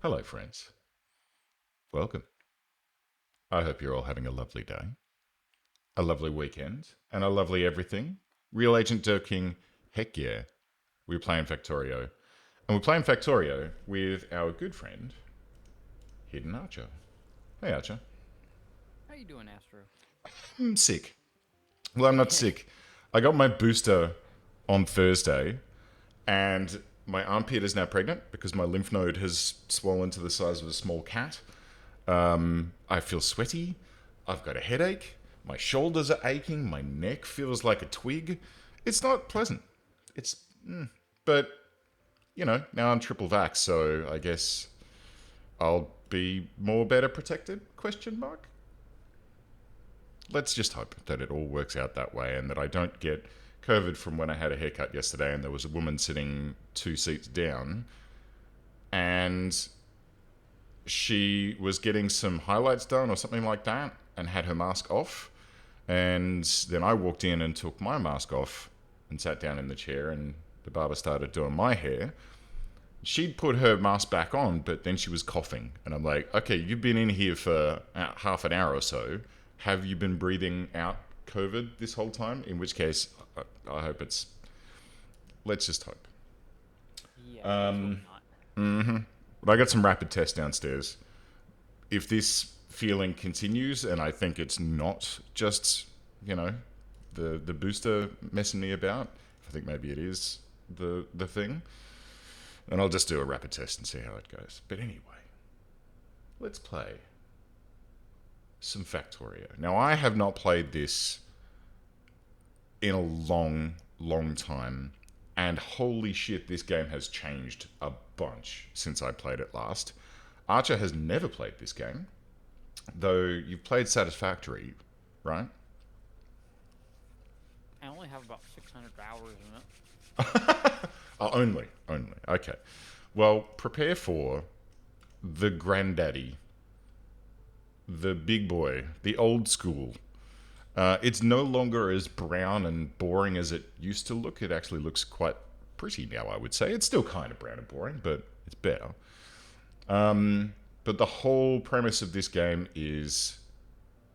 Hello, friends. Welcome. I hope you're all having a lovely day, a lovely weekend, and a lovely everything. Real Agent Dirk King, heck yeah, we're playing Factorio. And we're playing Factorio with our good friend, Hidden Archer. Hey, Archer. How you doing, Astro? I'm sick. Well, I'm not sick. I got my booster on Thursday, and my armpit is now pregnant because my lymph node has swollen to the size of a small cat. I feel sweaty. I've got a headache. My shoulders are aching. My neck feels like a twig. It's not pleasant. It's, but now I'm triple vax, so I guess I'll be more better protected? Question mark. Let's just hope that it all works out that way and that I don't get COVID from when I had a haircut yesterday and there was a woman sitting 2 seats down and she was getting some highlights done or something like that and had her mask off. And then I walked in and took my mask off and sat down in the chair, and the barber started doing my hair. She'd put her mask back on, but then she was coughing. And I'm like, okay, you've been in here for half an hour or so. Have you been breathing out COVID this whole time? In which case, I hope it's. Let's just hope. Yeah, let's hope not. But I got some rapid tests downstairs. If this feeling continues, and I think it's not just the booster messing me about. I think maybe it is the thing, and I'll just do a rapid test and see how it goes. But anyway, let's play some Factorio. Now I have not played this in a long time, and holy shit, this game has changed a bunch since I played it last. Archer has never played this game, though you've played Satisfactory, right? I only have about 600 hours in it. Oh, only. Okay. Well, prepare for the granddaddy, the big boy, the old school. It's no longer as brown and boring as it used to look. It actually looks quite pretty now, I would say. It's still kind of brown and boring, but it's better. But the whole premise of this game is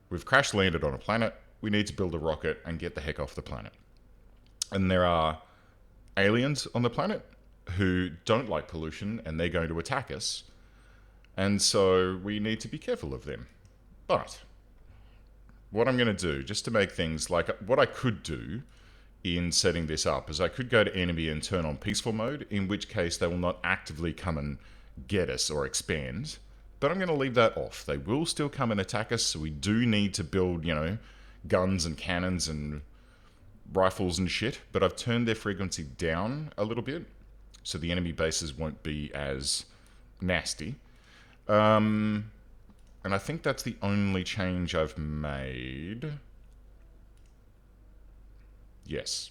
we've crash landed on a planet. We need to build a rocket and get the heck off the planet. And there are aliens on the planet who don't like pollution and they're going to attack us. And so we need to be careful of them. But what I'm going to do, just to make things like what I could do in setting this up, is I could go to enemy and turn on peaceful mode, in which case they will not actively come and get us or expand. But I'm going to leave that off. They will still come and attack us, so we do need to build, guns and cannons and rifles and shit. But I've turned their frequency down a little bit, so the enemy bases won't be as nasty. And I think that's the only change I've made. Yes.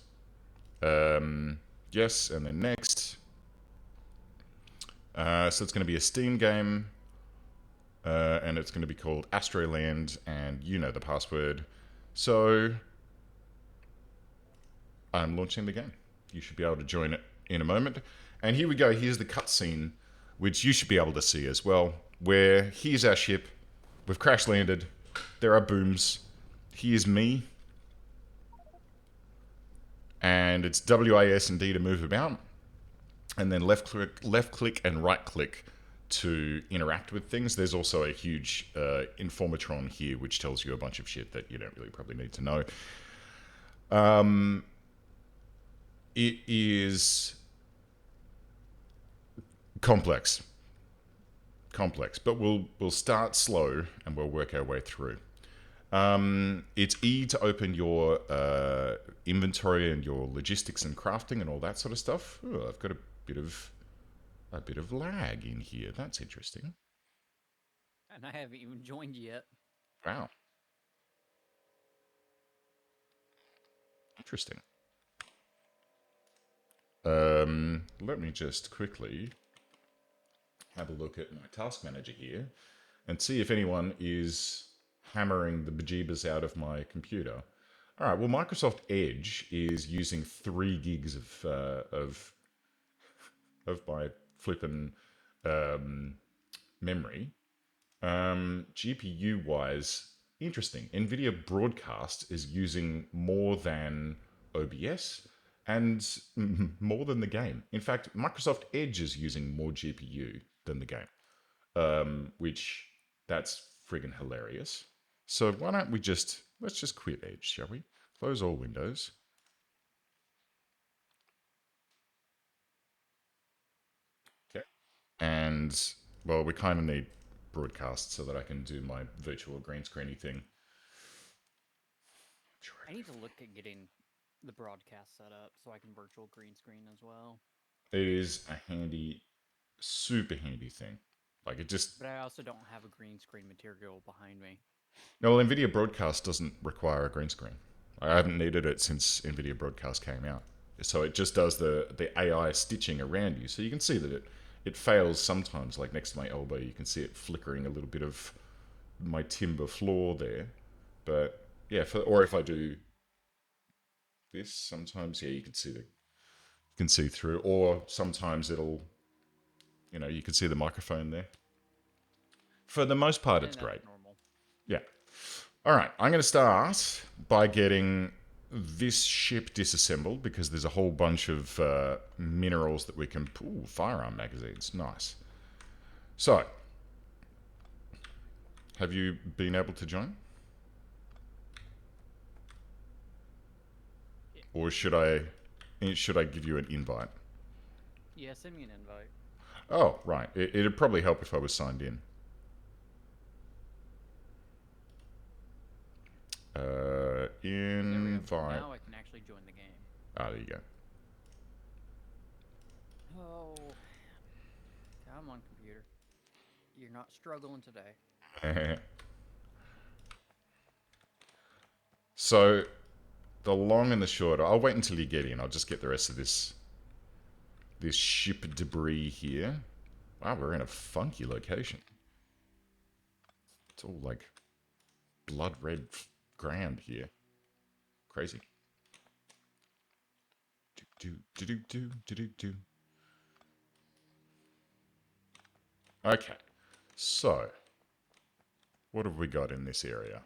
Yes, and then next. So it's going to be a Steam game, and it's going to be called Astroland, and you know the password. So I'm launching the game. You should be able to join it in a moment. And here we go. Here's the cutscene, which you should be able to see as well, where here's our ship. We've crash landed. There are booms. Here's me. And it's WAS and D to move about. And then left click and right click to interact with things. There's also a huge informatron here, which tells you a bunch of shit that you don't really probably need to know. It is complex, but we'll start slow and we'll work our way through. It's E to open your inventory and your logistics and crafting and all that sort of stuff. Ooh, I've got a bit of lag in here. That's interesting. And I haven't even joined yet. Wow, interesting. Let me just quickly have a look at my task manager here and see if anyone is hammering the bejeebers out of my computer. All right. Well, Microsoft Edge is using 3 gigs of my flippin' memory, GPU wise, interesting. NVIDIA Broadcast is using more than OBS and more than the game. In fact, Microsoft Edge is using more GPU than the game, which that's friggin' hilarious. So why don't we let's just quit Edge, shall we? Close all windows. Okay. And well, we kind of need broadcast so that I can do my virtual green screeny thing. I need to look at getting the broadcast set up so I can virtual green screen as well. It is a handy, super handy thing. Like it just But I also don't have a green screen material behind me. no, well, NVIDIA Broadcast doesn't require a green screen. I haven't needed it since NVIDIA Broadcast came out. So it just does the AI stitching around you. So you can see that it fails sometimes. Like next to my elbow, you can see it flickering a little bit of my timber floor there. But yeah, or if I do this, sometimes yeah, you can see through. Or sometimes it'll, you can see the microphone there. For the most part, it's And that's great. normal. Yeah. All right, I'm going to start by getting this ship disassembled because there's a whole bunch of minerals that we can... Ooh, firearm magazines. Nice. So, have you been able to join? Or should I give you an invite? Yeah, send me an invite. Oh, right. It'd probably help if I was signed in. Invite. Now I can actually join the game. Ah, there you go. Oh, come on, computer. You're not struggling today. So, the long and the short, I'll wait until you get in. I'll just get the rest of this ship debris here. Wow, we're in a funky location. It's all like blood red ground here. Crazy. Do. Okay, so what have we got in this area?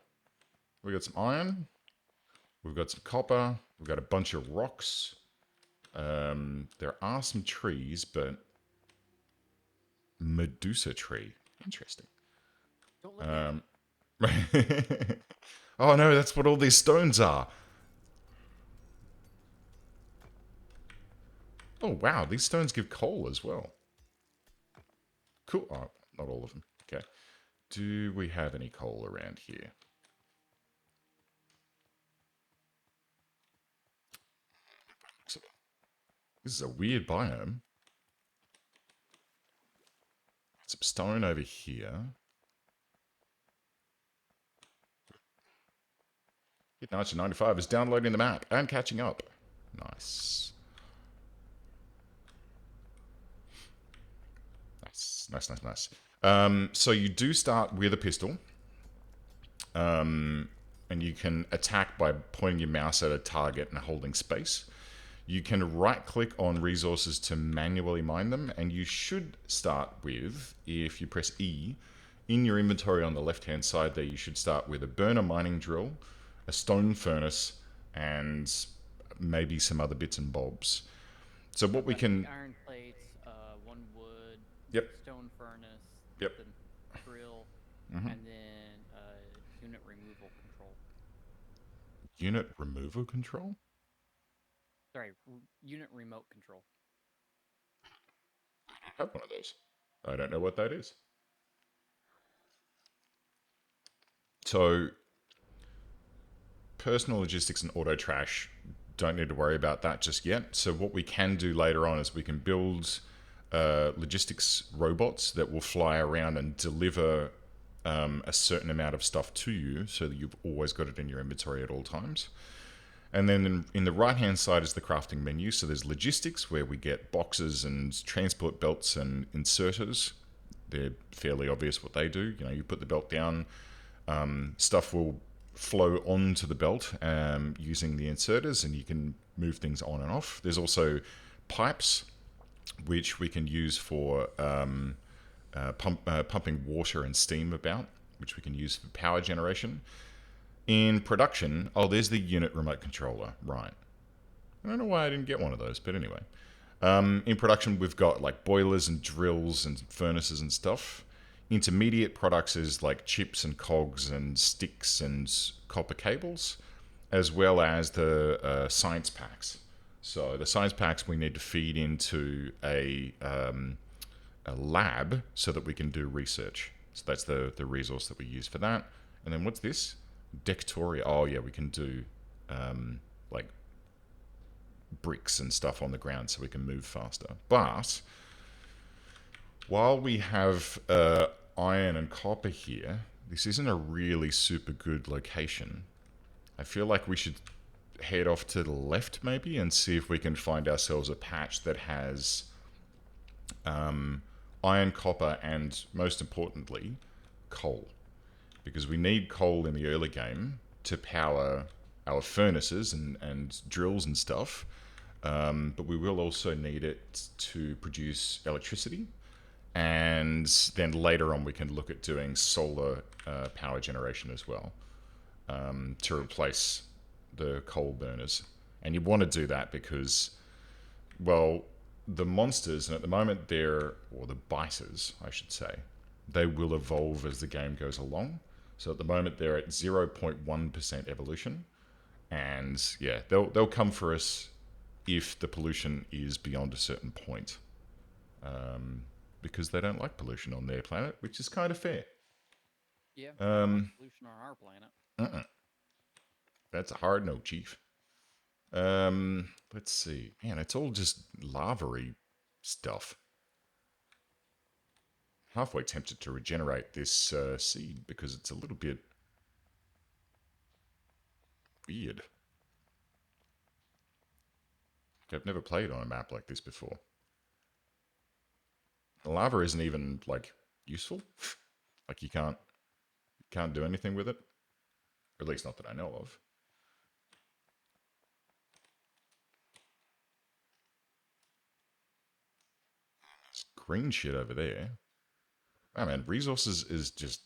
We got some iron. We've got some copper. We've got a bunch of rocks. There are some trees, but Medusa tree. Interesting. Don't look at it. Oh no, that's what all these stones are. Oh wow, these stones give coal as well. Cool. Oh, not all of them. Okay. Do we have any coal around here? This is a weird biome. Some stone over here. Hit 1995 is downloading the map and catching up. Nice. Nice. So you do start with a pistol. And you can attack by pointing your mouse at a target and holding space. You can right click on resources to manually mine them, and you should start with, if you press E, in your inventory on the left hand side there, you should start with a burner mining drill, a stone furnace, and maybe some other bits and bobs. So what we can... Iron plates, one wood, Yep. stone furnace, Yep. the drill, Mhm. and then unit removal control. Unit removal control? Sorry, unit remote control. I have one of those. I don't know what that is. So, personal logistics and auto trash, don't need to worry about that just yet. So what we can do later on is we can build logistics robots that will fly around and deliver a certain amount of stuff to you so that you've always got it in your inventory at all times. And then in the right-hand side is the crafting menu. So there's logistics, where we get boxes and transport belts and inserters. They're fairly obvious what they do. You put the belt down, stuff will flow onto the belt using the inserters, and you can move things on and off. There's also pipes, which we can use for pumping water and steam about, which we can use for power generation. In production, oh, there's the unit remote controller, right. I don't know why I didn't get one of those, but anyway. In production, we've got like boilers and drills and furnaces and stuff. Intermediate products is like chips and cogs and sticks and copper cables, as well as the science packs. So the science packs we need to feed into a lab so that we can do research. So that's the resource that we use for that. And then what's this? Dectoria. Oh yeah, we can do like bricks and stuff on the ground so we can move faster. But while we have iron and copper here, this isn't a really super good location. I feel like we should head off to the left maybe and see if we can find ourselves a patch that has iron, copper, and most importantly, coal. Because we need coal in the early game to power our furnaces and drills and stuff. But we will also need it to produce electricity. And then later on, we can look at doing solar power generation as well to replace the coal burners. And you want to do that because, well, the monsters, and at the moment or the biters, I should say, they will evolve as the game goes along. So at the moment they're at 0.1% evolution, and yeah, they'll come for us if the pollution is beyond a certain point, because they don't like pollution on their planet, which is kind of fair. Yeah, we don't like pollution on our planet. That's a hard no, Chief. Let's see. Man, it's all just lava-y stuff. Halfway tempted to regenerate this seed because it's a little bit weird. I've never played on a map like this before. The lava isn't even like useful. Like you can't do anything with it. Or at least not that I know of. There's green shit over there. Oh man, resources is just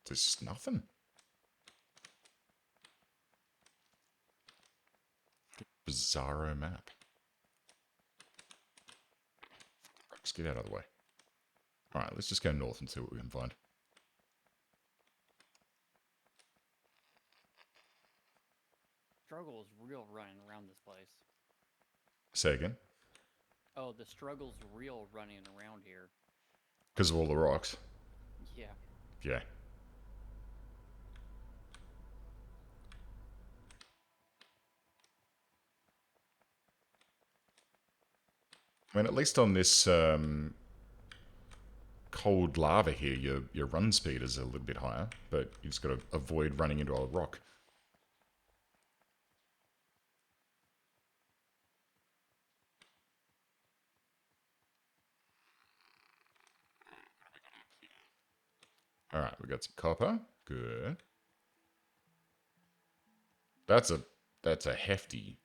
there's just nothing. Bizarro map. Let's get out of the way. Alright, let's just go north and see what we can find. Struggle is real running around this place. Say again? Oh, the struggle's real running around here. Because of all the rocks. Yeah. Yeah. I mean, at least on this cold lava here, your run speed is a little bit higher, but you just got to avoid running into a rock. All right, we got some copper. Good. That's a hefty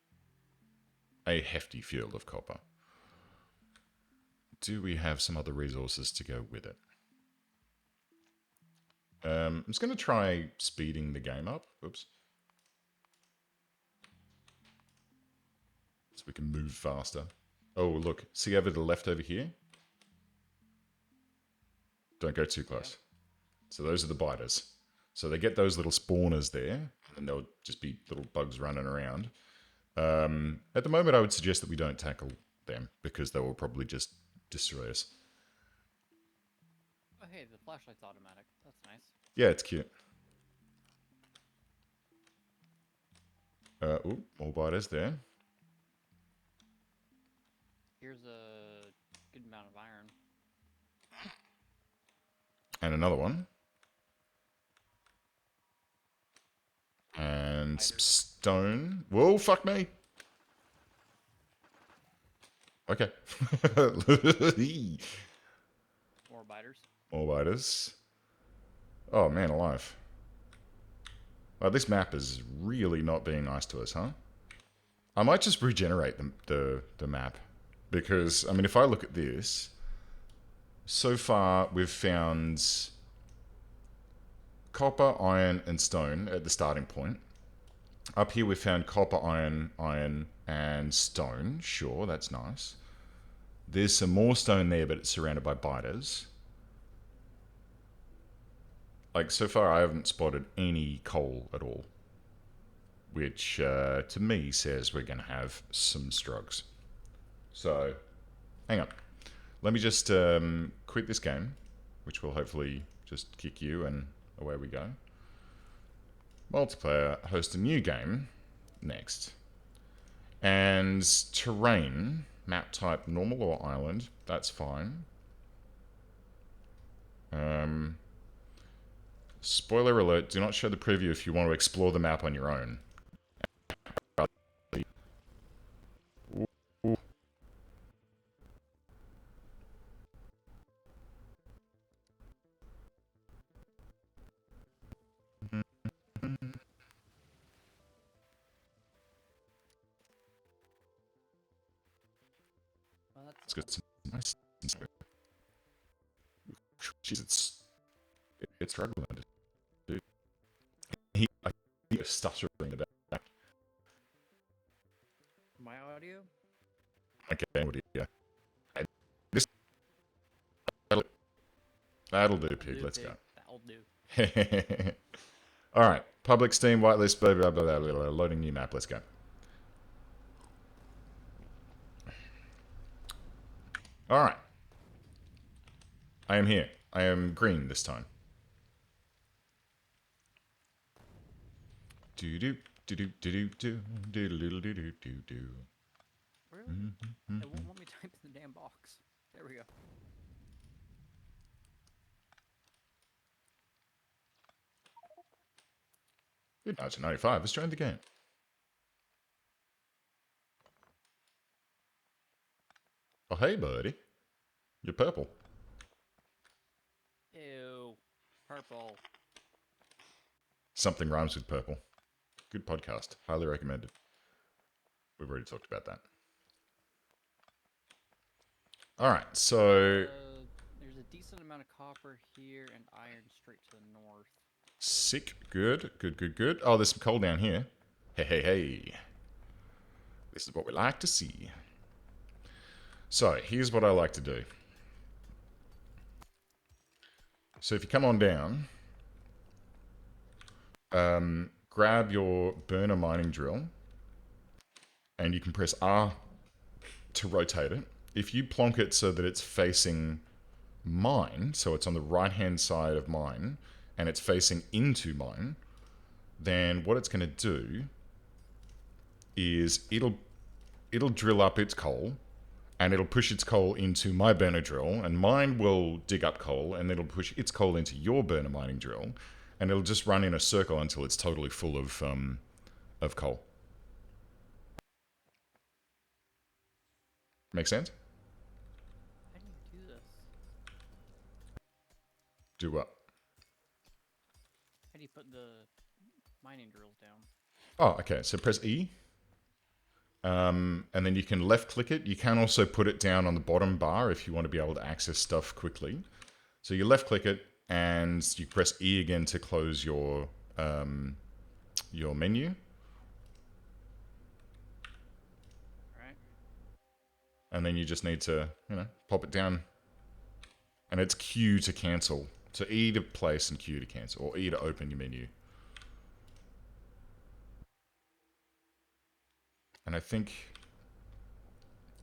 field of copper. Do we have some other resources to go with it? I'm just going to try speeding the game up. Oops. So we can move faster. Oh, look. See over to the left over here? Don't go too close. Yeah. So those are the biters. So they get those little spawners there, and they'll just be little bugs running around. At the moment, I would suggest that we don't tackle them, because they will probably just destroy us. Oh, hey, the flashlight's automatic. That's nice. Yeah, it's cute. Ooh, more biters there. Here's a good amount of iron. And another one. And some stone. Whoa, fuck me. Okay. More biters. More biters. Oh, man alive. Well, this map is really not being nice to us, huh? I might just regenerate the map. Because, I mean, if I look at this, So far, we've found copper, iron, and stone at the starting point. Up here, we found copper, iron, and stone. Sure, that's nice. There's some more stone there, but it's surrounded by biters. Like, so far, I haven't spotted any coal at all, which to me says we're going to have some strugs. So, hang on. Let me just quit this game, which will hopefully just kick you, and away we go. Multiplayer, host a new game next. And terrain, map type normal or island, that's fine. Spoiler alert, do not show the preview if you want to explore the map on your own. Well, that's Let's get some nice. Jeez, it's struggling. Dude. I think stuff's really about. my audio. Okay, what do you? This that'll do, pig. Let's go. That'll do. All right, public Steam whitelist. Blah, blah, blah, blah, blah, loading new map. Let's go. All right. I am here. I am green this time. Do do do do do do do do do do do do. Really? It won't let me type in the damn box. There we go. Good 1995. Let's join the game. Oh hey, buddy. You're purple. Ew. Purple. Something rhymes with purple. Good podcast. Highly recommended. We've already talked about that. All right, so There's a decent amount of copper here and iron straight to the north. sick. Good. Good. Good. Good. Oh, there's some coal down here. Hey, hey, hey. This is what we like to see. So here's what I like to do. So if you come on down, grab your burner mining drill, and you can press R to rotate it. If you plonk it so that it's facing mine, so it's on the right-hand side of mine, and it's facing into mine, then what it's going to do is it'll drill up its coal, and it'll push its coal into my burner drill, and mine will dig up coal, and it'll push its coal into your burner mining drill, and it'll just run in a circle until it's totally full of coal. Make sense? How do you do this? Do what? How do you put the mining drills down? Oh, okay. So press E, and then you can left click it. You can also put it down on the bottom bar if you want to be able to access stuff quickly. So you left click it, and you press E again to close your menu. Right? And then you just need to, pop it down. And it's Q to cancel. So E to place and Q to cancel, or E to open your menu. And I think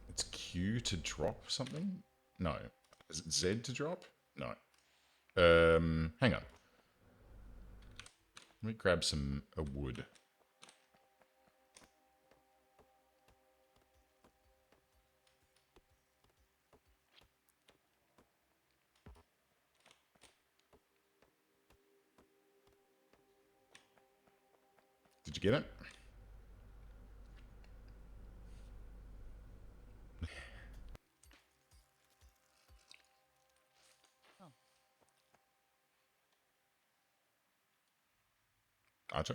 it's Q to drop something? No. Is it Z to drop? No. Hang on. Let me grab some wood. Did you get it? Oh. Gotcha.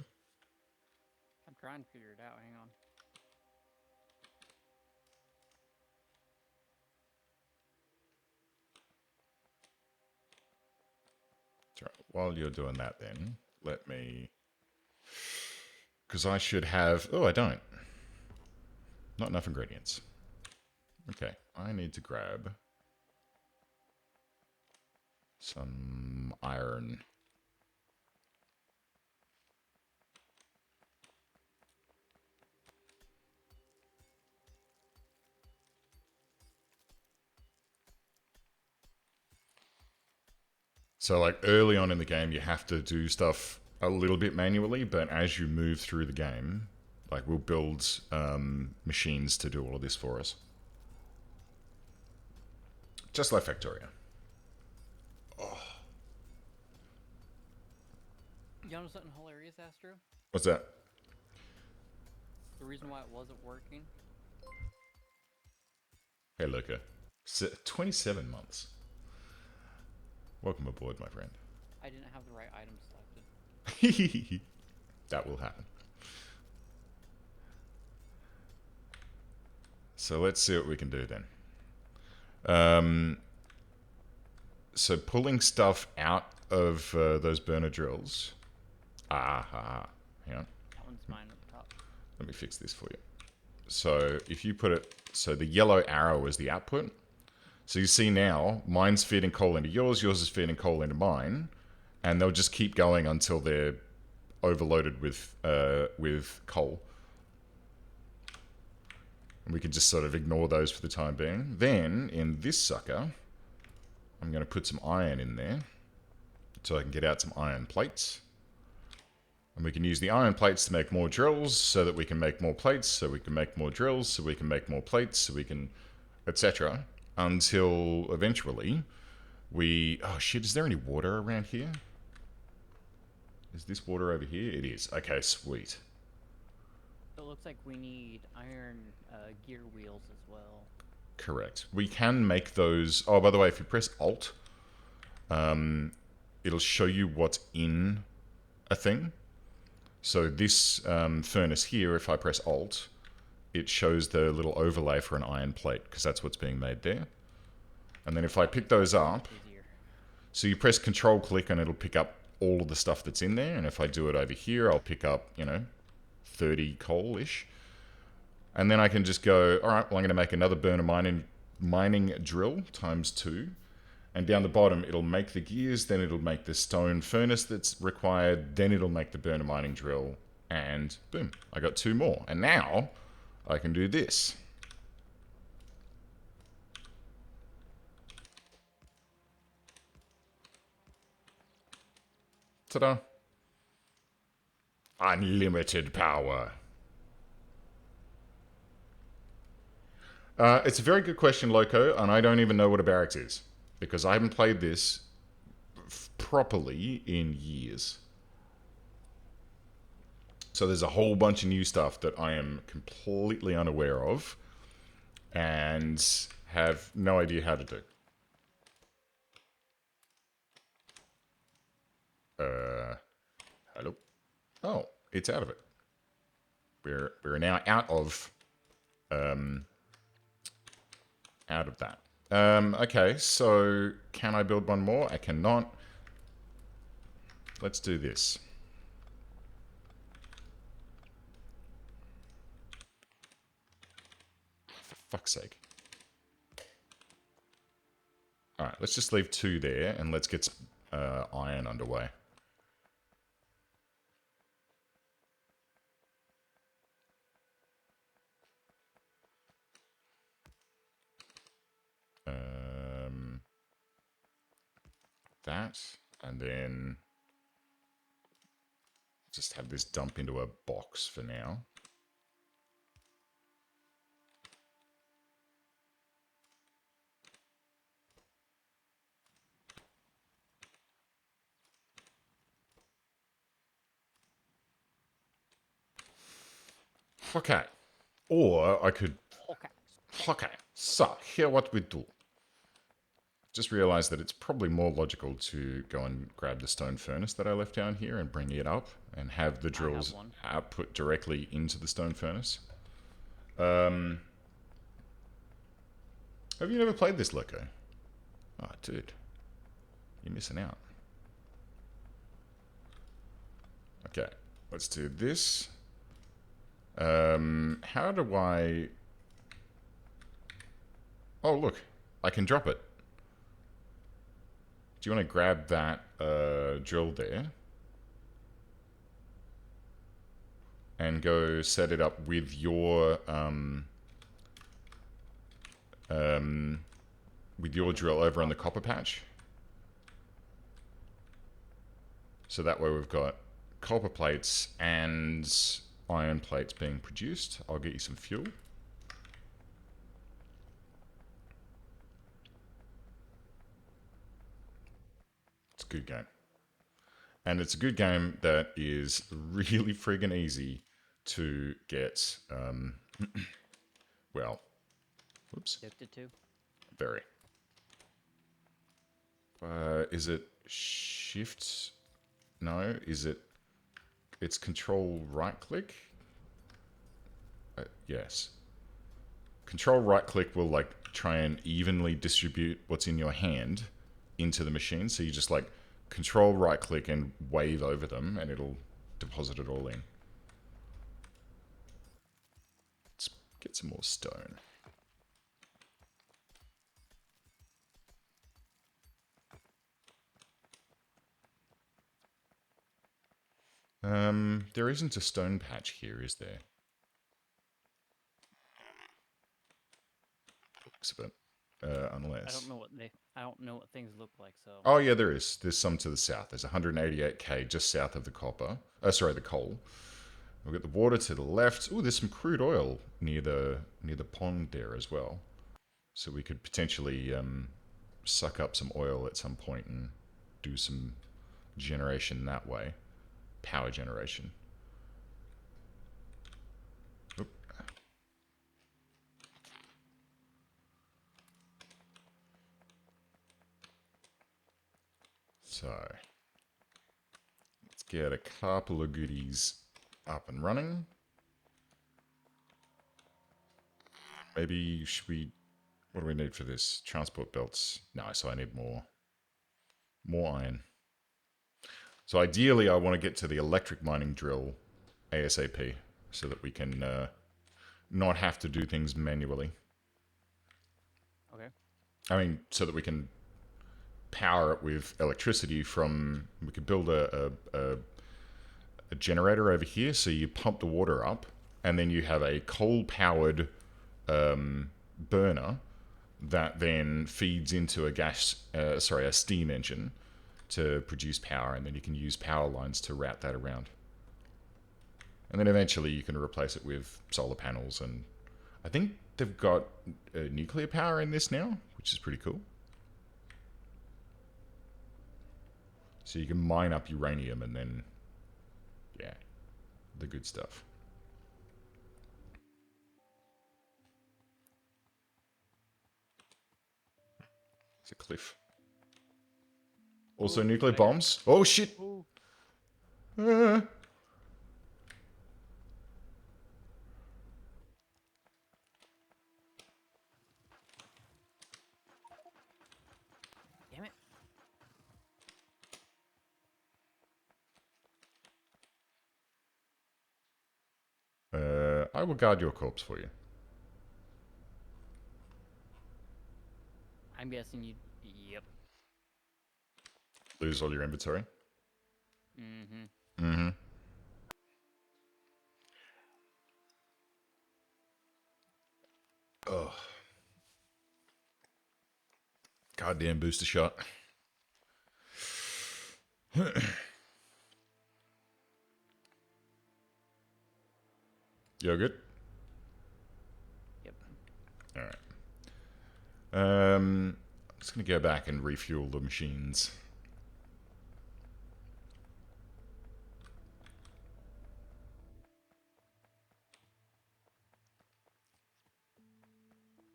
I'm trying to figure it out. Hang on. while you're doing that then, let me... Because I should have... Oh, I don't. Not enough ingredients. Okay, I need to grab some iron. So, like, early on in the game, you have to do stuff a little bit manually, but as you move through the game, like, we'll build machines to do all of this for us. Just like Factorio. You know something hilarious, Astro? What's that? The reason why it wasn't working. Hey, Luca. 27 months. Welcome aboard, my friend. I didn't have the right item selected. That will happen. So let's see what we can do then. So pulling stuff out of those burner drills. Hang on. That one's mine at the top. Let me fix this for you. So if you put it, so the yellow arrow is the output. So you see now, mine's feeding coal into yours is feeding coal into mine, and they'll just keep going until they're overloaded with coal. And we can just sort of ignore those for the time being. Then, in this sucker, I'm going to put some iron in there, so I can get out some iron plates. And we can use the iron plates to make more drills, so that we can make more plates, so we can make more drills, so we can make more plates, so we can, etc. Until eventually we... Oh shit, is there any water around here? Is this water over here? It is. Okay, sweet. So it looks like we need iron gear wheels as well. Correct. We can make those... Oh, by the way, if you press Alt, it'll show you what's in a thing. So this furnace here, if I press Alt, it shows the little overlay for an iron plate, because that's what's being made there. And then if I pick those up, so you press Control click and it'll pick up all of the stuff that's in there. And if I do it over here, I'll pick up, 30 coal-ish. And then I can just go, all right, well, I'm going to make another burner mining drill ×2. And down the bottom, it'll make the gears, then it'll make the stone furnace that's required, then it'll make the burner mining drill, and boom, I got 2 more. And now I can do this. Ta-da. Unlimited power. It's a very good question, Loco, and I don't even know what a barracks is, because I haven't played this properly in years. So there's a whole bunch of new stuff that I am completely unaware of and have no idea how to do. Hello? Oh, it's out of it. We're now out of that. Okay, so can I build one more? I cannot. Let's do this. For fuck's sake. Alright, let's just leave 2 there and let's get iron underway. That, and then just have this dump into a box for now. Okay. Or I could... Okay. So, here what we do. Just realized that it's probably more logical to go and grab the stone furnace that I left down here and bring it up and have the drills output directly into the stone furnace. Have you never played this, Loco? Oh, dude. You're missing out. Okay, let's do this. How do I... Oh, look. I can drop it. Do you want to grab that drill there? And go set it up with your... with your drill over on the copper patch. So that way we've got copper plates and iron plates being produced. I'll get you some fuel. It's a good game. And it's a good game that is really friggin' easy to get, well, whoops, Addicted to. very. Is it shift? No, is it, it's control right click? Yes. Control right click will like try and evenly distribute what's in your hand into the machine. So you just like control right click and wave over them and it'll deposit it all in. Let's get some more stone. There isn't a stone patch here, is there? Looks a bit, unless. I don't know what things look like. So. Oh yeah, there is. There's some to the south. There's 188k just south of the copper. Sorry, the coal. We've got the water to the left. Oh, there's some crude oil near the pond there as well. So we could potentially suck up some oil at some point and do some generation that way. Power generation. Oop. So, let's get a couple of goodies up and running. Maybe should we... What do we need for this? Transport belts. No, so I need more iron. So ideally, I want to get to the electric mining drill ASAP so that we can not have to do things manually. Okay. I mean, so that we can power it with electricity from... We could build a generator over here, so you pump the water up, and then you have a coal-powered burner that then feeds into a steam engine to produce power, and then you can use power lines to route that around. And then eventually you can replace it with solar panels, and I think they've got nuclear power in this now, which is pretty cool. So you can mine up uranium and then, yeah, the good stuff. It's a cliff. Also nuclear bombs. Oh shit! Alright. Damn it. I will guard your corpse for you. I'm guessing you. Yep. Lose all your inventory. Mm-hmm. Mm-hmm. Oh. Goddamn booster shot. You're good? Yep. Alright. I'm just going to go back and refuel the machines.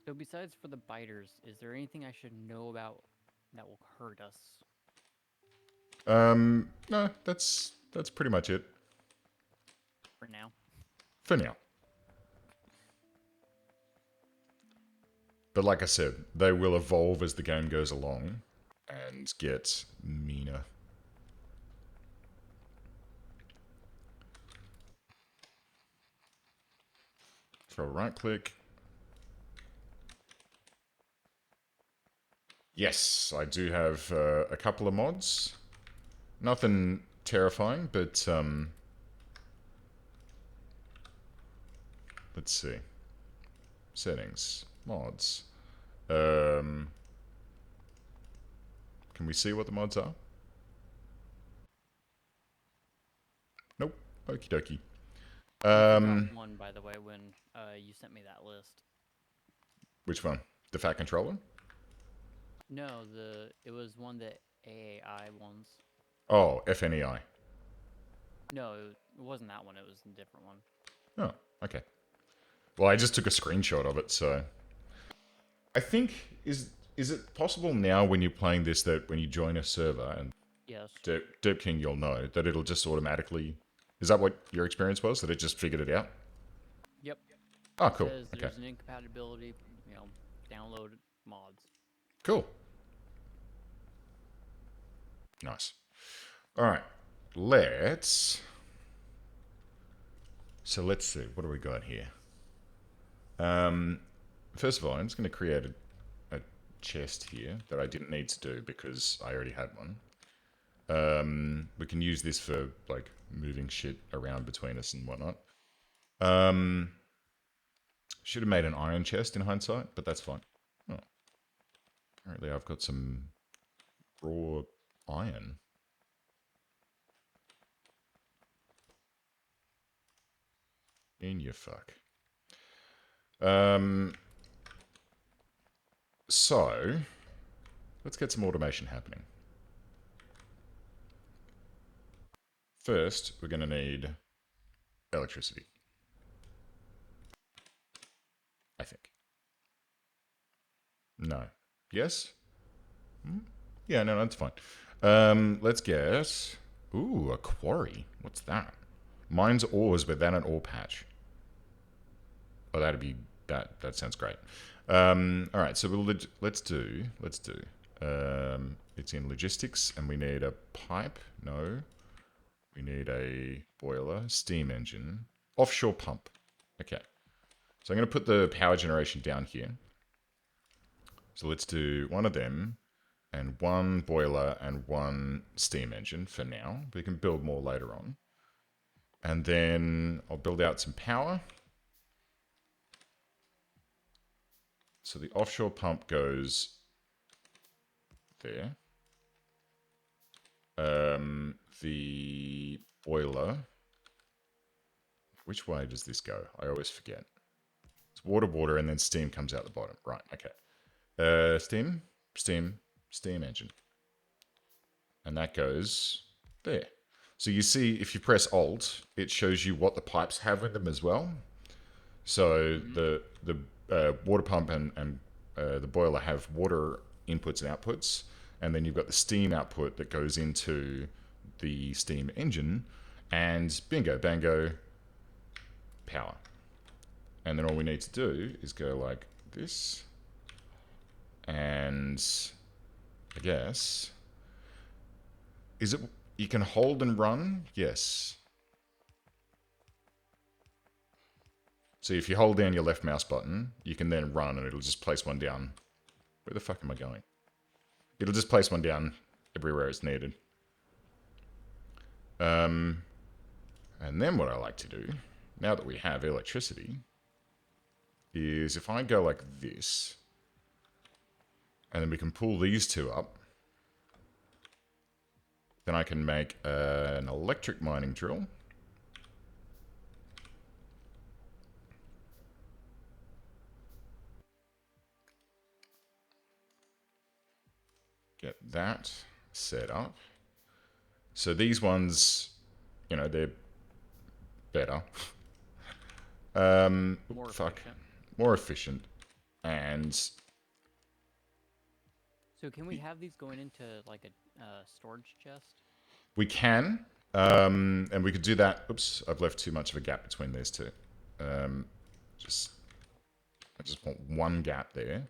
So besides for the biters, is there anything I should know about that will hurt us? No, that's pretty much it. For now. For now. But like I said, they will evolve as the game goes along and get meaner. Control right click. Yes, I do have a couple of mods. Nothing terrifying, but let's see. Settings, mods. Can we see what the mods are? Nope. Okie dokie. You forgot one, by the way, when you sent me that list. Which one? The Fat Controller? No, it was one that AAI ones. Oh, FNEI. No, it wasn't that one. It was a different one. Oh, okay. Well, I just took a screenshot of it, so I think is it possible now when you're playing this that when you join a server and Yes. Derp King, you'll know that it'll just automatically. Is that what your experience was? That it just figured it out? Yep. Oh, cool. It says Okay. there's an incompatibility. Download mods. Cool. Nice. All right. So let's see. What do we got here? First of all, I'm just going to create a chest here that I didn't need to do because I already had one. We can use this for like moving shit around between us and whatnot. Should have made an iron chest in hindsight, but that's fine. Oh, apparently I've got some raw iron. In your fuck. So, let's get some automation happening. First, we're going to need electricity. I think. No. Yes? Yeah, no, that's fine. Let's get... Ooh, a quarry. What's that? Mine's ores without an ore patch. Oh, that'd be... That sounds great. All right, so let's do... it's in logistics, and we need a pipe. No. We need a boiler, steam engine, offshore pump. Okay. So I'm going to put the power generation down here. So let's do one of them and one boiler and one steam engine for now. We can build more later on. And then I'll build out some power. So the offshore pump goes there. The boiler. Which way does this go? I always forget. It's water, water, and then steam comes out the bottom. Right, okay. Steam engine. And that goes there. So you see, if you press Alt, it shows you what the pipes have in them as well. So the water pump and the boiler have water inputs and outputs, and then you've got the steam output that goes into the steam engine, and bingo, bango, power. And then all we need to do is go like this, and I guess, is it, you can hold and run? Yes. So if you hold down your left mouse button, you can then run and it'll just place one down. Where the fuck am I going? It'll just place one down everywhere it's needed. And then what I like to do, now that we have electricity, is if I go like this, and then we can pull these two up, then I can make an electric mining drill. Get that set up. So these ones, you know, they're better. More fuck. efficient. More efficient. And So can we have these going into like a storage chest? we can. And we could do that. Oops, I've left too much of a gap between these two. Just I just want one gap there.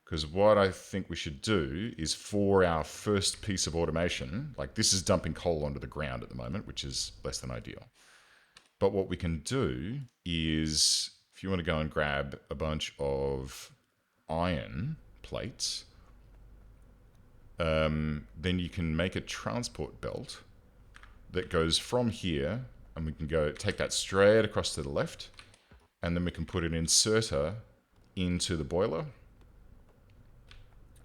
Because what I think we should do is for our first piece of automation, like this is dumping coal onto the ground at the moment, which is less than ideal. But what we can do is, if if you want to go and grab a bunch of iron plates, then you can make a transport belt that goes from here, and we can go take that straight across to the left, and then we can put an inserter into the boiler,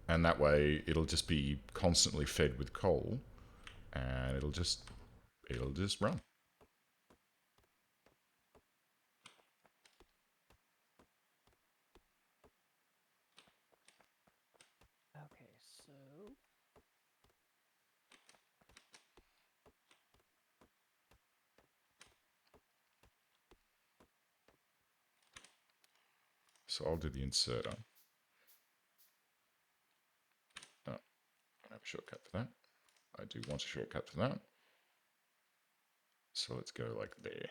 and that way it'll just be constantly fed with coal, and it'll just run. Okay, so So I'll do the inserter. Oh, I don't have a shortcut for that. I do want a shortcut for that. So let's go like there.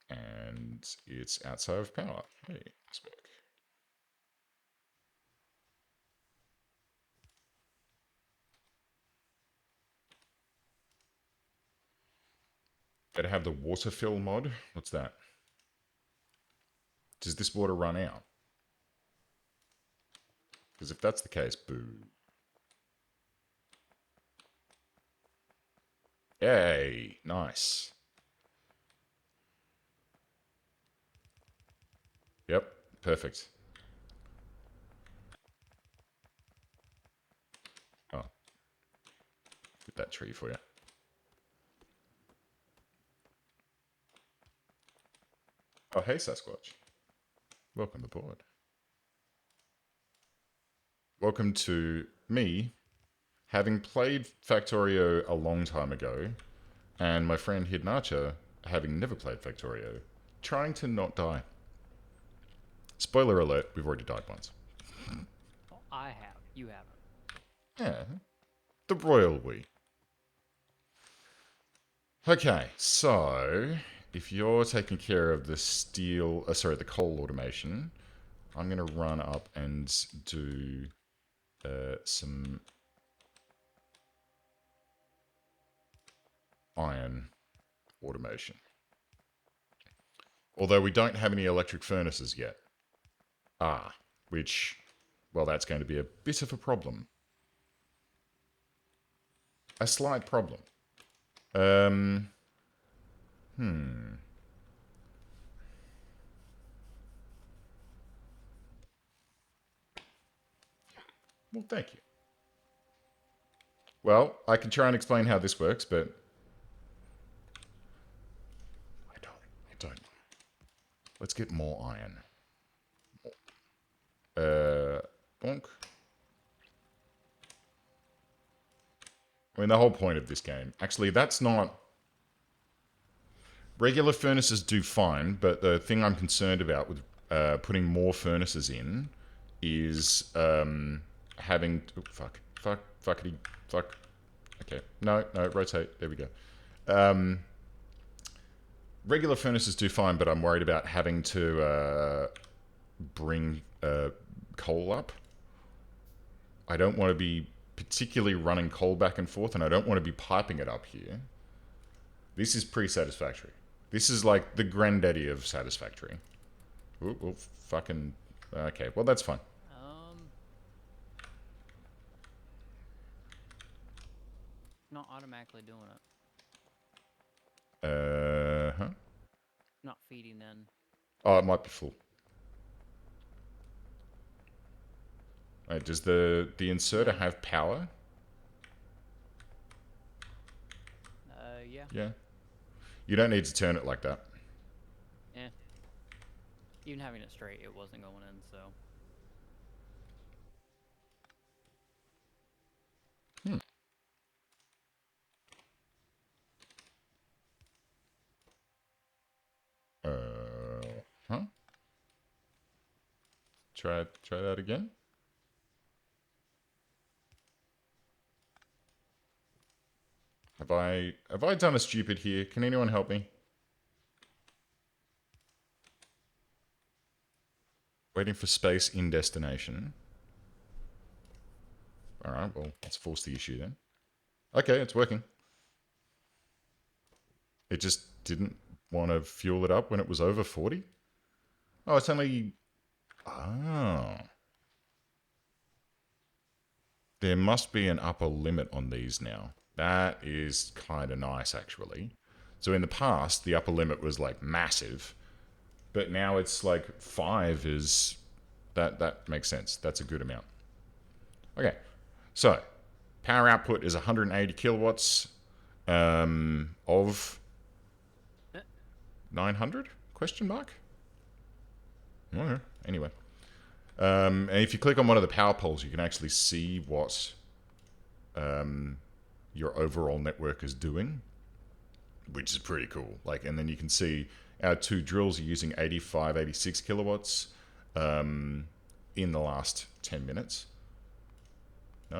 And it's outside of power. Hey, this work. Better have the water fill mod. What's that? Does this water run out? Because if that's the case, boo. Yay, nice. Yep, perfect. Oh, get that tree for you. Oh, hey, Sasquatch. Welcome aboard. Welcome to me, having played Factorio a long time ago, and my friend Hidden Archer, having never played Factorio, trying to not die. Spoiler alert, we've already died once. well, I have. You haven't. Yeah, the royal we. Okay, so if you're taking care of the the coal automation, I'm going to run up and do some iron automation. Although we don't have any electric furnaces yet. Which, well, that's going to be a bit of a problem. A slight problem. Well, thank you. Well, I can try and explain how this works, but I don't. Let's get more iron. Bonk. I mean, the whole point of this game. Actually, that's not. Regular furnaces do fine, but the thing I'm concerned about with putting more furnaces in is having. Oh, fuckity, fuck. Okay, no, rotate. There we go. Regular furnaces do fine, but I'm worried about having to bring coal up. I don't want to be particularly running coal back and forth, and I don't want to be piping it up here. This is pre-satisfactory. This is like the granddaddy of satisfactory. Ooh, fucking... Okay, well, that's fine. Not automatically doing it. Huh? Not feeding in. Oh, it might be full. Wait, does the inserter have power? Yeah. Yeah. You don't need to turn it like that. Eh. Even having it straight, it wasn't going in, so. Huh? Try that again. Have I done a stupid here? Can anyone help me? Waiting for space in destination. Alright, well, let's force the issue then. Okay, it's working. It just didn't want to fuel it up when it was over 40? Oh, it's only... Oh. There must be an upper limit on these now. That is kind of nice, actually. So in the past, the upper limit was like massive, but now it's like 5 is... That makes sense. That's a good amount. Okay, so power output is 180 kilowatts of 900? Question mark? Okay. Anyway, and if you click on one of the power poles, you can actually see what your overall network is doing, which is pretty cool. Like, and then you can see our 2 drills are using 85, 86 kilowatts in the last 10 minutes. No?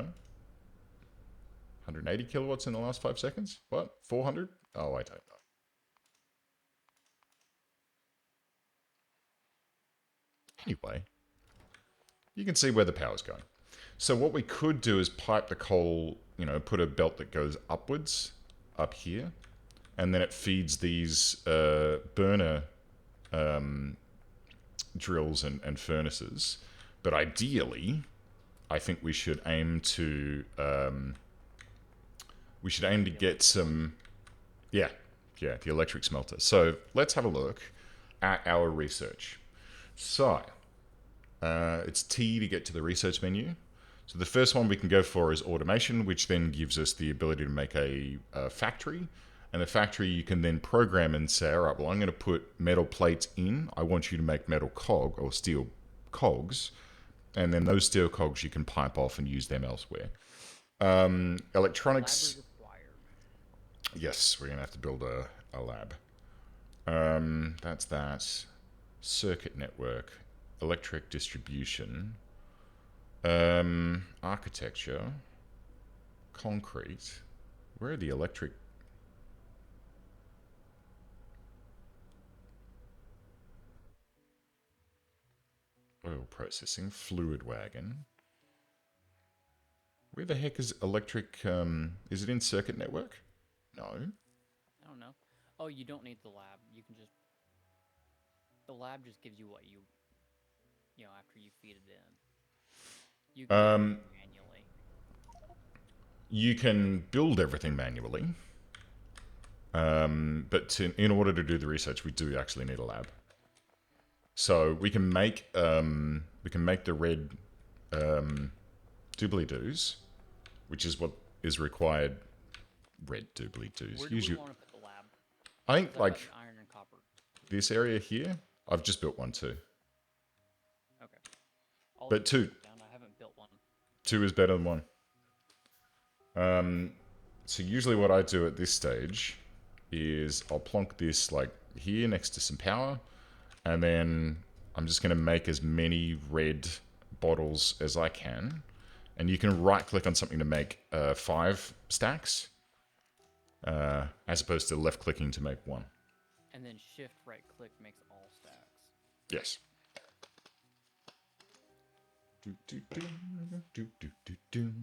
180 kilowatts in the last 5 seconds? What? 400? Oh, I don't know. Anyway, you can see where the power's going. So what we could do is pipe the coal, put a belt that goes upwards up here, and then it feeds these burner drills and furnaces. But ideally, I think we should aim to get some, the electric smelter. So let's have a look at our research. So it's T to get to the research menu. So the first one we can go for is automation, which then gives us the ability to make a factory. And the factory you can then program and say, all right, well, I'm going to put metal plates in. I want you to make metal cog or steel cogs. And then those steel cogs you can pipe off and use them elsewhere. Electronics. Yes, we're going to have to build a lab. That's that. Circuit network. Electric distribution. Architecture. Concrete. Where are the electric... Oil processing. Fluid wagon. Where the heck is electric... is it in circuit network? No. I don't know. Oh, you don't need the lab. You can just... The lab just gives you what you after you feed it in. You can do it manually. You can build everything manually. But in order to do the research, we do actually need a lab. So we can make the red doobly-doos, which is what is required. Red doobly-doos. Where do we want to put the lab? I think like iron and copper. This area here. I've just built one too. Okay. But 2. I haven't built one. 2 is better than 1. So usually what I do at this stage is I'll plonk this like here next to some power, and then I'm just going to make as many red bottles as I can. And you can right click on something to make 5 stacks, as opposed to left clicking to make 1. And then shift right click makes all stacks. Yes. Do, do, do, do, do, do, do.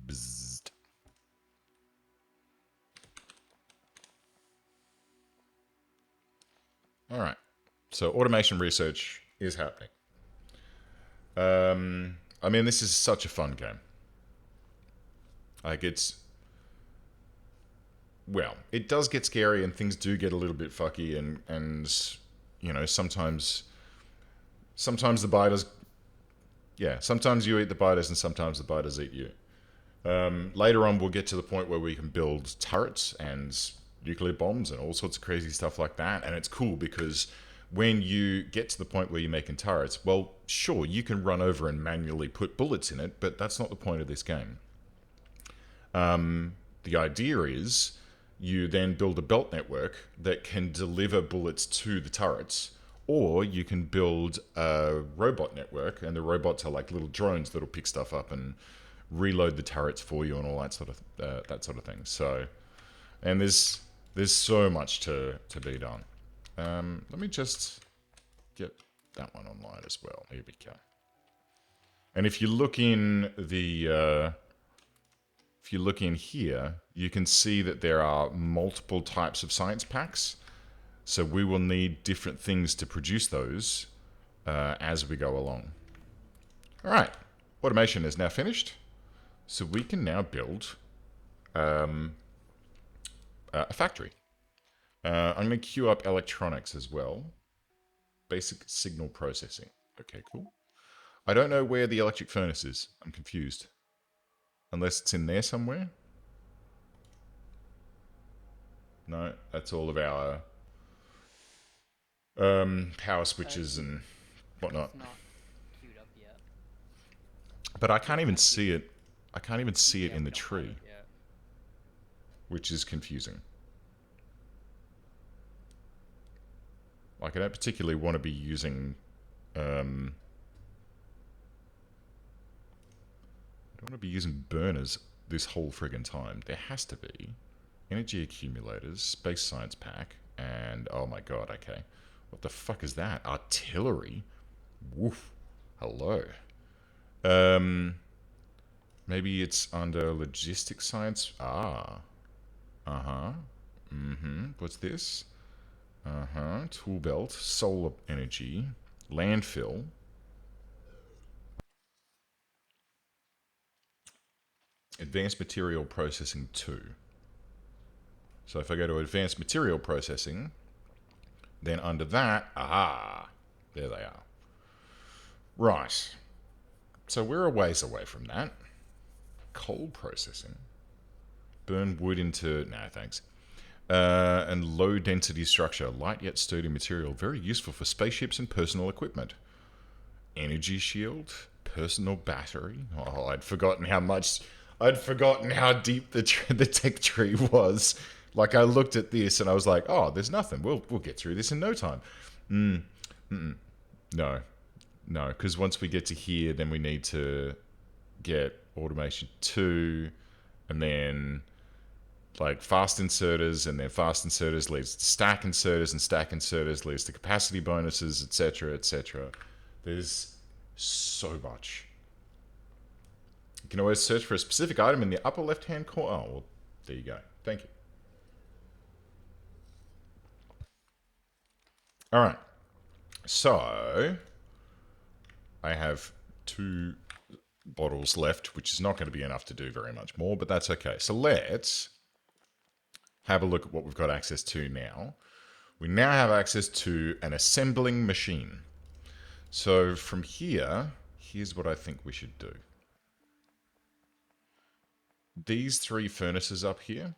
Bzzzt. All right. So automation research is happening. I mean, this is such a fun game. Like, well, it does get scary and things do get a little bit fucky, and sometimes the biters... Yeah, sometimes you eat the biters and sometimes the biters eat you. Later on, we'll get to the point where we can build turrets and nuclear bombs and all sorts of crazy stuff like that. And it's cool because when you get to the point where you're making turrets, well, sure, you can run over and manually put bullets in it, but that's not the point of this game. The idea is you then build a belt network that can deliver bullets to the turrets, or you can build a robot network, and the robots are like little drones that'll pick stuff up and reload the turrets for you and all that sort of thing. So, and there's There's so much to be done. Let me just get that one online as well. Here we go. And if you look in the, if you look in here, you can see that there are multiple types of science packs. So we will need different things to produce those as we go along. All right, automation is now finished. So we can now build a factory. I'm going to queue up electronics as well. Basic signal processing. Okay, cool. I don't know where the electric furnace is. I'm confused. Unless it's in there somewhere. No, that's all of our power switches and whatnot. It's not queued up yet. But I can't even see it. I can't even see it Yeah, in we the don't have tree, it yet. which is confusing. Like, I don't particularly want to be using... I don't want to be using burners this whole friggin' time. There has to be energy accumulators, space science pack, and oh my god, okay. What the fuck is that? Artillery? Woof. Hello. Maybe it's under logistics science. Ah. Uh-huh. What's this? Uh-huh. Tool belt, solar energy, landfill. Advanced material processing 2. So if I go to advanced material processing, then under that, there they are. Right. So we're a ways away from that. Coal processing. Burn wood into... No, thanks. And low density structure. Light yet sturdy material. Very useful for spaceships and personal equipment. Energy shield. Personal battery. Oh, I'd forgotten how deep the tech tree was. Like, I looked at this and I was like, oh, there's nothing. We'll get through this in no time. No, because once we get to here, then we need to get automation 2, and then like fast inserters, and then fast inserters leads to stack inserters, and stack inserters leads to capacity bonuses, etc., etc. There's so much. You can always search for a specific item in the upper left-hand corner. Oh, well, there you go. Thank you. All right. So I have 2 bottles left, which is not going to be enough to do very much more, but that's okay. So let's have a look at what we've got access to now. We now have access to an assembling machine. So from here, here's what I think we should do. These 3 furnaces up here,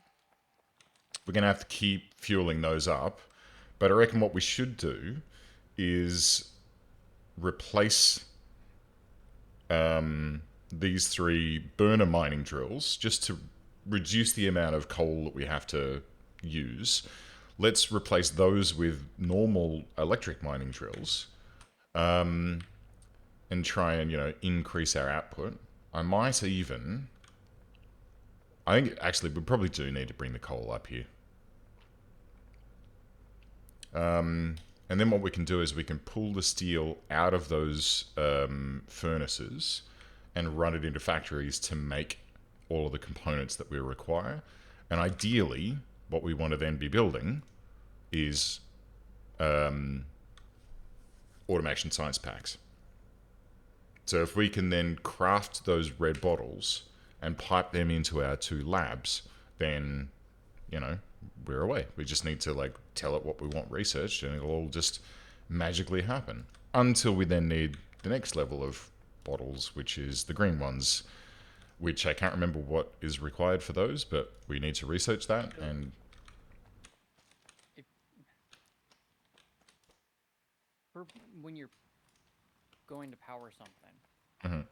we're going to have to keep fueling those up. But I reckon what we should do is replace these 3 burner mining drills just to reduce the amount of coal that we have to use. Let's replace those with normal electric mining drills and try and, increase our output. I might even... I think, actually, we probably do need to bring the coal up here. And then what we can do is we can pull the steel out of those furnaces and run it into factories to make all of the components that we require. And ideally, what we want to then be building is automation science packs. So if we can then craft those red bottles and pipe them into our 2 labs, then, we're away. We just need to, tell it what we want researched, and it'll all just magically happen. Until we then need the next level of bottles, which is the green ones, which I can't remember what is required for those, but we need to research that. And when you're going to power something,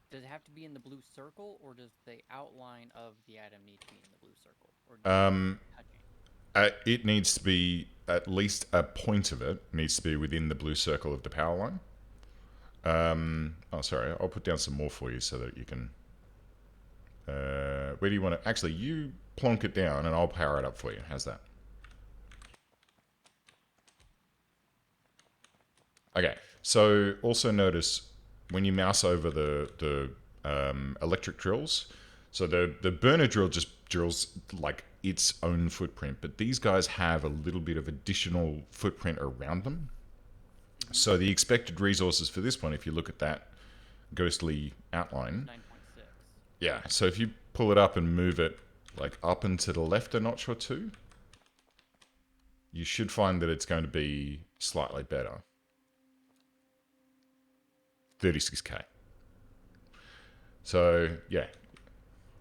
does it have to be in the blue circle, or does the outline of the atom need to be in the blue circle? Or it needs to be, at least a point of it needs to be within the blue circle of the power line. Sorry, I'll put down some more for you so that you can Where do you want to... Actually, you plonk it down and I'll power it up for you. How's that? Okay, so also notice when you mouse over the electric drills, so the burner drill just drills like its own footprint, but these guys have a little bit of additional footprint around them. So the expected resources for this one, if you look at that ghostly outline, 9.6. yeah. So if you pull it up and move it like up and to the left a notch or two, you should find that it's going to be slightly better. 36k. So yeah,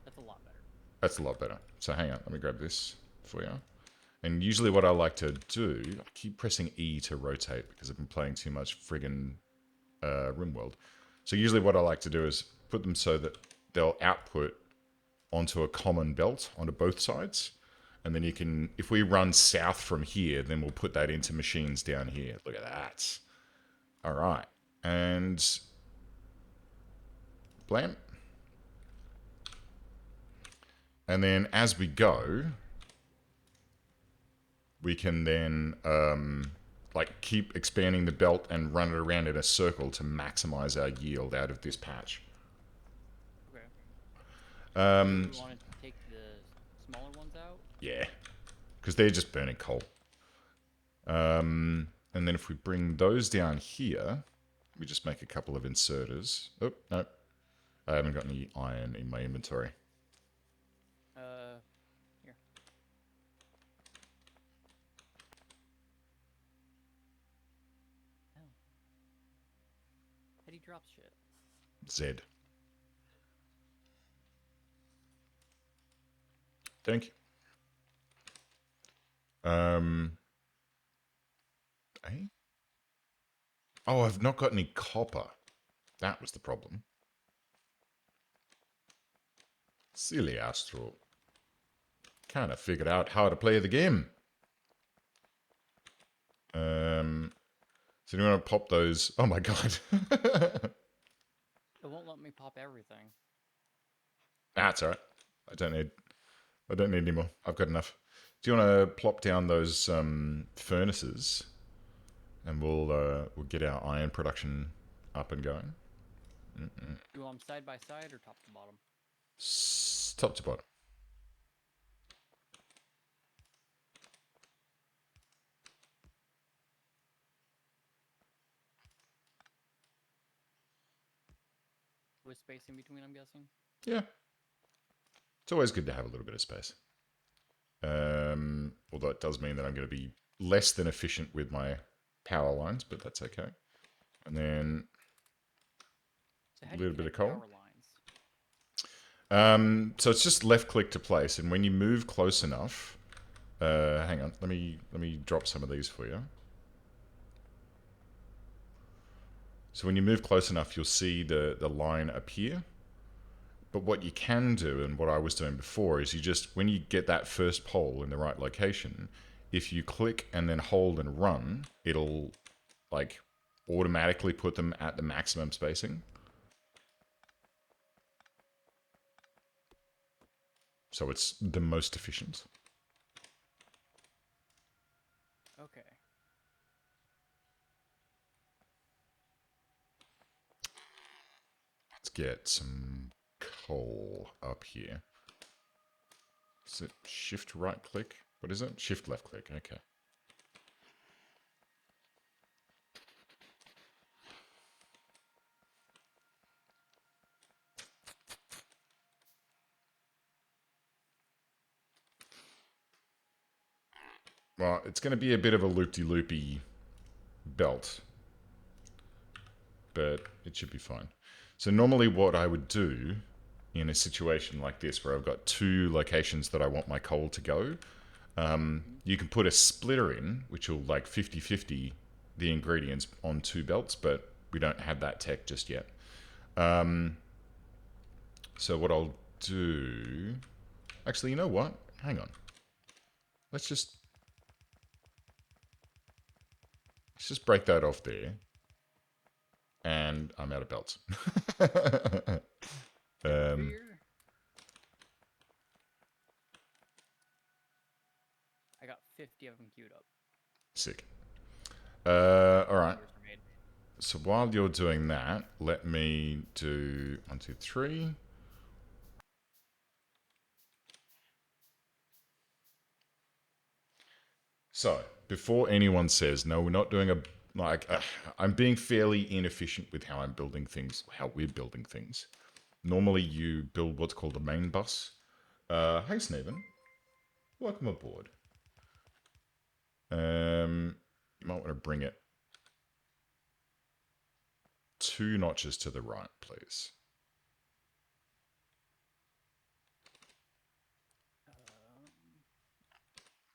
That's a lot better. that's a lot better. So hang on, let me grab this for you. And usually what I like to do, I keep pressing E to rotate because I've been playing too much friggin' RimWorld. So usually what I like to do is put them so that they'll output onto a common belt onto both sides. And then you can, if we run south from here, then we'll put that into machines down here. Look at that. All right. And blam. And then as we go, we can then like keep expanding the belt and run it around in a circle to maximize our yield out of this patch. Okay. Um, You want to take the smaller ones out? yeah, because they're just burning coal. And then if we bring those down here, we just make a couple of inserters. Oh, no. I haven't got any iron in my inventory. Here. Oh. How do you drop shit? Z. Thank you. Eh? Oh, I've not got any copper. That was the problem. Silly Astro. Kind of figured out how to play the game. So do you want to pop those? Oh my god. It won't let me pop everything. That's alright. I don't need any more. I've got enough. Do you want to plop down those furnaces, and we'll get our iron production up and going? You want them side by side or top to bottom? Top to bottom. With space in between, I'm guessing. Yeah. It's always good to have a little bit of space. Although it does mean that I'm going to be less than efficient with my power lines, but that's okay. And then a little bit of coal. Power lines? So it's just left click to place, and when you move close enough, hang on, let me drop some of these for you. So when you move close enough, you'll see the line appear. But what you can do, and what I was doing before, is you just, when you get that first pole in the right location, if you click and then hold and run, it'll like automatically put them at the maximum spacing. So it's the most efficient. Okay. Let's get some coal up here. Is it shift right click? What is it? Shift left click. Okay. Well, it's going to be a bit of a loopy-loopy belt, but it should be fine. So normally what I would do in a situation like this, where I've got two locations that I want my coal to go, you can put a splitter in, which will like 50-50 the ingredients on two belts, but we don't have that tech just yet. So what I'll do... Actually, you know what? Hang on. Let's just break that off there. And I'm out of belts. 50 of them queued up. Sick. All right. Yours are made. So while you're doing that, let me do 1, 2, 3. So before anyone says no, we're not doing a like. I'm being fairly inefficient with how I'm building things, how we're building things. Normally, you build what's called a main bus. Hey, Sneven, welcome aboard. You might want to bring it 2 notches to the right, please.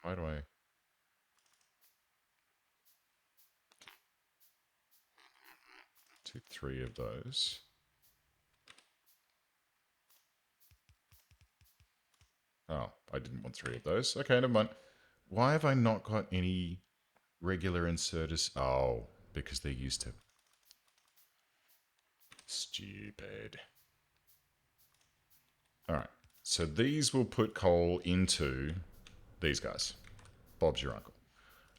Why do I? 2, 3 of those. Oh, I didn't want 3 of those. Okay, never mind. Why have I not got any regular inserters? Oh, because they're used to. Stupid. Alright, so these will put coal into these guys. Bob's your uncle.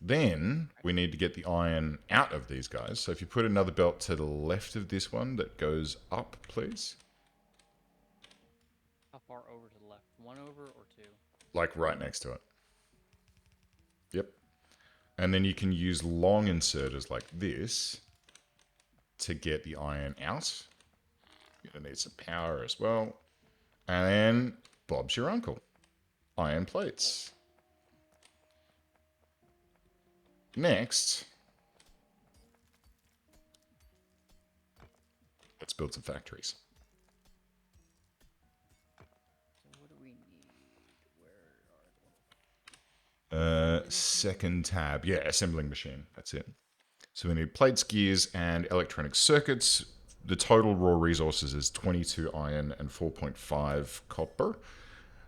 Then we need to get the iron out of these guys. So if you put another belt to the left of this one that goes up, please. How far over to the left? 1 over or 2? Like right next to it. Yep. And then you can use long inserters like this to get the iron out. You're going to need some power as well. And then Bob's your uncle. Iron plates. Next, let's build some factories. So what do we need? Where are the... Second tab. Yeah, assembling machine. That's it. So we need plates, gears, and electronic circuits. The total raw resources is 22 iron and 4.5 copper.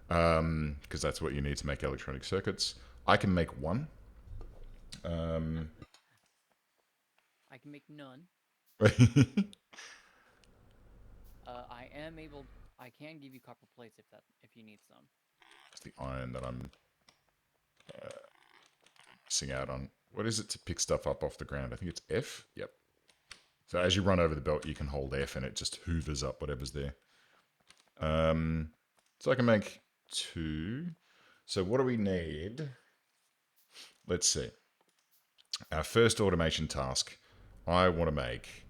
Because that's what you need to make electronic circuits. I can make 1. I can make none. I am able... I can give you copper plates if you need some. It's the iron that I'm missing out on. What is it to pick stuff up off the ground? I think it's F. Yep. So as you run over the belt, you can hold F and it just hoovers up whatever's there. So I can make 2. So what do we need? Let's see. Our first automation task, I want to make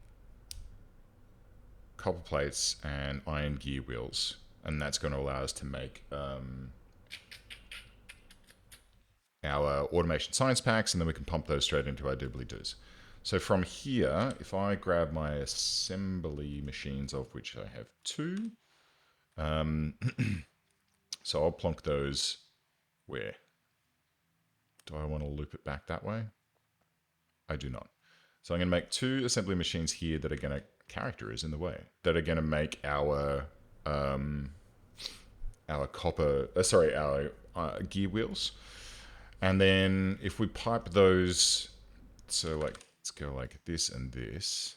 copper plates and iron gear wheels. And that's going to allow us to make our automation science packs, and then we can pump those straight into our doobly-doos. So from here, if I grab my assembly machines, of which I have 2, so I'll plonk those where? Do I want to loop it back that way? I do not. So I'm going to make 2 assembly machines here that are going to... Character is in the way. That are going to make our copper... our gear wheels. And then if we pipe those... So like, let's go like this and this.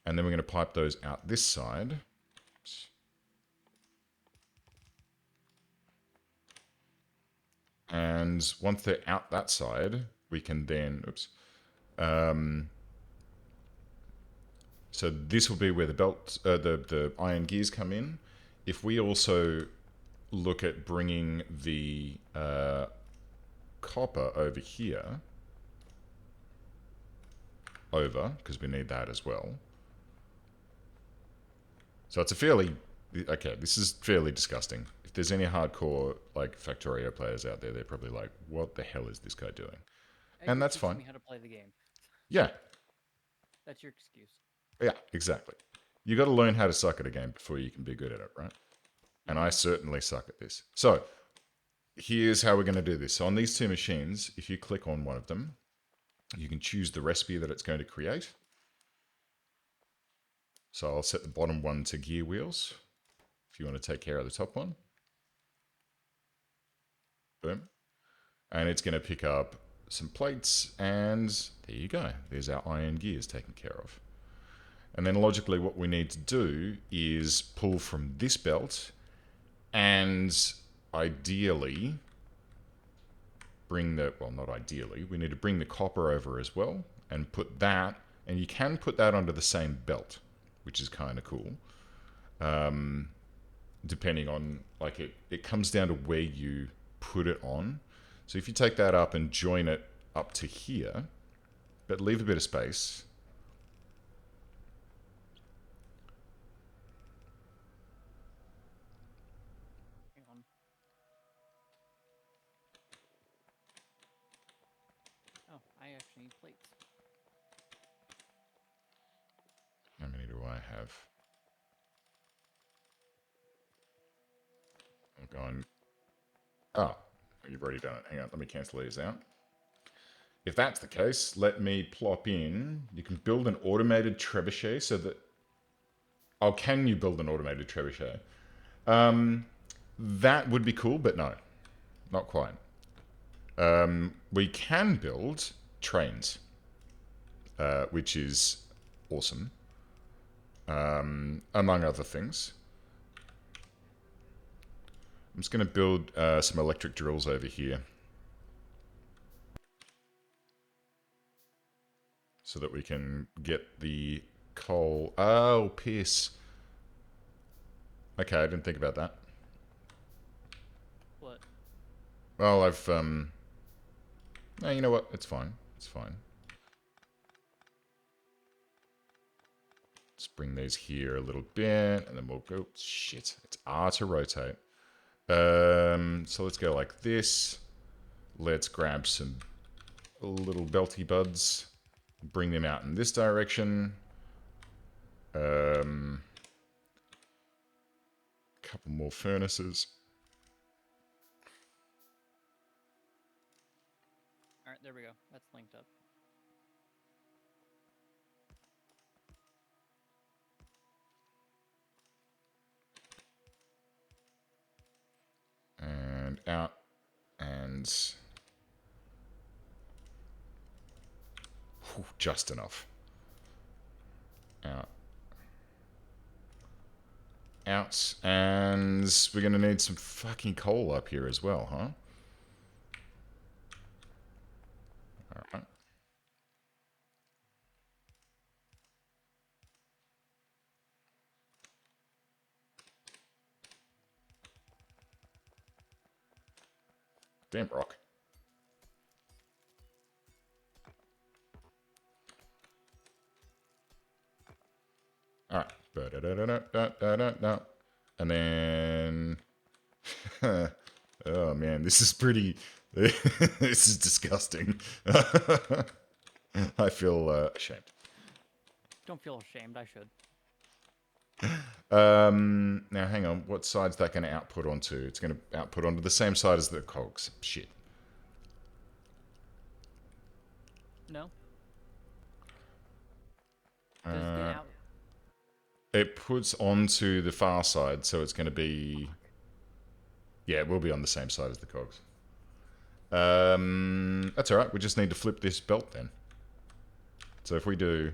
And then we're going to pipe those out this side. And once they're out that side, we can then... Oops. So this will be where the belt, the iron gears come in. If we also look at bringing the copper over here, because we need that as well. So it's a fairly... Okay, this is fairly disgusting. If there's any hardcore like Factorio players out there, they're probably like, what the hell is this guy doing? And that's fine. Me how to play the game. Yeah. That's your excuse. Yeah, exactly. You got to learn how to suck at a game before you can be good at it, right? And I certainly suck at this. So here's how we're going to do this. So on these 2 machines, if you click on one of them, you can choose the recipe that it's going to create. So I'll set the bottom one to gear wheels. If you want to take care of the top one. Boom. And it's going to pick up some plates, and there you go. There's our iron gears taken care of. And then logically what we need to do is pull from this belt and ideally bring the, well, not ideally, we need to bring the copper over as well and put that, and you can put that onto the same belt, which is kind of cool. Depending on, like, it comes down to where you put it on. So if you take that up and join it up to here, but leave a bit of space. Hang on. Oh, I actually need plates. How many do I have? I'm going. Oh, you've already done it. Hang on, let me cancel these out. If that's the case, let me plop in. You can build an automated trebuchet so that. Oh, can you build an automated trebuchet? That would be cool, but no, not quite. We can build trains, which is awesome, among other things. I'm just going to build some electric drills over here so that we can get the coal. Oh, piss. Okay, I didn't think about that. What? Well, I've no, you know what? It's fine. It's fine. Let's bring these here a little bit, and then we'll go. Shit, it's R to rotate. So let's go like this. Let's grab some little belty buds, bring them out in this direction. Couple more furnaces. All right, there we go. That's linked up. And out, and just enough. Out. Out, and we're gonna need some fucking coal up here as well, huh? Alright. Damn rock. Alright. And then... oh man, this is pretty... this is disgusting. I feel ashamed. Don't feel ashamed. I should. Now hang on, what side's that going to output onto? It's going to output onto the same side as the cogs. Shit. No. Does it out? It puts onto the far side, so it's going to be... Yeah, it will be on the same side as the cogs. That's alright, we just need to flip this belt then. So if we do...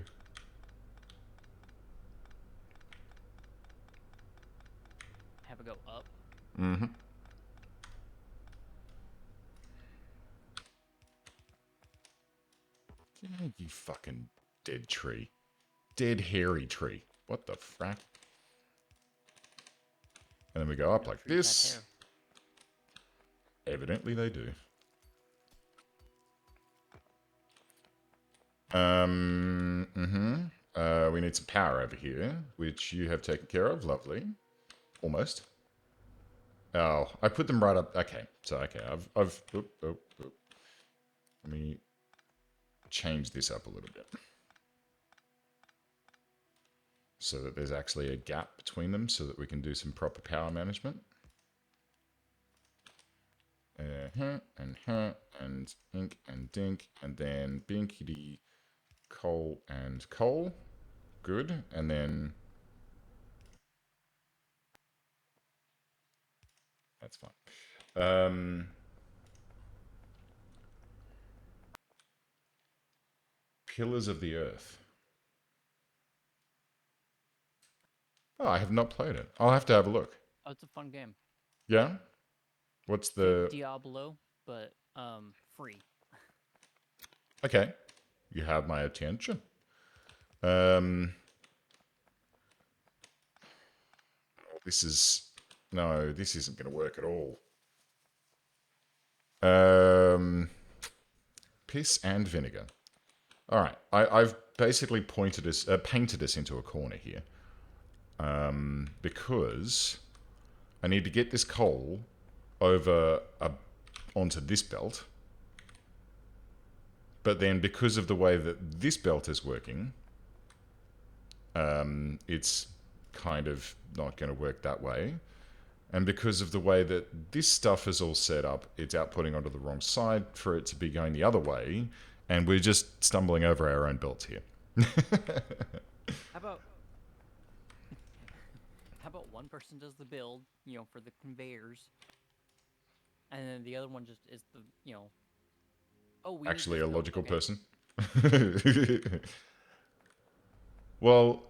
Have it go up. Mm-hmm. Yeah, you fucking dead tree. Dead hairy tree. What the frack? And then we go up No like trees have this. hair. Evidently they do. We need some power over here, which you have taken care of. Lovely. Almost. Oh, I put them right up. Okay, so okay, I've. Let me change this up a little bit so that there's actually a gap between them, so that we can do some proper power management. And ink and dink, and then binkity coal and coal. Good, and then that's fine. Pillars of the Earth. Oh, I have not played it. I'll have to have a look. Oh, it's a fun game. Yeah? What's Think the... Diablo, but free. Okay. You have my attention. Um, this is... No, this isn't going to work at all. Piss and vinegar. All right. I've basically painted us into a corner here. Because I need to get this coal onto this belt. But then because of the way that this belt is working, it's kind of not going to work that way. And because of the way that this stuff is all set up, it's outputting onto the wrong side for it to be going the other way. And we're just stumbling over our own belts here. How about how about one person does the build, for the conveyors, and then the other one just is the. Oh, we need Actually, this a built. logical Okay. person. Well,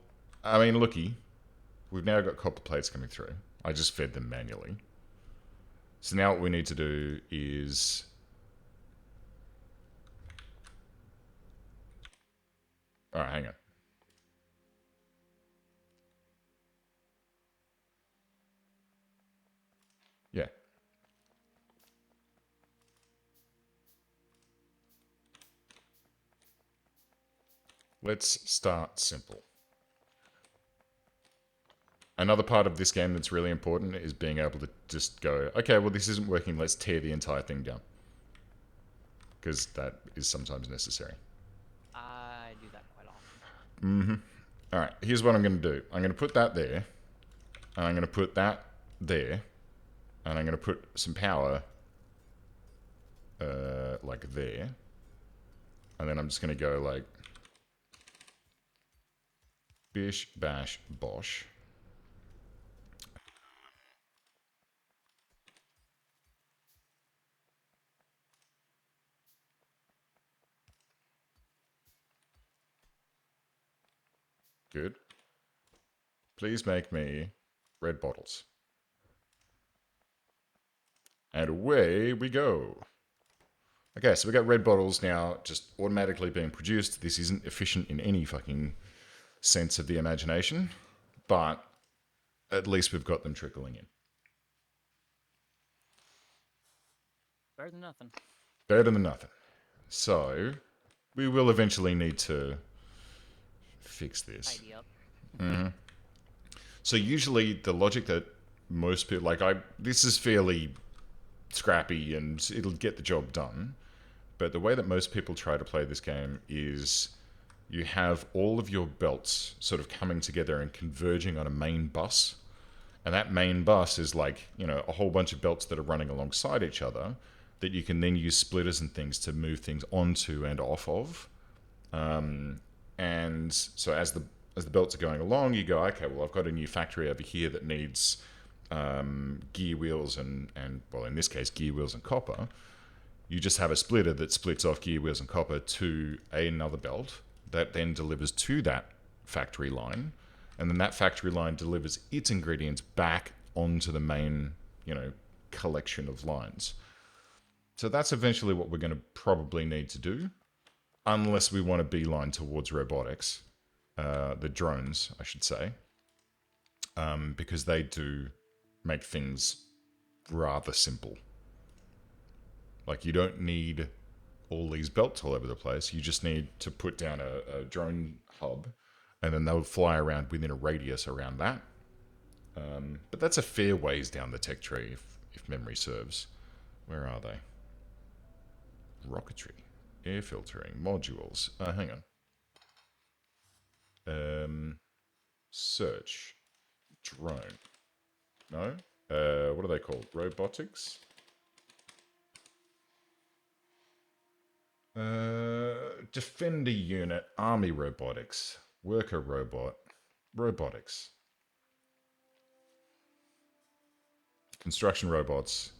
I mean, looky, we've now got copper plates coming through. I just fed them manually. So now what we need to do is... All right, hang on. Yeah. Let's start simple. Another part of this game that's really important is being able to just go, okay, well, this isn't working. Let's tear the entire thing down. Because that is sometimes necessary. I do that quite often. All right, here's what I'm going to do. I'm going to put that there. And I'm going to put that there. And I'm going to put some power like there. And then I'm just going to go like bish, bash, bosh. Good. Please make me red bottles. And away we go. Okay, so we got red bottles now just automatically being produced. This isn't efficient in any fucking sense of the imagination, but at least we've got them trickling in. Better than nothing. Better than nothing. So we will eventually need to fix this. Tidy up. So usually the logic that most people this is fairly scrappy and it'll get the job done. But the way that most people try to play this game is you have all of your belts sort of coming together and converging on a main bus. And that main bus is a whole bunch of belts that are running alongside each other that you can then use splitters and things to move things onto and off of. And so as the belts are going along, you go, okay, well, I've got a new factory over here that needs gear wheels and, well, in this case, gear wheels and copper. You just have a splitter that splits off gear wheels and copper to another belt that then delivers to that factory line. And then that factory line delivers its ingredients back onto the main, collection of lines. So that's eventually what we're going to probably need to do, unless we want to beeline towards robotics, the drones, I should say, because they do make things rather simple. Like, you don't need all these belts all over the place. You just need to put down a drone hub, and then they'll fly around within a radius around that. But that's a fair ways down the tech tree, if memory serves. Where are they? Rocketry, air filtering, modules. Hang on. Search, drone. No. What are they called? Robotics. Defender unit, army robotics, worker robot, robotics, construction robots,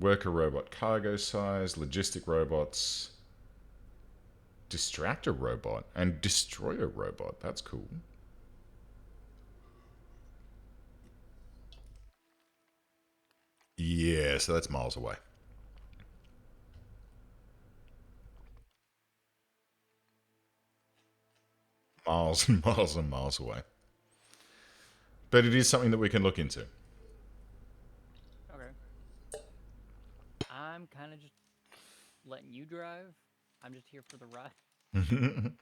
worker robot, cargo size, logistic robots, distractor robot, and destroyer robot. That's cool. Yeah, so that's miles away. miles and miles and miles away. But it is something that we can look into. Okay. I'm kind of just letting you drive. I'm just here for the ride.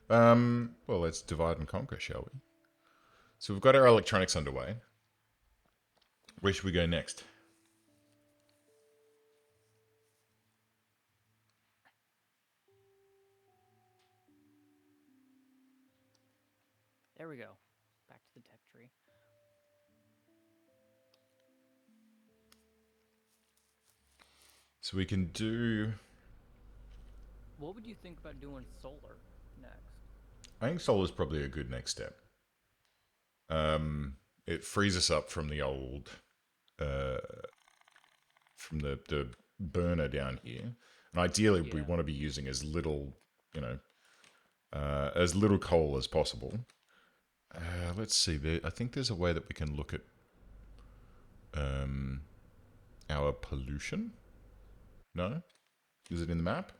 Well, let's divide and conquer, shall we? So we've got our electronics underway. Where should we go next? There we go. Back to the tech tree. So we can do. What would you think about doing solar next? I think solar is probably a good next step. It frees us up from the old, uh, from the burner down here, and ideally we Yeah. want to be using as little, you know, as little coal as possible. Let's see. I think there's a way that we can look at um, our pollution. No, is it in the map?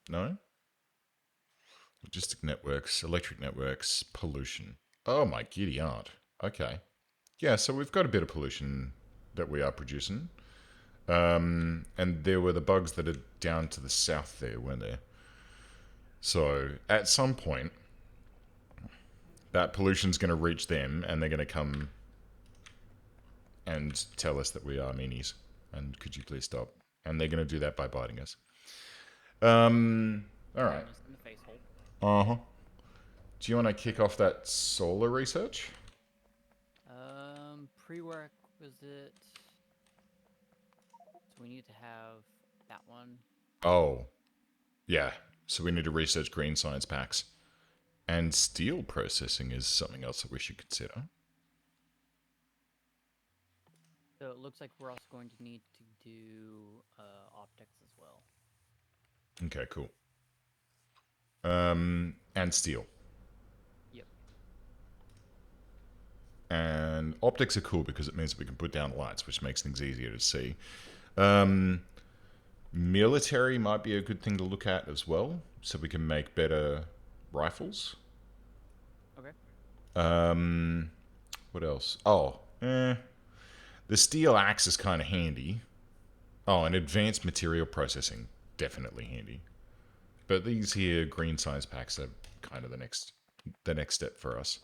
No. Logistic networks, electric networks, pollution. Oh my giddy aunt. Okay. Yeah, so we've got a bit of pollution that we are producing. And there were the bugs that are down to the south there, weren't there? So at some point, that pollution's going to reach them and they're going to come and tell us that we are meanies. And could you please stop? And they're going to do that by biting us. All right. Biting us in the face hole. Uh huh. Do you want to kick off that solar research? Prerequisite. So we need to have that one. Oh, yeah. So we need to research green science packs. And steel processing is something else that we should consider. So it looks like we're also going to need to do optics as well. Okay, cool. And steel. Yep. And optics are cool because it means that we can put down lights, which makes things easier to see. Military might be a good thing to look at as well, so we can make better rifles. Okay. What else? The steel axe is kind of handy. Oh, and advanced material processing, definitely handy. But these here green science packs are kind of the next step for us.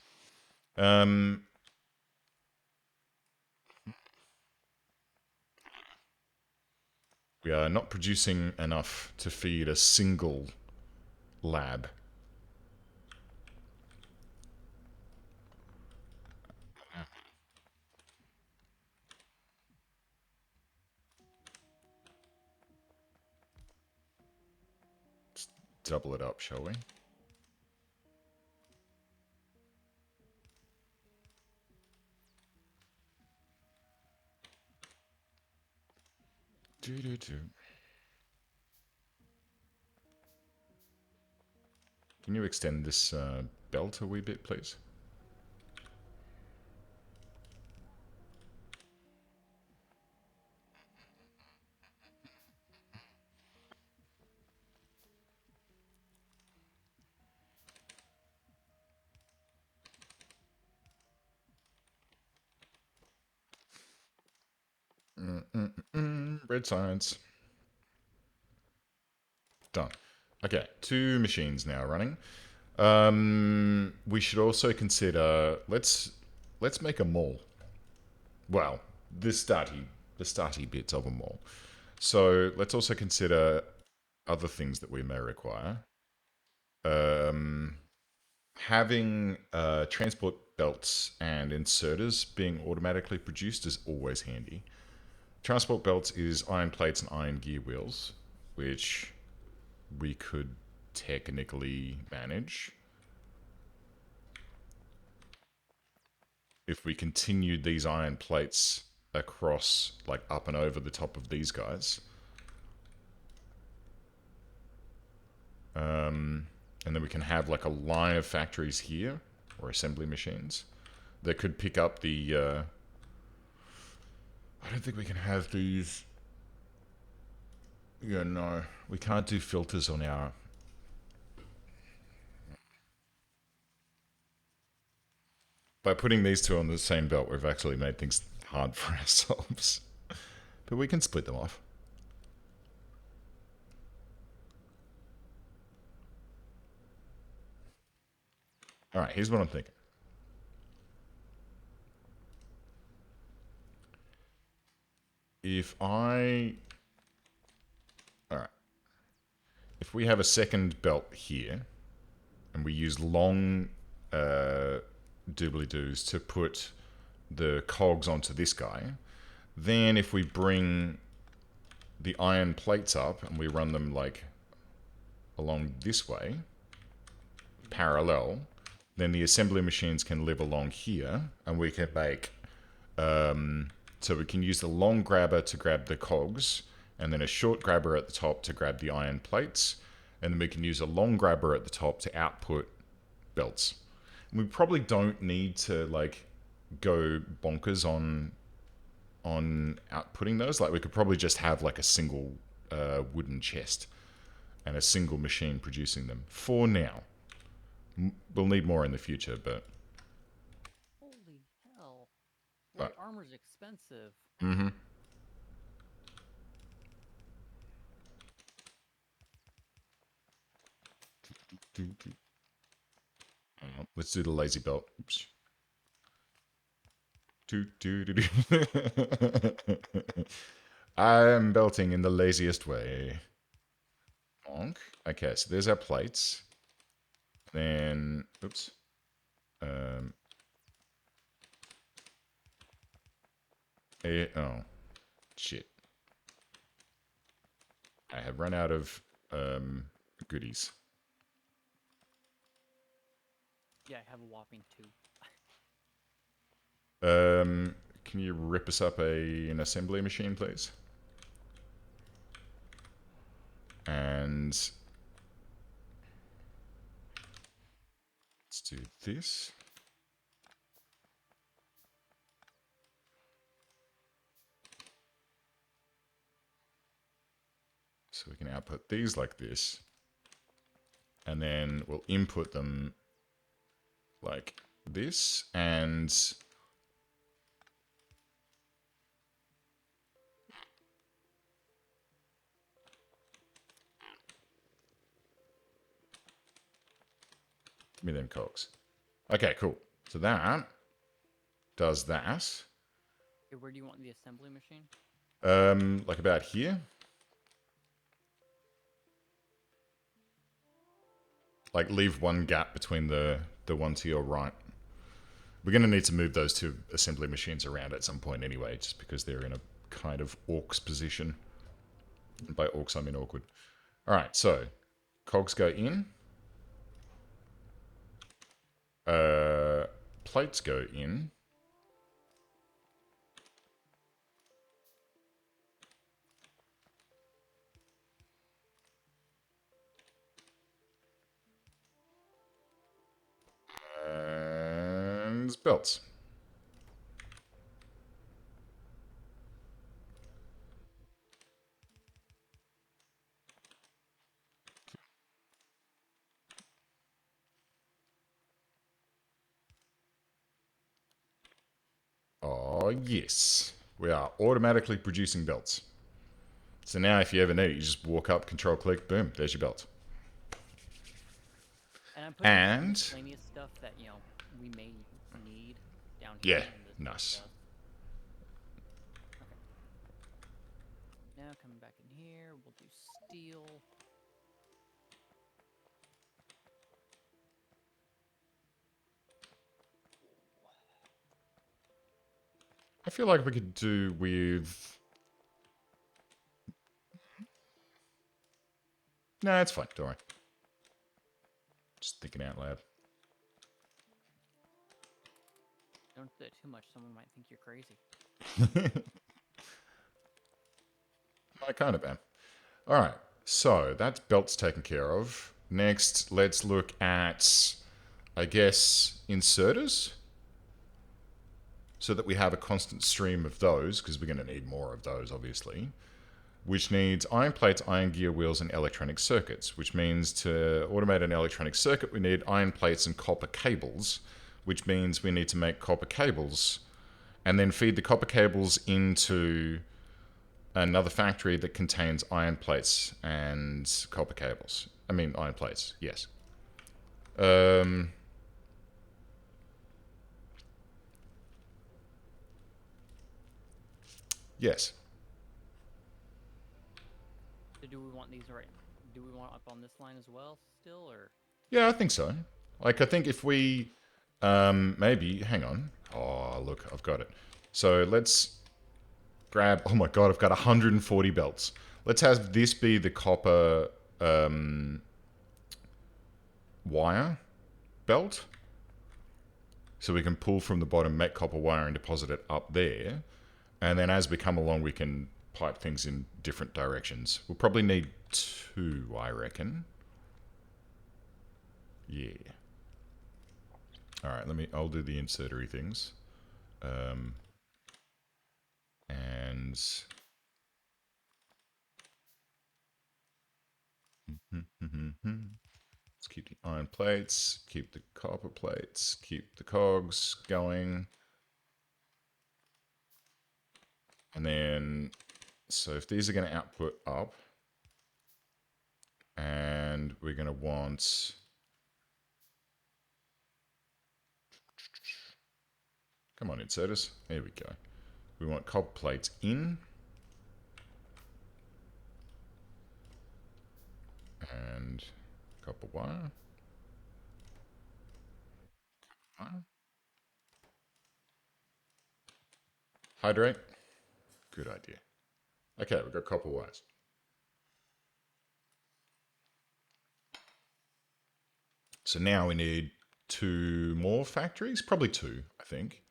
We are not producing enough to feed a single lab. Let's double it up, shall we? Do. Can you extend this belt a wee bit, please? Red science. Done. Okay, 2 machines now running. We should also consider let's make a mall. Well, the starty bits of a mall. So let's also consider other things that we may require. Um, Having transport belts and inserters being automatically produced is always handy. Transport belts is iron plates and iron gear wheels, which we could technically manage if we continued these iron plates across, like up and over the top of these guys. And then we can have like a line of factories here, or assembly machines, that could pick up the. I don't think we can have these. Yeah, no. We can't do filters on our. By putting these two on the same belt, we've actually made things hard for ourselves. But we can split them off. All right, here's what I'm thinking. If I... All right. If we have a second belt here, and we use long doobly-doos to put the cogs onto this guy, then if we bring the iron plates up and we run them like along this way, parallel, then the assembly machines can live along here, and we can make so we can use the long grabber to grab the cogs, and then a short grabber at the top to grab the iron plates, and then we can use a long grabber at the top to output belts. And we probably don't need to like go bonkers on outputting those. Like we could probably just have like a single wooden chest and a single machine producing them for now. We'll need more in the future, but Holy hell. Light armor's expensive. mm-hmm. Let's do the lazy belt. Oops. I'm belting in the laziest way. Bonk. Okay, so there's our plates. Then, oops. Oh, shit. I have run out of goodies. Yeah, I have a whopping 2. Can you rip us up an assembly machine, please? And let's do this. So we can output these like this. And then we'll input them like this. And give me them cogs. Okay, cool. So that does that. Okay, where do you want the assembly machine? Like about here. Like leave one gap between the one to your right. We're going to need to move those two assembly machines around at some point anyway, just because they're in a kind of orcs position. And by orcs, I mean awkward. All right, so cogs go in. Plates go in. And belts. Oh, yes. We are automatically producing belts. So now if you ever need it, you just walk up, control click, boom, there's your belt. And I'm putting And miscellaneous stuff that, we may need down here. yeah, in this nice. stuff. Okay. Now coming back in here, we'll do steel. I feel like we could do with... No, it's fine, don't worry. Just thinking out loud. Don't do that too much, someone might think you're crazy. I kind of am. Alright, so that's belts taken care of. Next, let's look at, I guess, inserters. So that we have a constant stream of those, because we're going to need more of those, obviously. Which needs iron plates, iron gear wheels, and electronic circuits. Which means to automate an electronic circuit, we need iron plates and copper cables, which means we need to make copper cables and then feed the copper cables into another factory that contains iron plates and copper cables. I mean, iron plates, yes. Yes. So do we want these right? Do we want up on this line as well still, or? Yeah, I think so. Like, I think if we, maybe, hang on. Oh, look, I've got it. So let's grab, oh my god, I've got 140 belts. Let's have this be the copper wire belt. So we can pull from the bottom, make copper wire and deposit it up there. And then as we come along, we can pipe things in different directions. We'll probably need 2, I reckon. Yeah. All right, I'll do the insertery things. And let's keep the iron plates, keep the copper plates, keep the cogs going. And then, so if these are going to output up, and we're going to want, come on, inserters. There we go. We want copper plates in. And copper wire. Hydrate. Good idea. Okay, we've got copper wires. So now we need 2 more factories, probably 2, I think,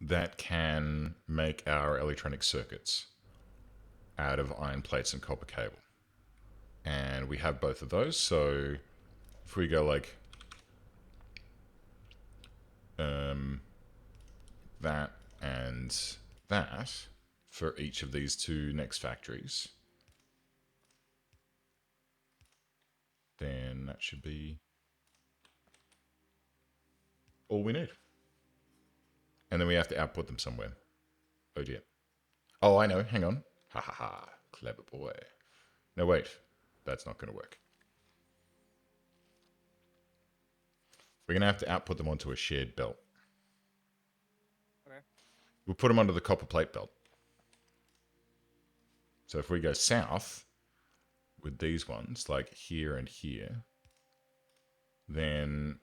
that can make our electronic circuits out of iron plates and copper cable. And we have both of those, so if we go like that and that for each of these 2 next factories, then that should be all we need. And then we have to output them somewhere. Oh dear. Oh, I know. Hang on. Ha ha ha. Clever boy. No, wait. That's not going to work. We're going to have to output them onto a shared belt. Okay. We'll put them onto the copper plate belt. So if we go south with these ones, like here and here, then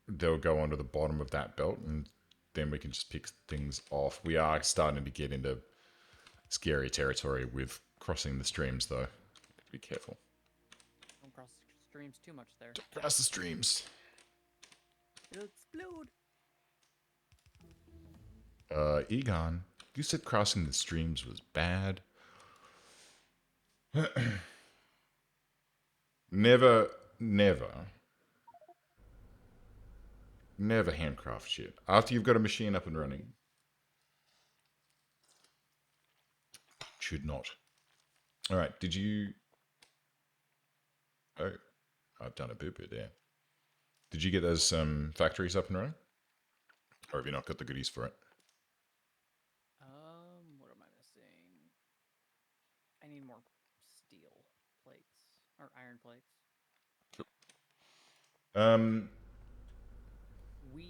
they'll go onto the bottom of that belt, and then we can just pick things off. We are starting to get into scary territory with crossing the streams, though. Be careful. Don't cross the streams too much there. Don't cross the streams. It'll explode. Egon, you said crossing the streams was bad. Never handcraft shit. After you've got a machine up and running. Should not. All right, did you... Oh, I've done a boo-boo there. Did you get those factories up and running? Or have you not got the goodies for it? What am I missing? I need more steel plates or iron plates.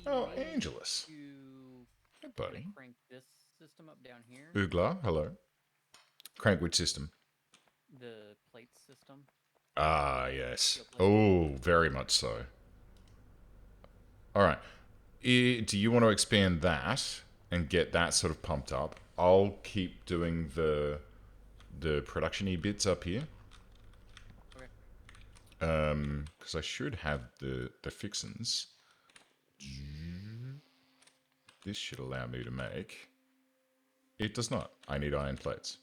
Oh, Angelus. To Hey, buddy. crank this system up down here. Oogla, hello. Crank which system? The plate system. Ah, yes. Oh, very much so. All right. Do you want to expand that and get that sort of pumped up? I'll keep doing the production-y bits up here. Okay. Because I should have the fixins. This should allow me to make. It does not. I need iron plates.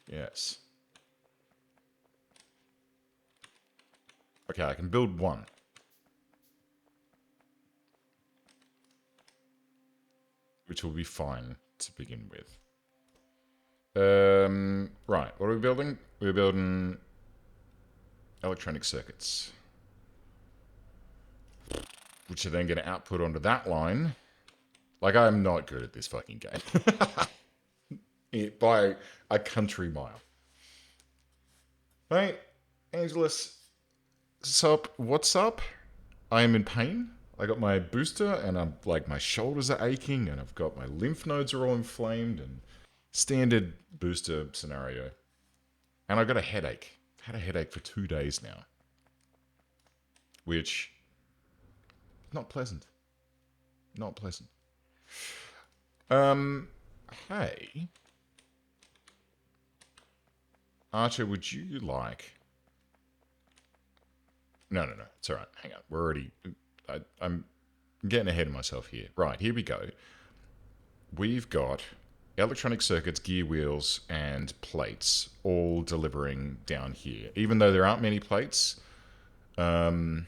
Yes. Okay, I can build one. Which will be fine to begin with. Right, what are we building? We're building electronic circuits, which are then going to output onto that line. Like, I'm not good at this fucking game. By a country mile. Right, Angelus, sup, what's up? I am in pain. I got my booster and I'm like, my shoulders are aching and I've got my lymph nodes are all inflamed and standard booster scenario. And I got a headache. I've had a headache for 2 days now. Which, not pleasant. Not pleasant. Hey. Archer, would you like... No. It's alright. Hang on. We're already... I'm getting ahead of myself here. Right, here we go. We've got electronic circuits, gear wheels, and plates all delivering down here. Even though there aren't many plates, and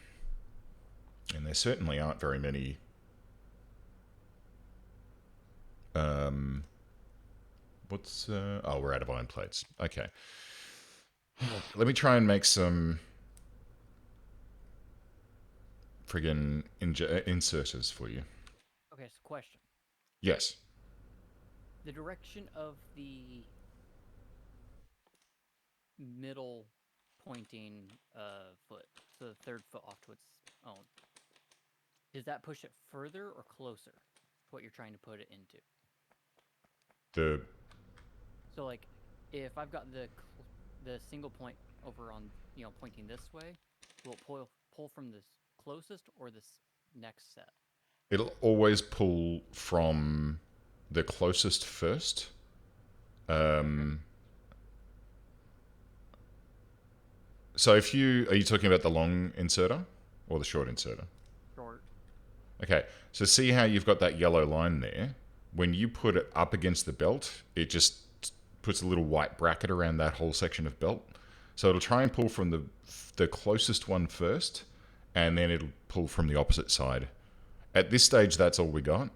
there certainly aren't very many oh, we're out of iron plates. Okay. Let me try and make some friggin' inserters for you. Okay, so question. Yes. The direction of the middle pointing foot, so the third foot off to its own, does that push it further or closer to what you're trying to put it into? So like, if I've got the single point over on, pointing this way, will it pull from this closest or this next set? It'll always pull from the closest first. So if you... Are you talking about the long inserter or the short inserter? Short. Okay, so see how you've got that yellow line there? When you put it up against the belt, it just puts a little white bracket around that whole section of belt. So it'll try and pull from the closest one first, and then it'll pull from the opposite side. At this stage, that's all we got.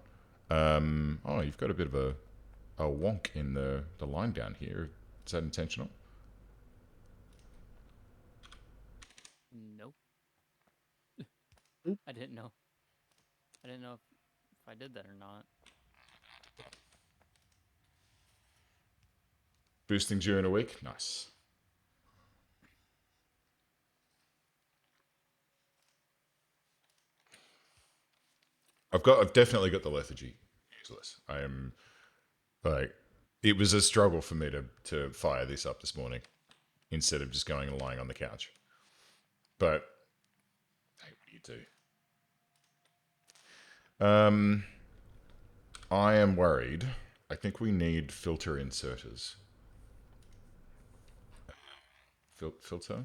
Oh, you've got a bit of a wonk in the line down here. Is that intentional? Nope. I didn't know. I didn't know if I did that or not. Boosting during a week? Nice. I've definitely got the lethargy. Useless. I am like, it was a struggle for me to fire this up this morning instead of just going and lying on the couch. But hey, what do you do? I am worried. I think we need filter inserters. Filter.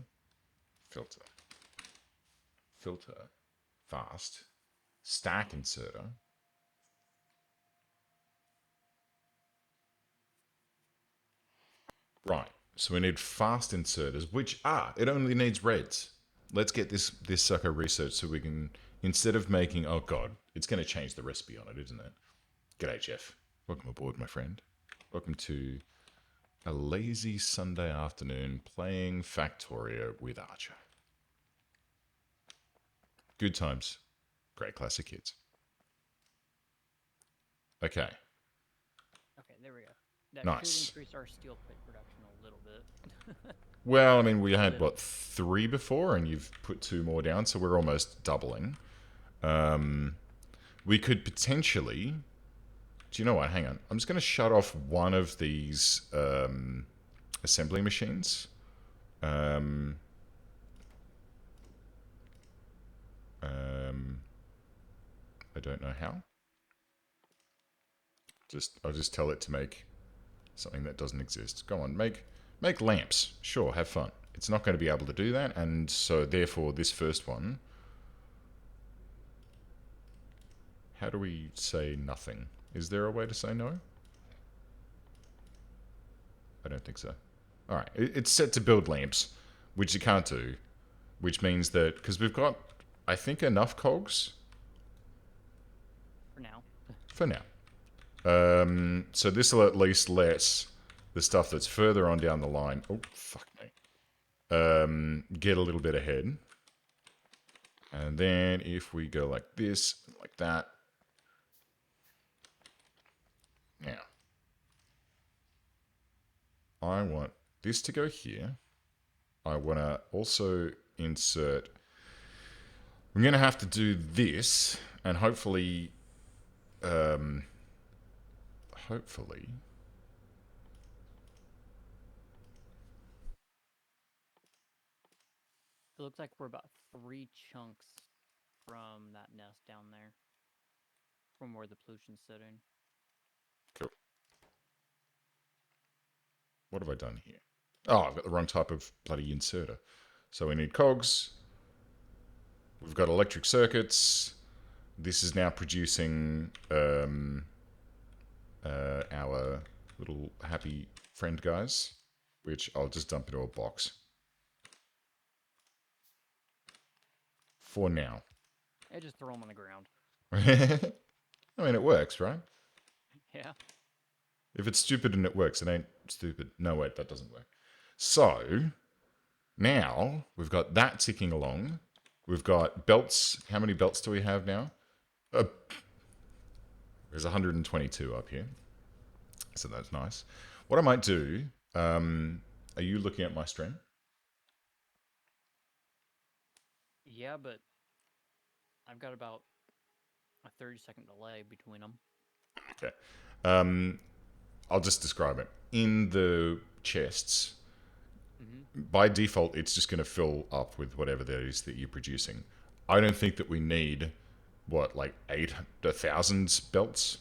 Fast. Stack inserter. Right. So we need fast inserters, which it only needs reds. Let's get this sucker researched so we can, instead of making... Oh god, it's going to change the recipe on it, isn't it? G'day, Jeff. Welcome aboard, my friend. Welcome to a lazy Sunday afternoon playing Factorio with Archer. Good times. Great classic hits. Okay. Okay, there we go. That Nice. should increase our steel plate production a little bit. Well, I mean, we had, what, 3 before, and you've put 2 more down, so we're almost doubling. We could potentially... Do you know what? Hang on. I'm just going to shut off one of these assembly machines. I don't know how. I'll just tell it to make something that doesn't exist. Go on, make lamps. Sure, have fun. It's not going to be able to do that, and so therefore this first one... How do we say nothing? Is there a way to say no? I don't think so. Alright, it's set to build lamps, which you can't do, which means that... Because we've got, I think, enough cogs. For now. So this will at least let the stuff that's further on down the line... Oh, fuck me. get a little bit ahead. And then if we go like this, like that. Now, I want this to go here. I want to also insert... I'm going to have to do this, and hopefully... hopefully... It looks like we're about 3 chunks from that nest down there. From where the pollution's sitting. Cool. What have I done here? Oh, I've got the wrong type of bloody inserter. So we need cogs. We've got electric circuits. This is now producing our little happy friend guys, which I'll just dump into a box. For now. Yeah, just throw them on the ground. I mean, it works, right? Yeah. If it's stupid and it works, it ain't stupid. No, wait, that doesn't work. So, now we've got that ticking along. We've got belts. How many belts do we have now? There's 122 up here. So that's nice. What I might do, are you looking at my stream? Yeah, but I've got about a 30-second delay between them. Okay. I'll just describe it. In the chests, by default, it's just going to fill up with whatever that is that you're producing. I don't think that we need, what, like 1,000 belts?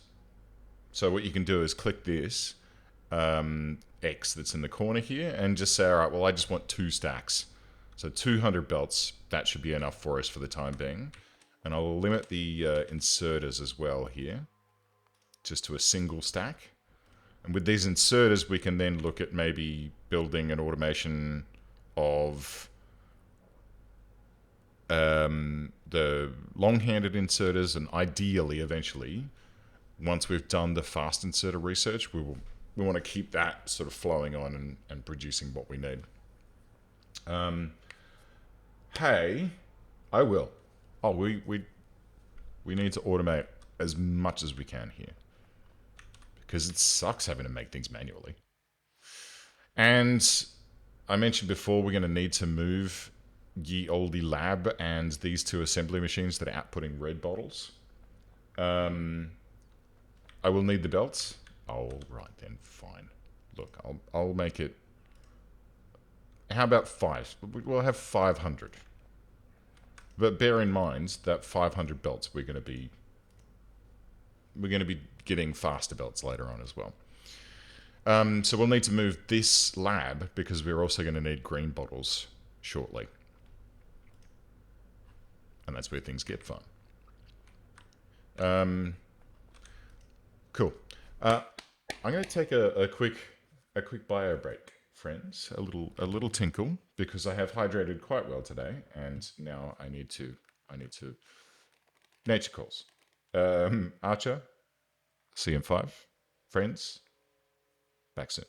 So what you can do is click this X that's in the corner here and just say, all right, well, I just want 2 stacks. So 200 belts, that should be enough for us for the time being. And I'll limit the inserters as well here, just to a single stack. And with these inserters, we can then look at maybe building an automation of the long-handed inserters, and ideally, eventually, once we've done the fast inserter research, we want to keep that sort of flowing on and producing what we need. Hey, I will. Oh, we need to automate as much as we can here, because it sucks having to make things manually. And I mentioned before, we're going to need to move ye olde lab and these 2 assembly machines that are outputting red bottles. I will need the belts. Oh, right then, fine. Look, I'll make it... How about 5? We'll have 500. But bear in mind that 500 belts, we're going to be getting faster belts later on as well. So we'll need to move this lab because we're also going to need green bottles shortly. And that's where things get fun. Cool. I'm going to take a quick bio break, friends. A little tinkle, because I have hydrated quite well today, and now I need to nature calls. Archer, CM5, friends, back soon.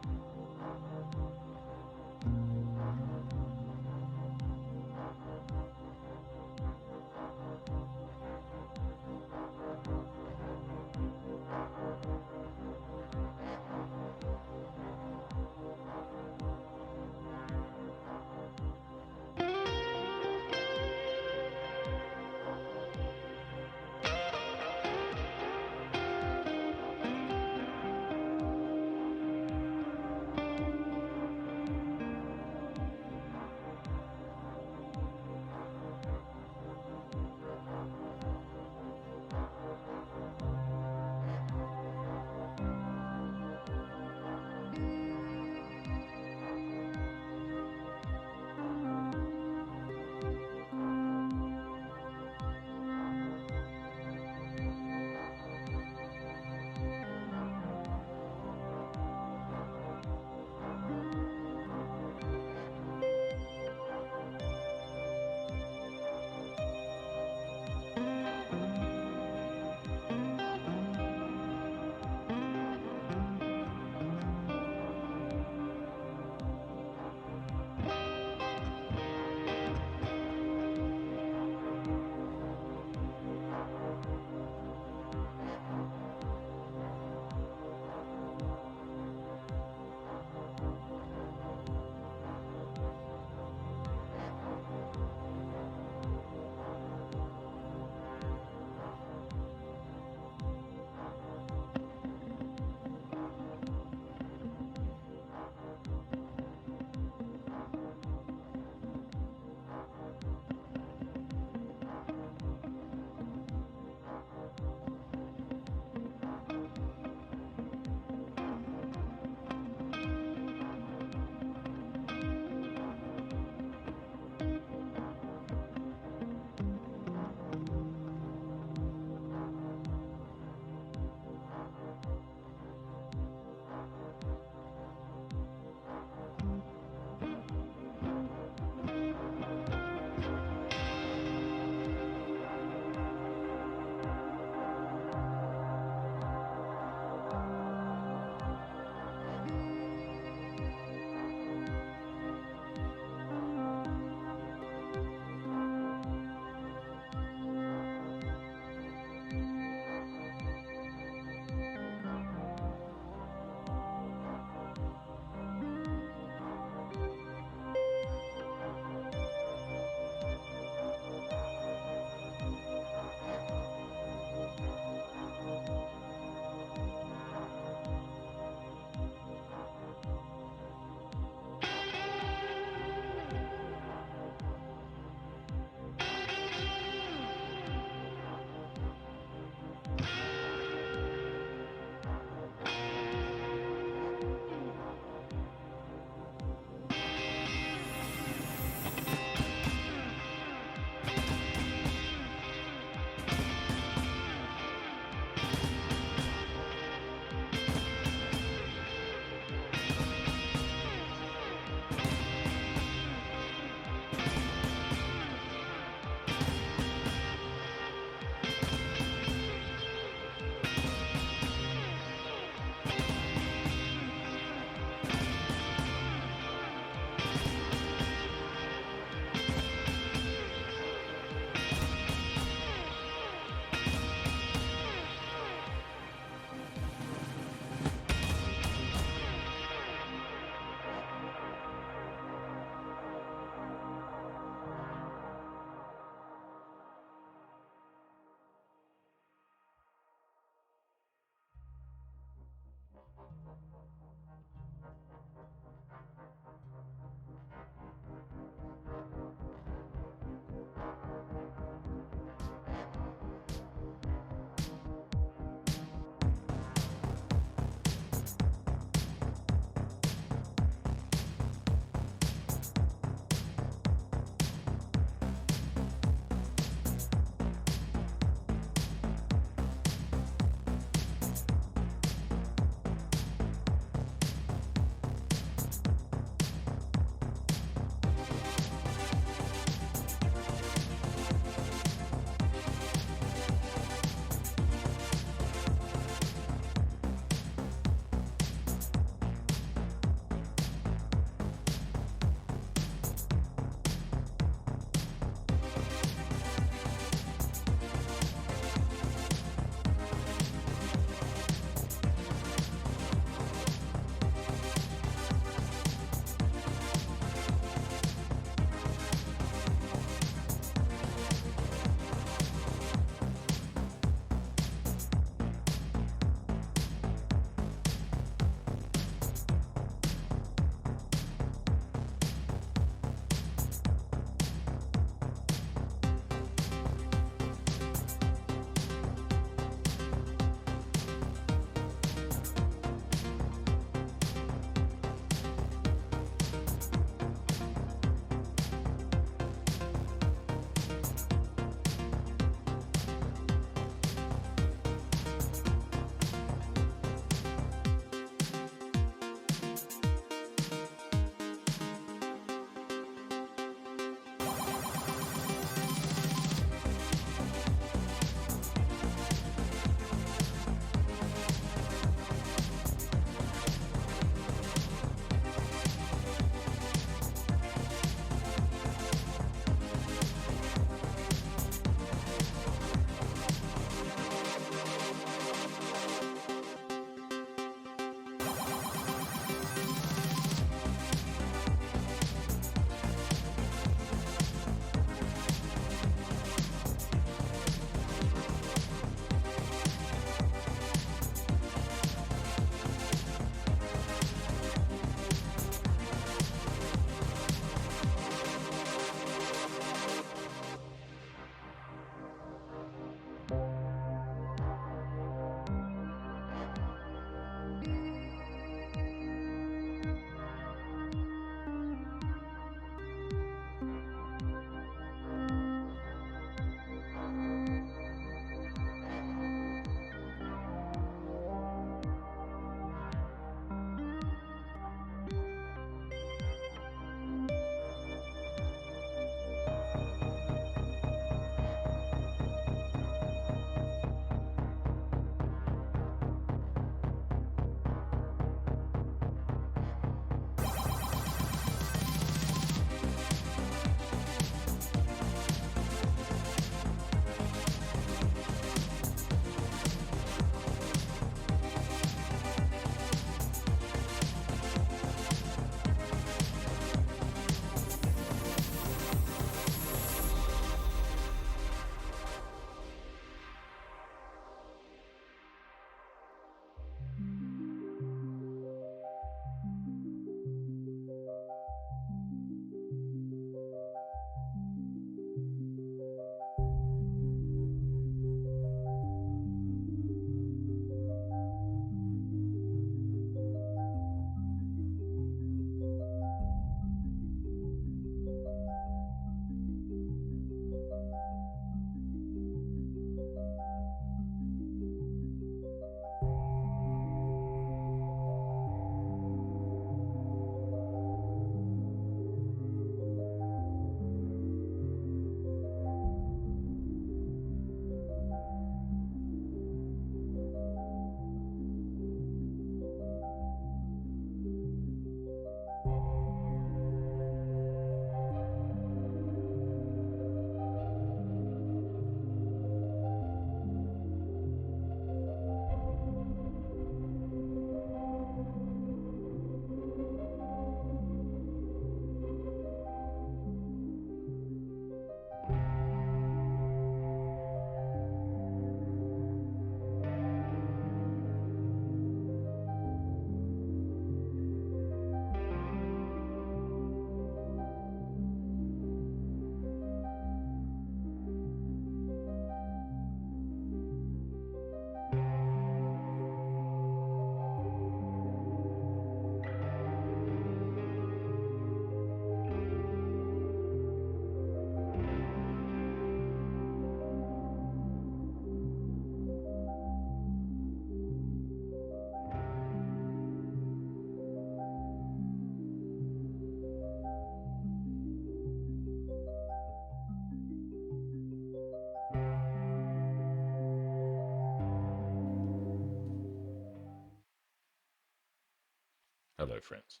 Hello, friends.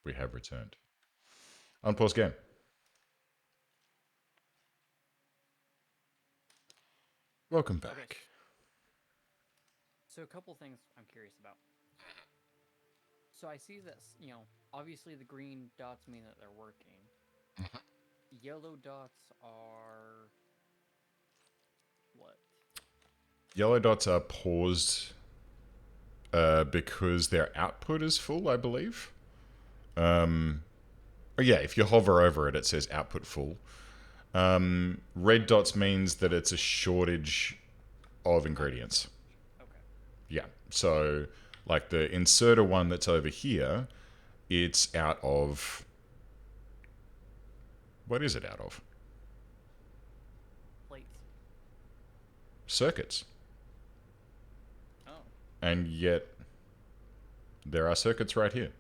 We have returned. Unpause game. Welcome back. Okay. So a couple things I'm curious about. So I see that, obviously the green dots mean that they're working. Yellow dots are what? Yellow dots are paused because their output is full, I believe. Yeah, if you hover over it, it says output full. Red dots means that it's a shortage of ingredients. Okay. Yeah. So, like the inserter one that's over here, it's out of. What is it out of? Plates. Circuits. Oh. And yet, there are circuits right here.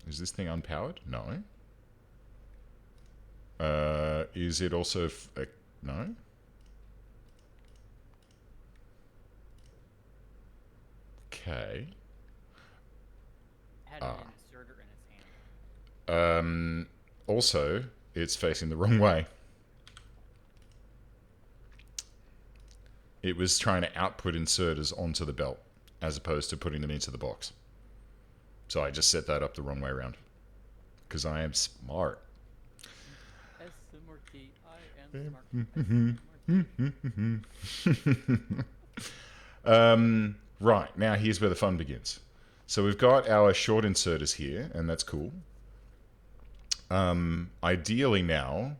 Is this thing unpowered? No. Is it also... no? Okay. Had an inserter in its hand. Also, it's facing the wrong way. It was trying to output inserters onto the belt as opposed to putting them into the box. So I just set that up the wrong way around. Because I am smart. S-M-R-T, I am smart. Right, now here's where the fun begins. So we've got our short inserters here, and that's cool. Ideally now,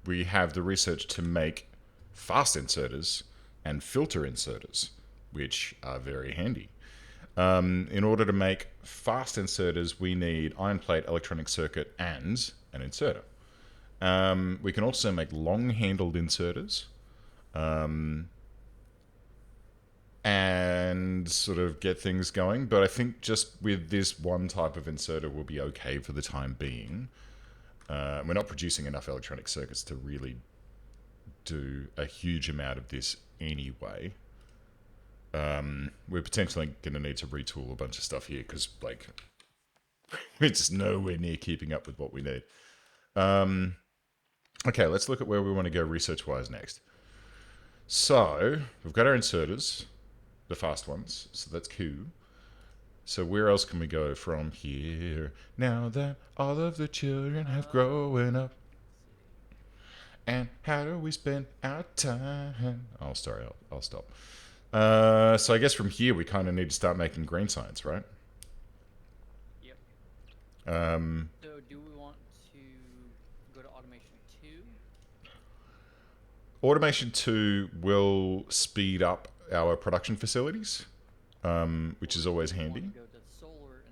we have the research to make fast inserters and filter inserters, which are very handy. In order to make fast inserters, we need iron plate, electronic circuit, and an inserter. We can also make long-handled inserters, and sort of get things going. But I think just with this one type of inserter will be okay for the time being. We're not producing enough electronic circuits to really do a huge amount of this anyway. We're potentially going to need to retool a bunch of stuff here because, like, we're just nowhere near keeping up with what we need. Okay, let's look at where we want to go research-wise next. So, we've got our inserters, the fast ones, so that's cool. So where else can we go from here? Now that all of the children have grown up. And how do we spend our time? Oh, sorry, I'll stop. So I guess from here we kind of need to start making green science, right? Yep. So do we want to go to automation 2? Automation 2 will speed up our production facilities, which is always handy. Want to go to solar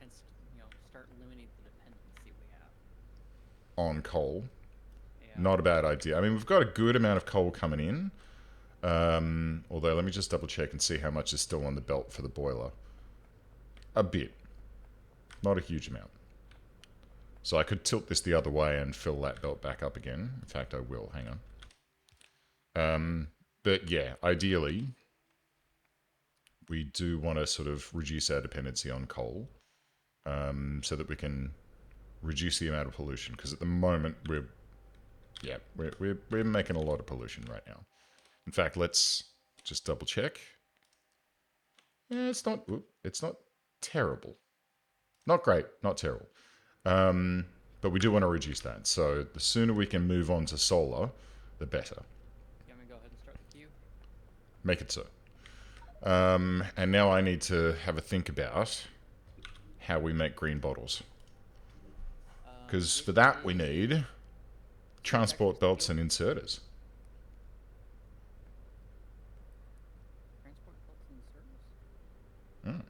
and start limiting the dependency we have on coal. Yeah. Not a bad idea. I mean, we've got a good amount of coal coming in. Although, let me just double check and see how much is still on the belt for the boiler. A bit. Not a huge amount. So I could tilt this the other way and fill that belt back up again. In fact, I will. Hang on. But yeah, ideally, we do want to sort of reduce our dependency on coal, so that we can reduce the amount of pollution. Because at the moment, we're making a lot of pollution right now. In fact, let's just double check. Yeah, it's not terrible. Not great, not terrible. But we do want to reduce that. So the sooner we can move on to solar, the better. You want me to go ahead and start the queue? Make it so. And now I need to have a think about how we make green bottles. Because for that we need transport belts and inserters. Transport belts and inserters? Mm.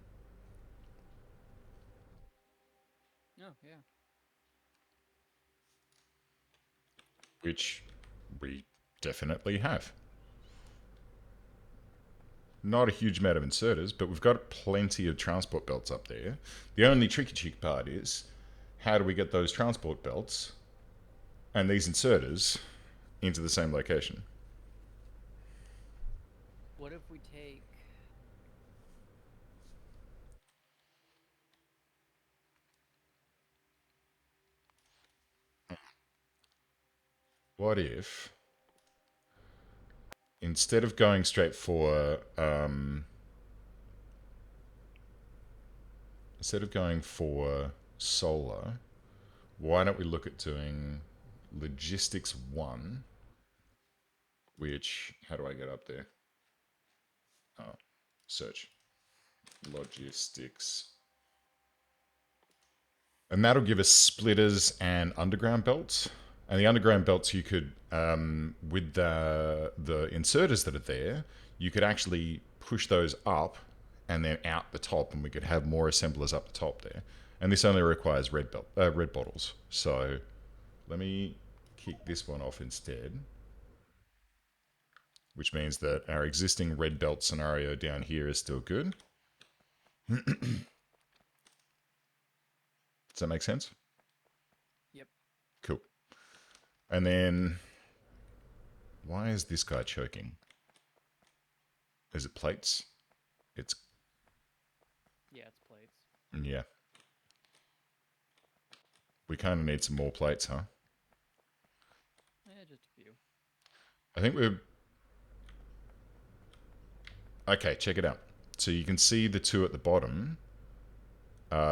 Oh, yeah. Which we definitely have. Not a huge amount of inserters, but we've got plenty of transport belts up there. The only tricky part is, how do we get those transport belts and these inserters into the same location? What if we take what if instead of going straight for solar, why don't we look at doing logistics 1, which, how do I get up there? Oh, search. Logistics. And that'll give us splitters and underground belts. And the underground belts you could, with the inserters that are there, you could actually push those up and then out the top, and we could have more assemblers up the top there. And this only requires red bottles. So let me kick this one off instead, which means that our existing red belt scenario down here is still good. Does that make sense? Yep. Cool. And then, why is this guy choking? Is it plates? It's, Yeah, it's plates. yeah. We kind of need some more plates, huh? Just a few. I think we're... Okay, check it out. So you can see the two at the bottom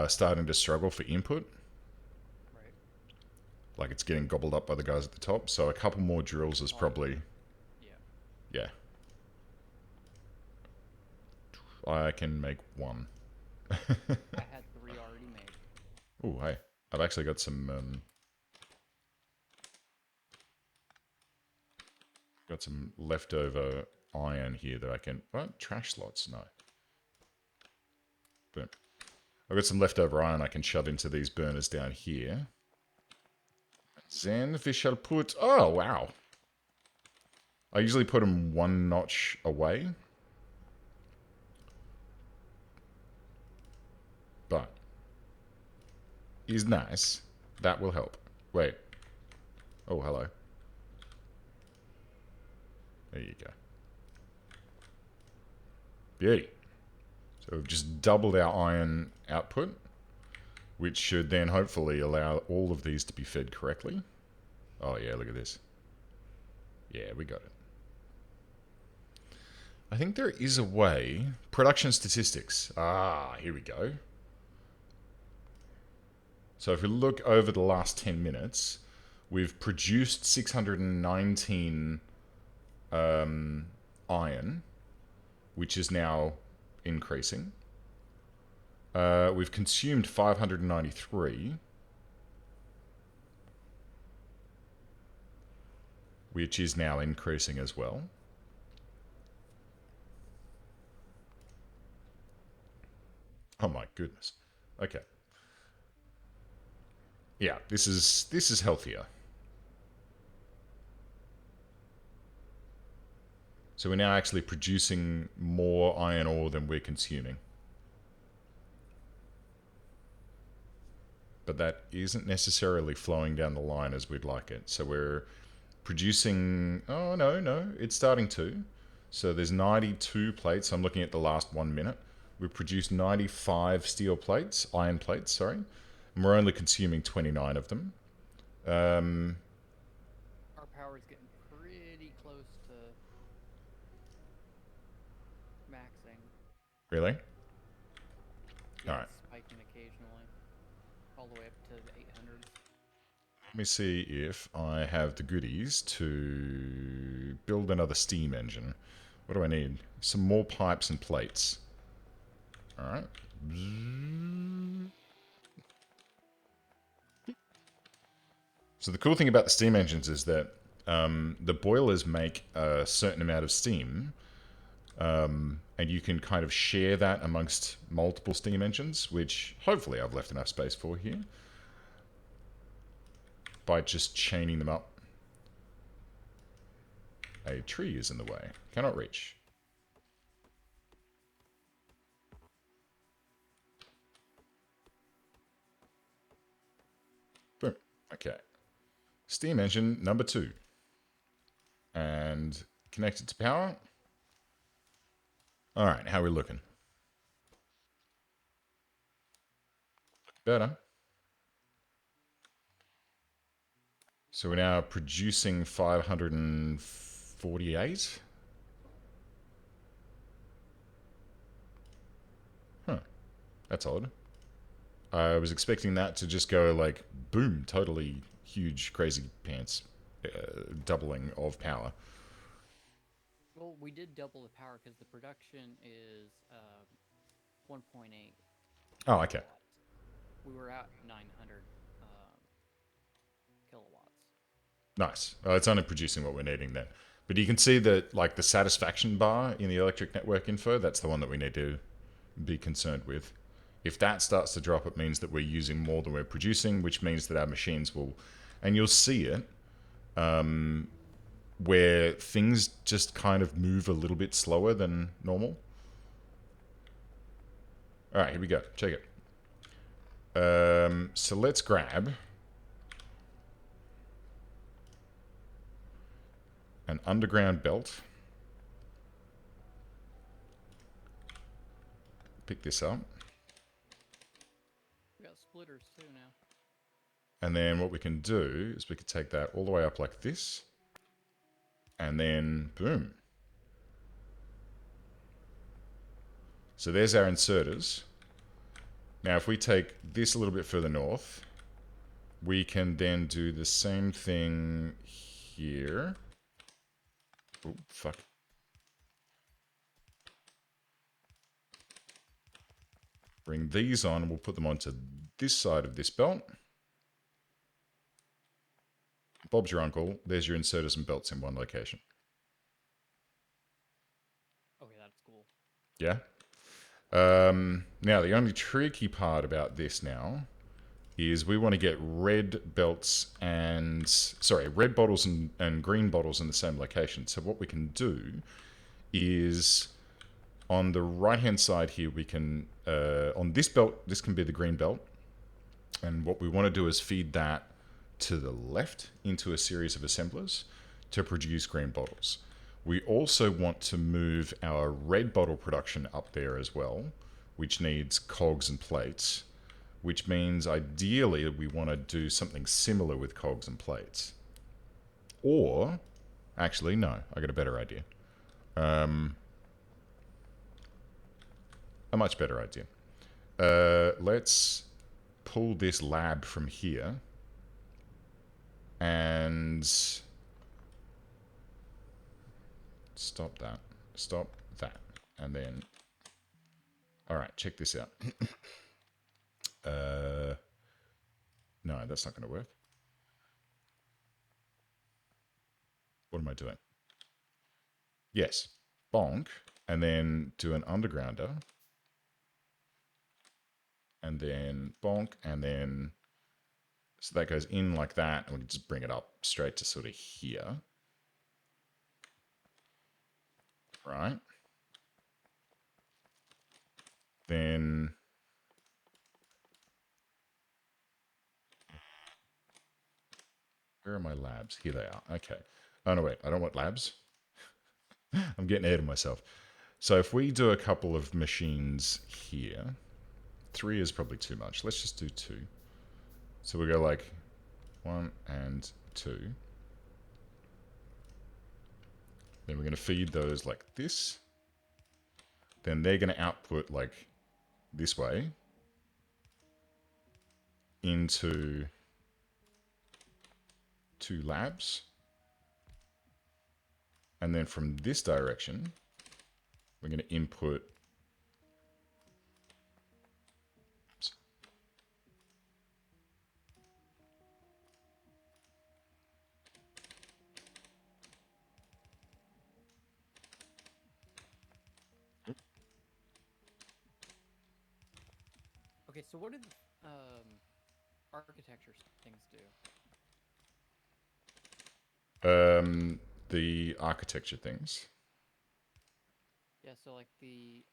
starting to struggle for input. Right. Like it's getting gobbled up by the guys at the top. So a couple more drills is probably... Yeah. Yeah. I can make one. I had 3 already made. Oh, hey. I've actually got some... got some leftover iron here that I can... What? Trash slots? No. Boom. I've got some leftover iron I can shove into these burners down here. Then we shall put... Oh, wow. I usually put them 1 notch away. But is nice. That will help. Wait. Oh, hello. There you go. Beauty. So we've just doubled our iron output, which should then hopefully allow all of these to be fed correctly. Oh yeah, look at this. Yeah, we got it. I think there is a way. Production statistics. Ah, here we go. So if we look over the last 10 minutes, we've produced 619 iron, which is now increasing. We've consumed 593, which is now increasing as well. Oh my goodness. Okay. Yeah, this is healthier. So we're now actually producing more iron ore than we're consuming. But that isn't necessarily flowing down the line as we'd like it. So we're producing... Oh, no, it's starting to. So there's 92 plates. I'm looking at the last 1 minute. We've produced 95 steel plates, iron plates, sorry. And we're only consuming 29 of them. Our power's getting pretty close to maxing. Really? Yeah, All right. it's spiking occasionally. All the way up to the 800s. Let me see if I have the goodies to build another steam engine. What do I need? Some more pipes and plates. All right. So the cool thing about the steam engines is that the boilers make a certain amount of steam, and you can kind of share that amongst multiple steam engines, which hopefully I've left enough space for here, by just chaining them up. A tree is in the way. Cannot reach. Boom. Okay. Steam engine number 2. And connected to power. All right, how are we looking? Better. So we're now producing 548. Huh. That's odd. I was expecting that to just go like, boom, totally huge, crazy pants, doubling of power. Well, we did double the power because the production is 1.8 Oh, okay. kilowatts. We were at 900 kilowatts. Nice. It's only producing what we're needing then. But you can see that, like, the satisfaction bar in the electric network info, that's the one that we need to be concerned with. If that starts to drop, it means that we're using more than we're producing, which means that our machines will, and you'll see it, where things just kind of move a little bit slower than normal. All right, here we go. Check it. So let's grab an underground belt. Pick this up. We got splitters too now. And then what we can do is we can take that all the way up like this. And then, boom. So there's our inserters. Now, if we take this a little bit further north, we can then do the same thing here. Oh, fuck. Bring these on, and we'll put them onto this side of this belt. Bob's your uncle. There's your inserters and belts in one location. Okay, that's cool. Yeah? Now, the only tricky part about this now is we want to get red belts and, sorry, red bottles and green bottles in the same location. So what we can do is on the right-hand side here, we can, on this belt, this can be the green belt. And what we want to do is feed that to the left into a series of assemblers to produce green bottles. We also want to move our red bottle production up there as well, which needs cogs and plates, which means ideally we want to do something similar with cogs and plates. Or, actually, no, I got a better idea. A much better idea. Let's pull this lab from here and stop that. Stop that. And then, all right, check this out. No, that's not going to work. What am I doing? Yes, bonk, and then do an undergrounder, and then bonk, and then, so that goes in like that, and we can just bring it up straight to sort of here. Right? Then where are my labs? Here they are. Okay. Oh, no, wait. I don't want labs. I'm getting ahead of myself. So if we do a couple of machines here, 3 is probably too much. Let's just do 2. So we go like 1 and 2. Then we're going to feed those like this. Then they're going to output like this way into 2 labs. And then from this direction, we're going to input. Oops. Okay, so what did architecture things do? The architecture things. Yeah, so like the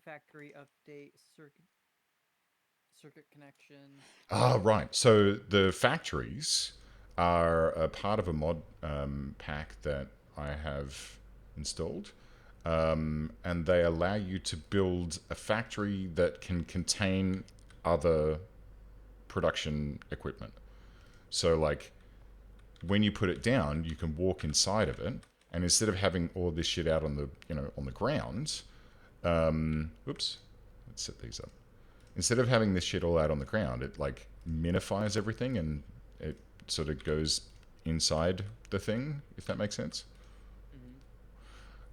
factory update circuit connection. Ah, right. So the factories are a part of a mod pack that I have installed. And they allow you to build a factory that can contain other production equipment. So like when you put it down, you can walk inside of it, and instead of having all this shit out on the on the ground, oops, let's set these up. Instead of having this shit all out on the ground, it like minifies everything and it sort of goes inside the thing, if that makes sense.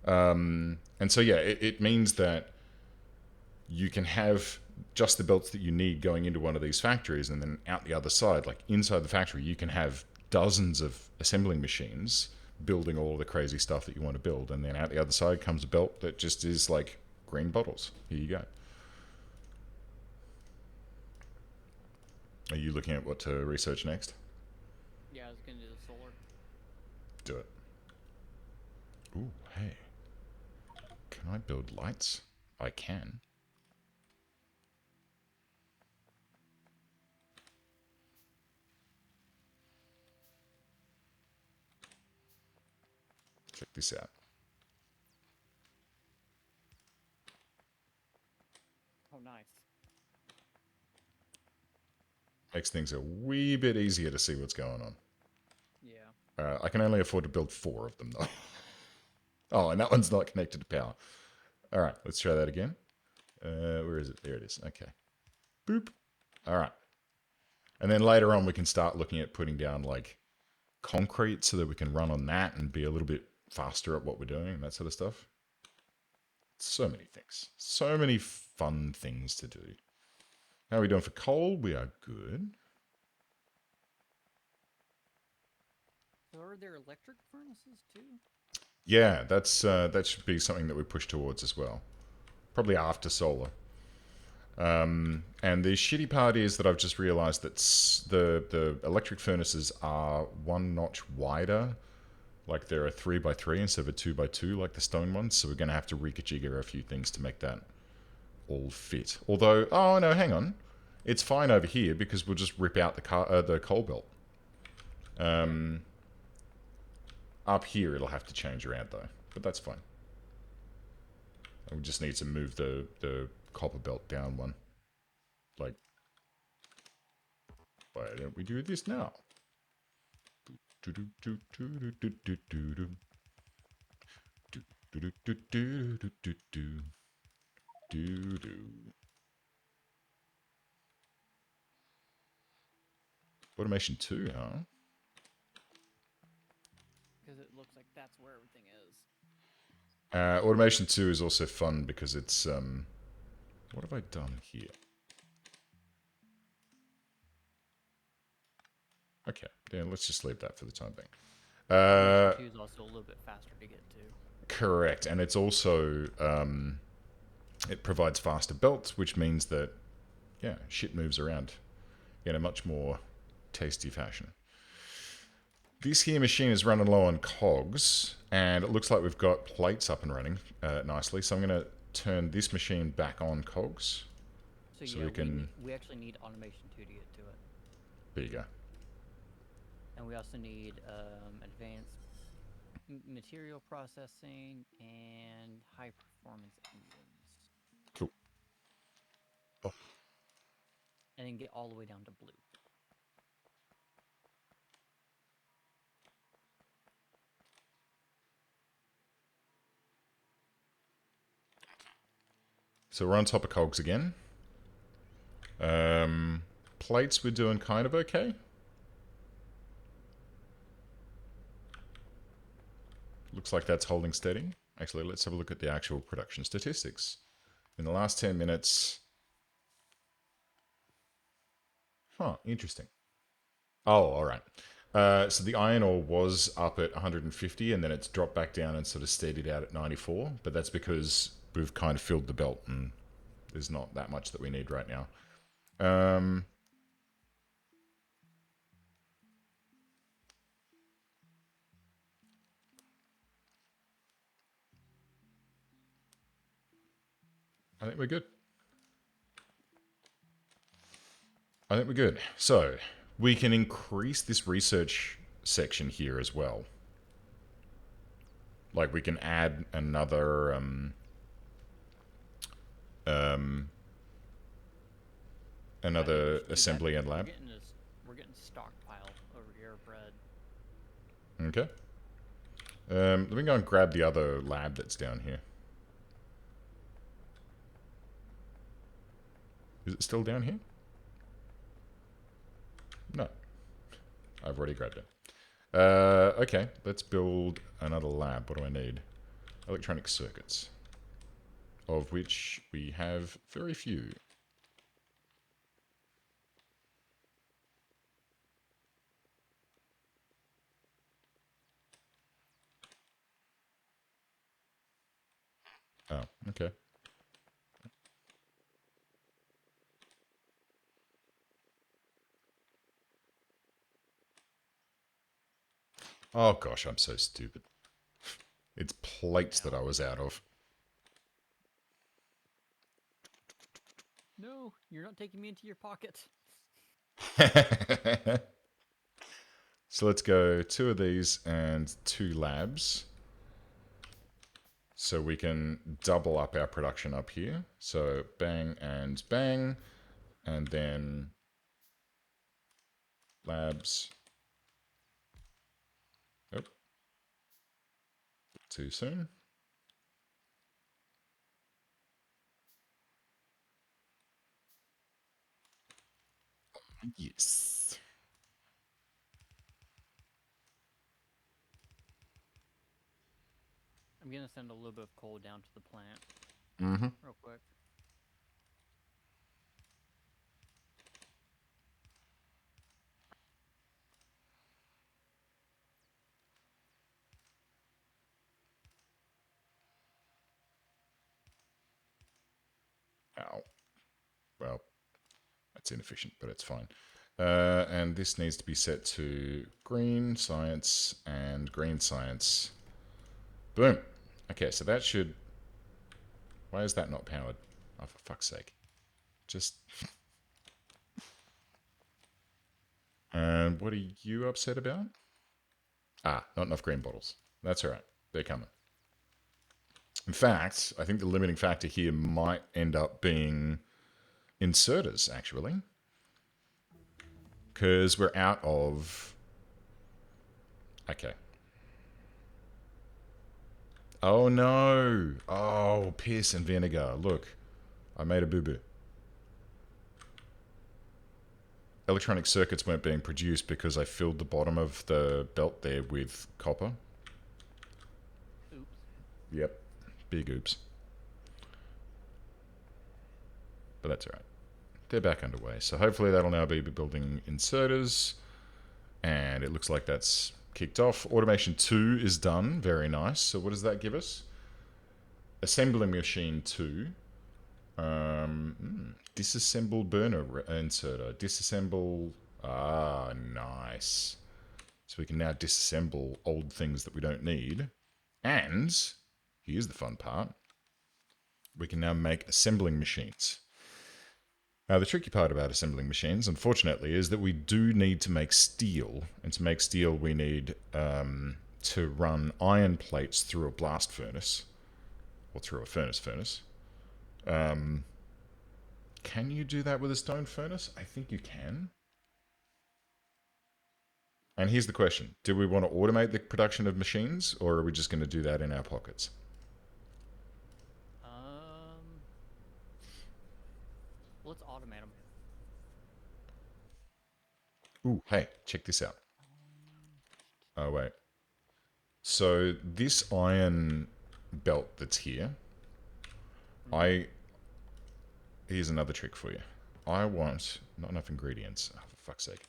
And so yeah, it means that you can have just the belts that you need going into one of these factories, and then out the other side, like inside the factory, you can have dozens of assembling machines building all the crazy stuff that you want to build, and then out the other side comes a belt that just is like green bottles. Here you go. Are you looking at what to research next? Yeah, I was gonna do the solar. Do it. Ooh, hey. Can I build lights? I can. Check this out. Oh, nice. Makes things a wee bit easier to see what's going on. Yeah. I can only afford to build 4 of them, though. Oh, and that one's not connected to power. All right, let's try that again. Where is it? There it is. Okay. Boop. All right. And then later on, we can start looking at putting down, like, concrete so that we can run on that and be a little bit faster at what we're doing and that sort of stuff. So many things. So many fun things to do. How are we doing for coal? We are good. So are there electric furnaces too? Yeah, that should be something that we push towards as well. Probably after solar. And the shitty part is that I've just realised that the electric furnaces are 1 notch wider. Like they're a 3x3 instead of a 2x2 like the stone ones. So we're going to have to rejigger a few things to make that all fit. Although, oh no, hang on. It's fine over here because we'll just rip out the coal belt. Up here it'll have to change around though, but that's fine. And we just need to move the copper belt down one. Like, why don't we do this now? Automation 2, huh? Because it looks like that's where everything is. Automation 2 is also fun because it's what have I done here? Okay, yeah, let's just leave that for the time being. Automation 2 is also a little bit faster to get to. Correct, and it's also it provides faster belts, which means that yeah, shit moves around in a much more tasty fashion. This here machine is running low on cogs, and it looks like we've got plates up and running nicely. So I'm going to turn this machine back on cogs. So yeah, we actually need automation 2 to get to it. There you go. And we also need advanced material processing and high performance engines. Cool. Oh. And then get all the way down to blue. So we're on top of cogs again. Plates we're doing kind of okay. Looks like that's holding steady. Actually, let's have a look at the actual production statistics. In the last 10 minutes... Huh, interesting. Oh, all right. So the iron ore was up at 150 and then it's dropped back down and sort of steadied out at 94. But that's because we've kind of filled the belt and there's not that much that we need right now. I think we're good. I think we're good. So we can increase this research section here as well. Like we can add another Another If you do that, assembly and we're lab. getting this. We're getting stockpile over here of bread. Okay. Let me go and grab the other lab that's down here. Is it still down here? No. I've already grabbed it. Okay, let's build another lab. What do I need? Electronic circuits. Of which we have very few. Oh, okay. Oh gosh, I'm so stupid. It's plates that I was out of. No, you're not taking me into your pocket. So let's go 2 of these and 2 labs. So we can double up our production up here. So bang and bang. And then labs. Oh, too soon. Yes. I'm gonna send a little bit of coal down to the plant Mm-hmm. real quick. Ow. Well, that's inefficient, but it's fine. And this needs to be set to green science and green science. Boom. Okay, so that should... Why is that not powered? Oh, for fuck's sake. Just... And what are you upset about? Ah, not enough green bottles. That's all right. They're coming. In fact, I think the limiting factor here might end up being inserters, actually. Because we're out of... Okay. Oh, no. Oh, piss and vinegar. Look, I made a boo-boo. Electronic circuits weren't being produced because I filled the bottom of the belt there with copper. Oops. Yep. Big oops. But that's all right. They're back underway. So hopefully that'll now be building inserters. And it looks like that's kicked off. Automation 2 is done. Very nice. So what does that give us? Assembling machine 2. Disassemble burner inserter. Disassemble... Ah, nice. So we can now disassemble old things that we don't need. And, here's the fun part, we can now make assembling machines. Now, the tricky part about assembling machines, unfortunately, is that we do need to make steel. And to make steel, we need to run iron plates through a blast furnace, or through a furnace. Can you do that with a stone furnace? I think you can. And here's the question. Do we want to automate the production of machines, or are we just going to do that in our pockets? Let's automate them. Ooh, hey, check this out. Oh, wait. So this iron belt that's here, I... Here's another trick for you. I want... Not enough ingredients. Oh, for fuck's sake.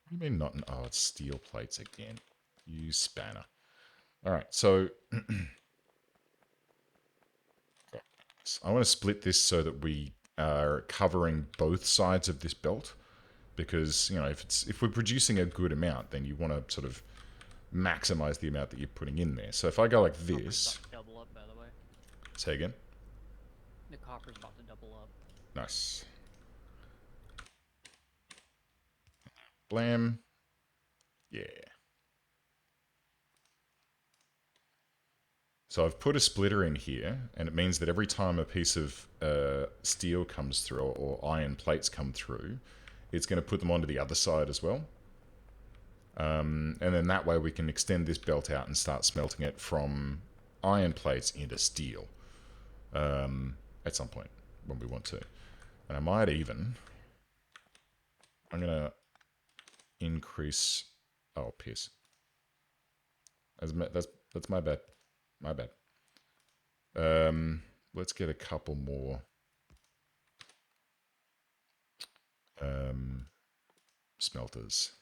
What do you mean not... Oh, it's steel plates again. You spanner. Alright, so... I want to split this so that we are covering both sides of this belt. Because, you know, if we're producing a good amount, then you want to sort of maximize the amount that you're putting in there. So if I go like Copper's this... about to double up, by the way. Say again? The copper's about to double up. Nice. Blam. Yeah. So I've put a splitter in here, and it means that every time a piece of steel comes through, or iron plates come through, it's going to put them onto the other side as well. And then that way we can extend this belt out and start smelting it from iron plates into steel at some point when we want to. And I might even... I'm going to increase... Oh, piss. That's my bad. My bad. Let's get a couple more smelters.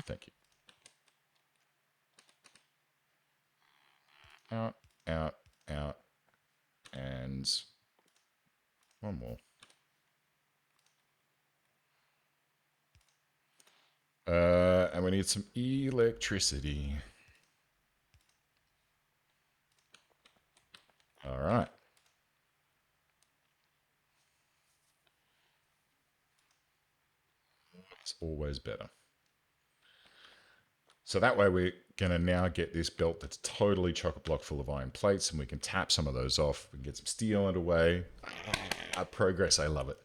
Thank you. Out, out, out, and one more. And we need some electricity. All right. It's always better. So that way we're going to now get this belt that's totally chock-a-block full of iron plates, and we can tap some of those off. We can get some steel underway. Progress, I love it.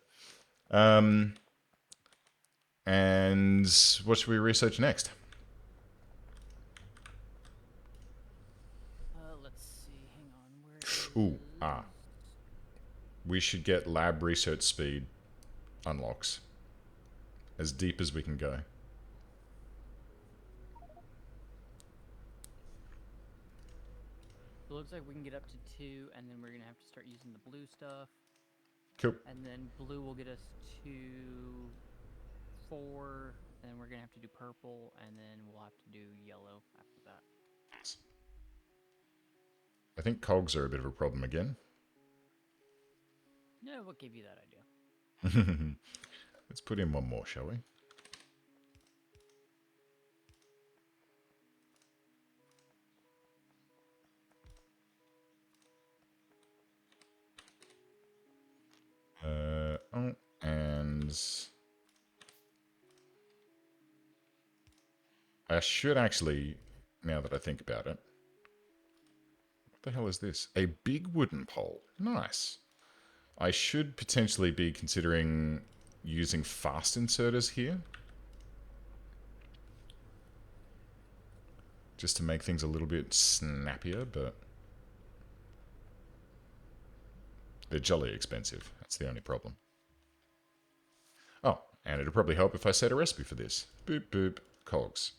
And what should we research next? Let's see. Hang on. Where is... We should get lab research speed unlocks. As deep as we can go. It looks like we can get up to 2, and then we're gonna have to start using the blue stuff. Cool. And then blue will get us to 4, and then we're gonna have to do purple, and then we'll have to do yellow after that. I think cogs are a bit of a problem again. No, what gave you that idea? Let's put in one more, shall we? And I should actually, now that I think about it, what the hell is this? A big wooden pole. Nice. I should potentially be considering using fast inserters here. Just to make things a little bit snappier, but they're jolly expensive. That's the only problem. Oh, and it'd probably help if I set a recipe for this. Boop, boop, cogs.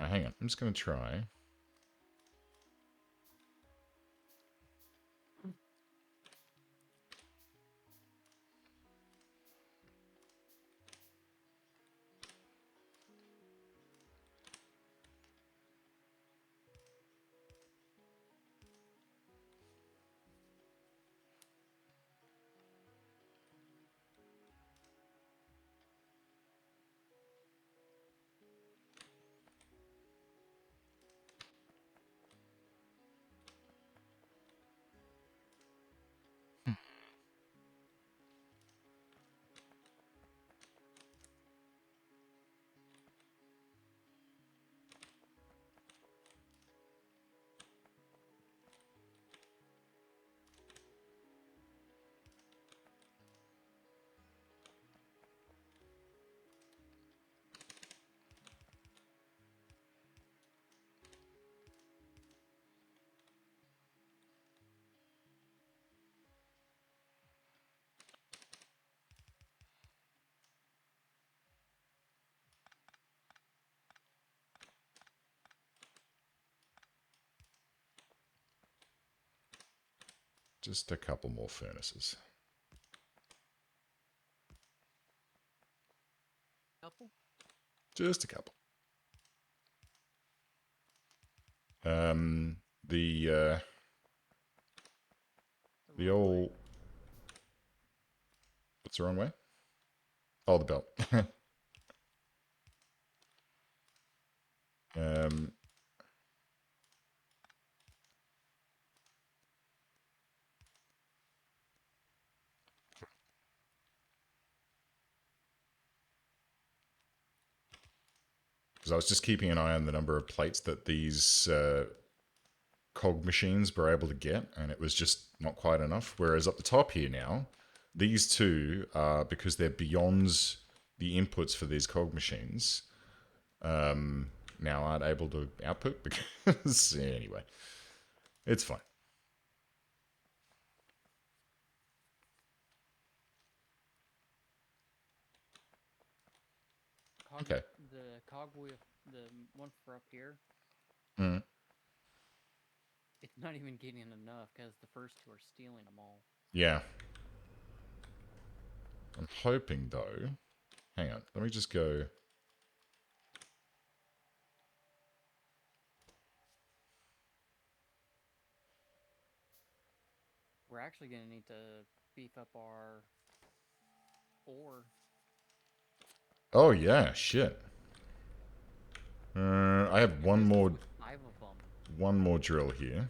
Oh, hang on, I'm just going to try. Just a couple more furnaces. Couple? Just a couple. The old the wrong way. Oh, the belt. um, because I was just keeping an eye on the number of plates that these cog machines were able to get, and it was just not quite enough. Whereas up the top here now, these two are, because they're beyond the inputs for these cog machines, now aren't able to output because anyway, it's fine. Okay. The cog with the one for up here, Mm. it's not even getting enough because the first two are stealing them all. Yeah. I'm hoping though. Hang on. Let me just go. We're actually going to need to beef up our ore. Oh yeah, shit. I have one more. With 5 of them. One more drill here.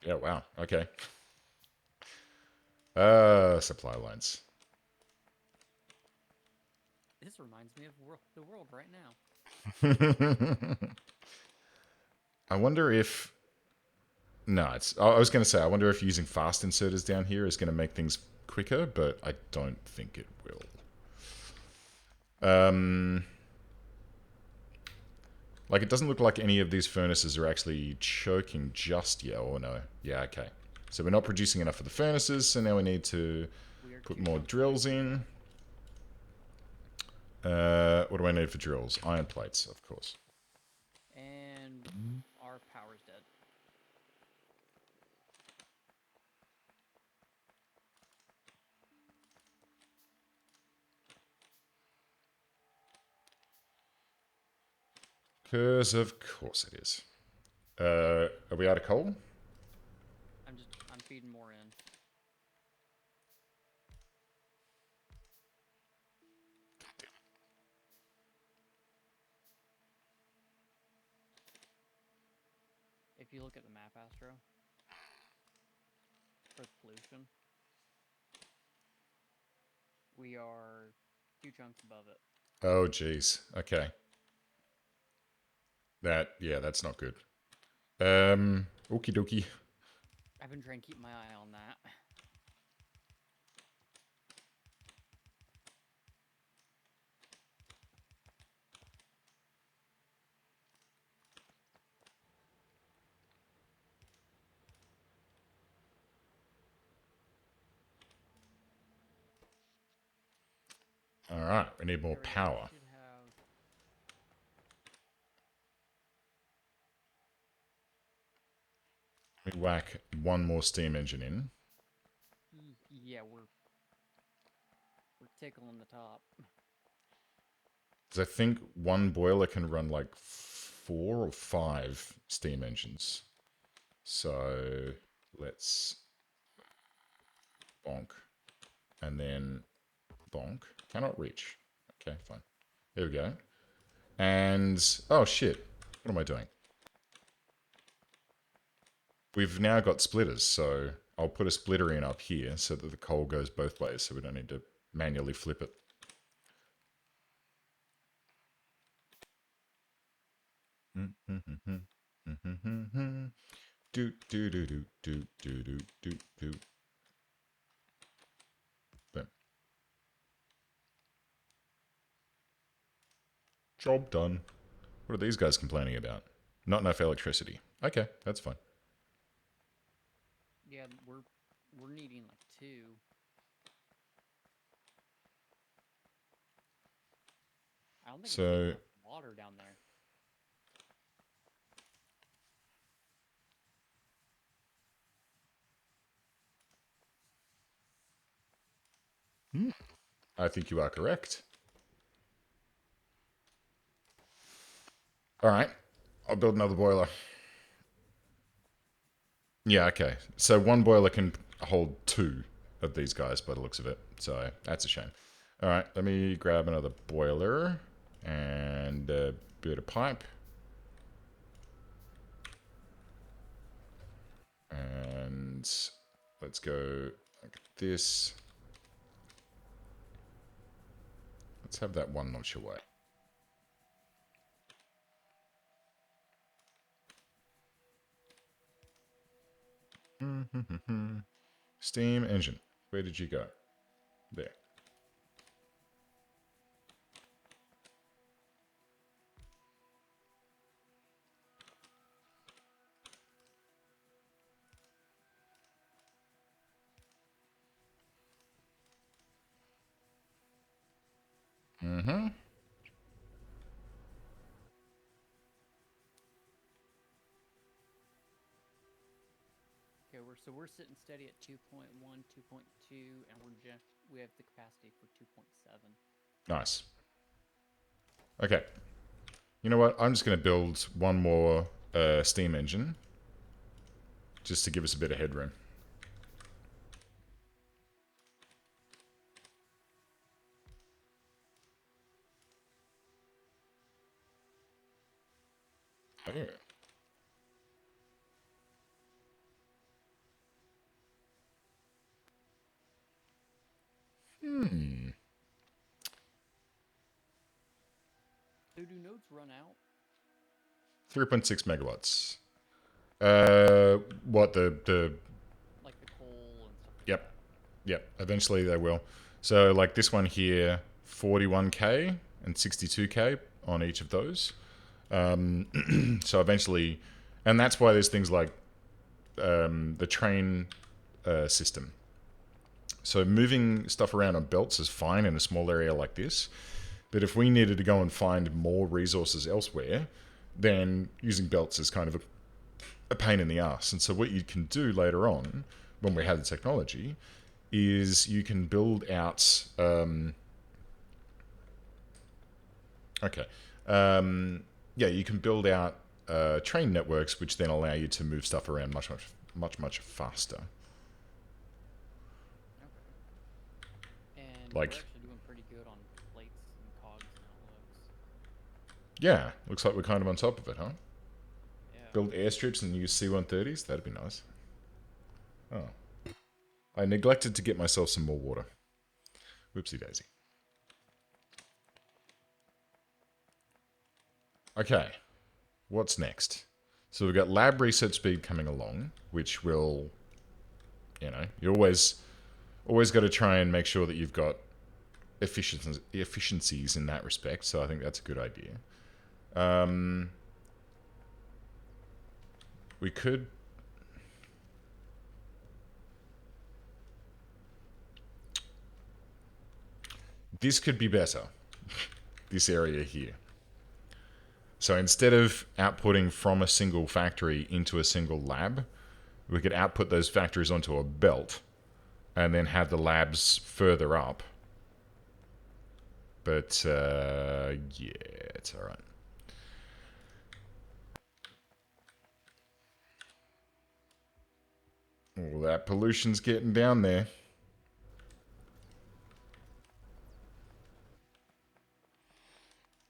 Yeah. Wow. Okay. Supply lines. This reminds me of the world right now. I wonder if. No, it's. I was going to say, I wonder if using fast inserters down here is going to make things quicker, but I don't think it will. Like, it doesn't look like any of these furnaces are actually choking just yet. Oh, no. Yeah, okay. So we're not producing enough for the furnaces, so now we need to put more drills in. What do I need for drills? Iron plates, of course. And our power's dead. Because of course it is. Are we out of coal? I'm feeding more in. If you look at the map, Astro, for pollution, we are 2 chunks above it. Oh, jeez. Okay. That's not good. Okie dokie. I've been trying to keep my eye on that. All right, we need more power. Should have... We whack one more steam engine in. Yeah, we're tickling the top. Because I think one boiler can run like 4 or 5 steam engines. So let's bonk. And then bonk. Cannot reach. Okay, fine. There we go. And, oh shit. What am I doing? We've now got splitters, so I'll put a splitter in up here so that the coal goes both ways, so we don't need to manually flip it. Do do do do do do do do do. Boom. Job done. What are these guys complaining about? Not enough electricity. Okay, that's fine. Yeah, we're needing like 2. I don't think So, it's enough water down there. I think you are correct. All right, I'll build another boiler. Yeah, okay. So one boiler can hold two of these guys by the looks of it. So that's a shame. All right, let me grab another boiler and a bit of pipe. And let's go like this. Let's have that one notch away. Steam engine. Where did you go? There. Mm-hmm. Okay, we're sitting steady at 2.1, 2.2, and we have the capacity for 2.7. Nice. Okay. You know what? I'm just going to build one more steam engine just to give us a bit of headroom. Okay. Hmm. So do nodes run out? 3.6 megawatts. What the Like the coal and stuff like Yep, that? yep. Eventually they will. So like this one here, 41k and 62k on each of those. So eventually, and that's why there's things like the train system. So moving stuff around on belts is fine in a small area like this. But if we needed to go and find more resources elsewhere, then using belts is kind of a pain in the ass. And so what you can do later on, when we have the technology, is you can build out. Okay. Yeah, you can build out train networks, which then allow you to move stuff around much faster. Okay. And we're Like, actually doing pretty good on plates and cogs now, it looks. yeah, looks like we're kind of on top of it, huh? Yeah. Build airstrips and use C-130s. That'd be nice. Oh, I neglected to get myself some more water. Whoopsie daisy. Okay, what's next? So we've got lab research speed coming along, which will, you always got to try and make sure that you've got efficiencies in that respect. So I think that's a good idea. Um, we could. This could be better. This area here. So instead of outputting from a single factory into a single lab, we could output those factories onto a belt and then have the labs further up. But yeah, it's all right. All that pollution's getting down there.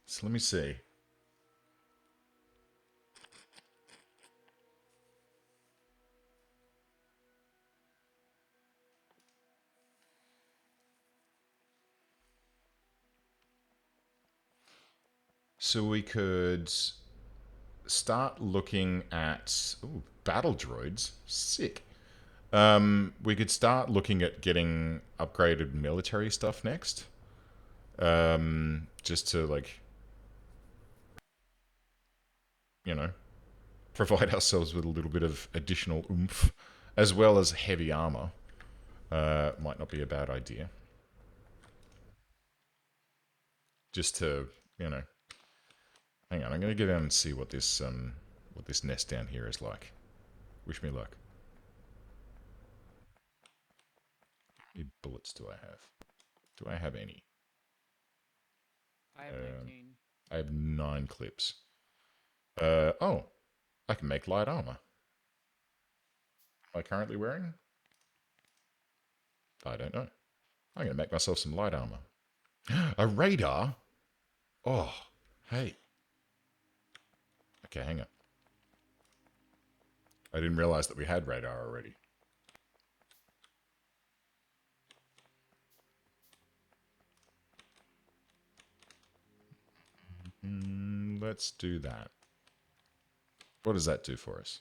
So let me see. So we could start looking at battle droids. Sick. We could start looking at getting upgraded military stuff next. Just to like, you know, provide ourselves with a little bit of additional oomph, as well as heavy armor. Might not be a bad idea. Just to, you know, hang on. I'm going to go down and see what this nest down here is like. Wish me luck. How many bullets do I have? Do I have any? I have Um, 19. I have 9 clips. Oh, I can make light armor. I currently wearing? I don't know. I'm going to make myself some light armor. A radar? Oh, hey. Okay, hang on. I didn't realize that we had radar already. Let's do that. What does that do for us?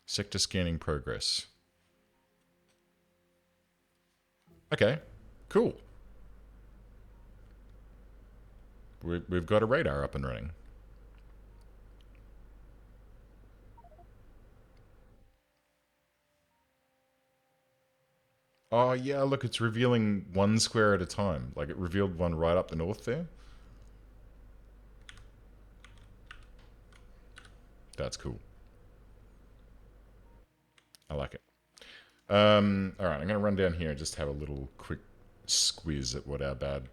Sector scanning progress. Okay, cool. We've got a radar up and running. Oh, yeah, look, it's revealing one square at a time. Like, it revealed one right up the north there. That's cool. I like it. All right, I'm going to run down here and just have a little quick squiz at what our bad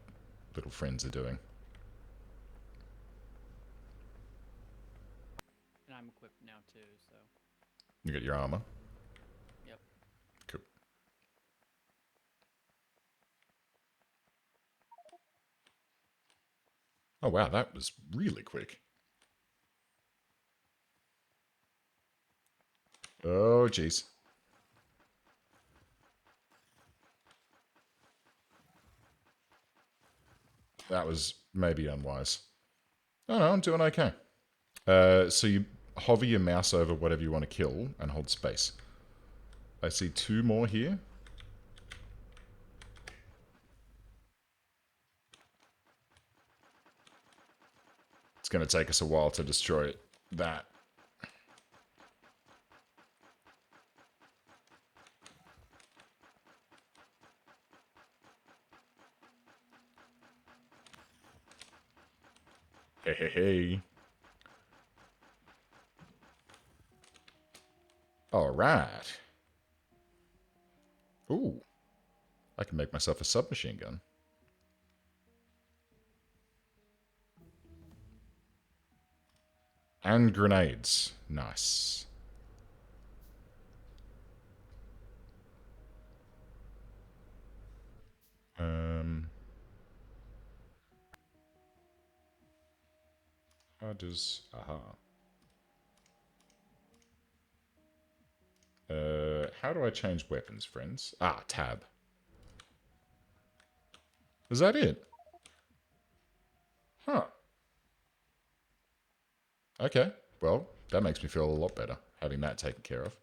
little friends are doing. And I'm equipped now too, so. You got your armor? Yep. Cool. Oh, wow, that was really quick. Oh, jeez. That was maybe unwise. Oh, no, I'm doing okay. So you hover your mouse over whatever you want to kill and hold space. I see two more here. It's going to take us a while to destroy that. Hey, hey, hey. All right. Ooh. I can make myself a submachine gun. And grenades. Nice. How does... Aha. How do I change weapons, friends? Ah, tab. Is that it? Huh. Okay. Well, that makes me feel a lot better, having that taken care of.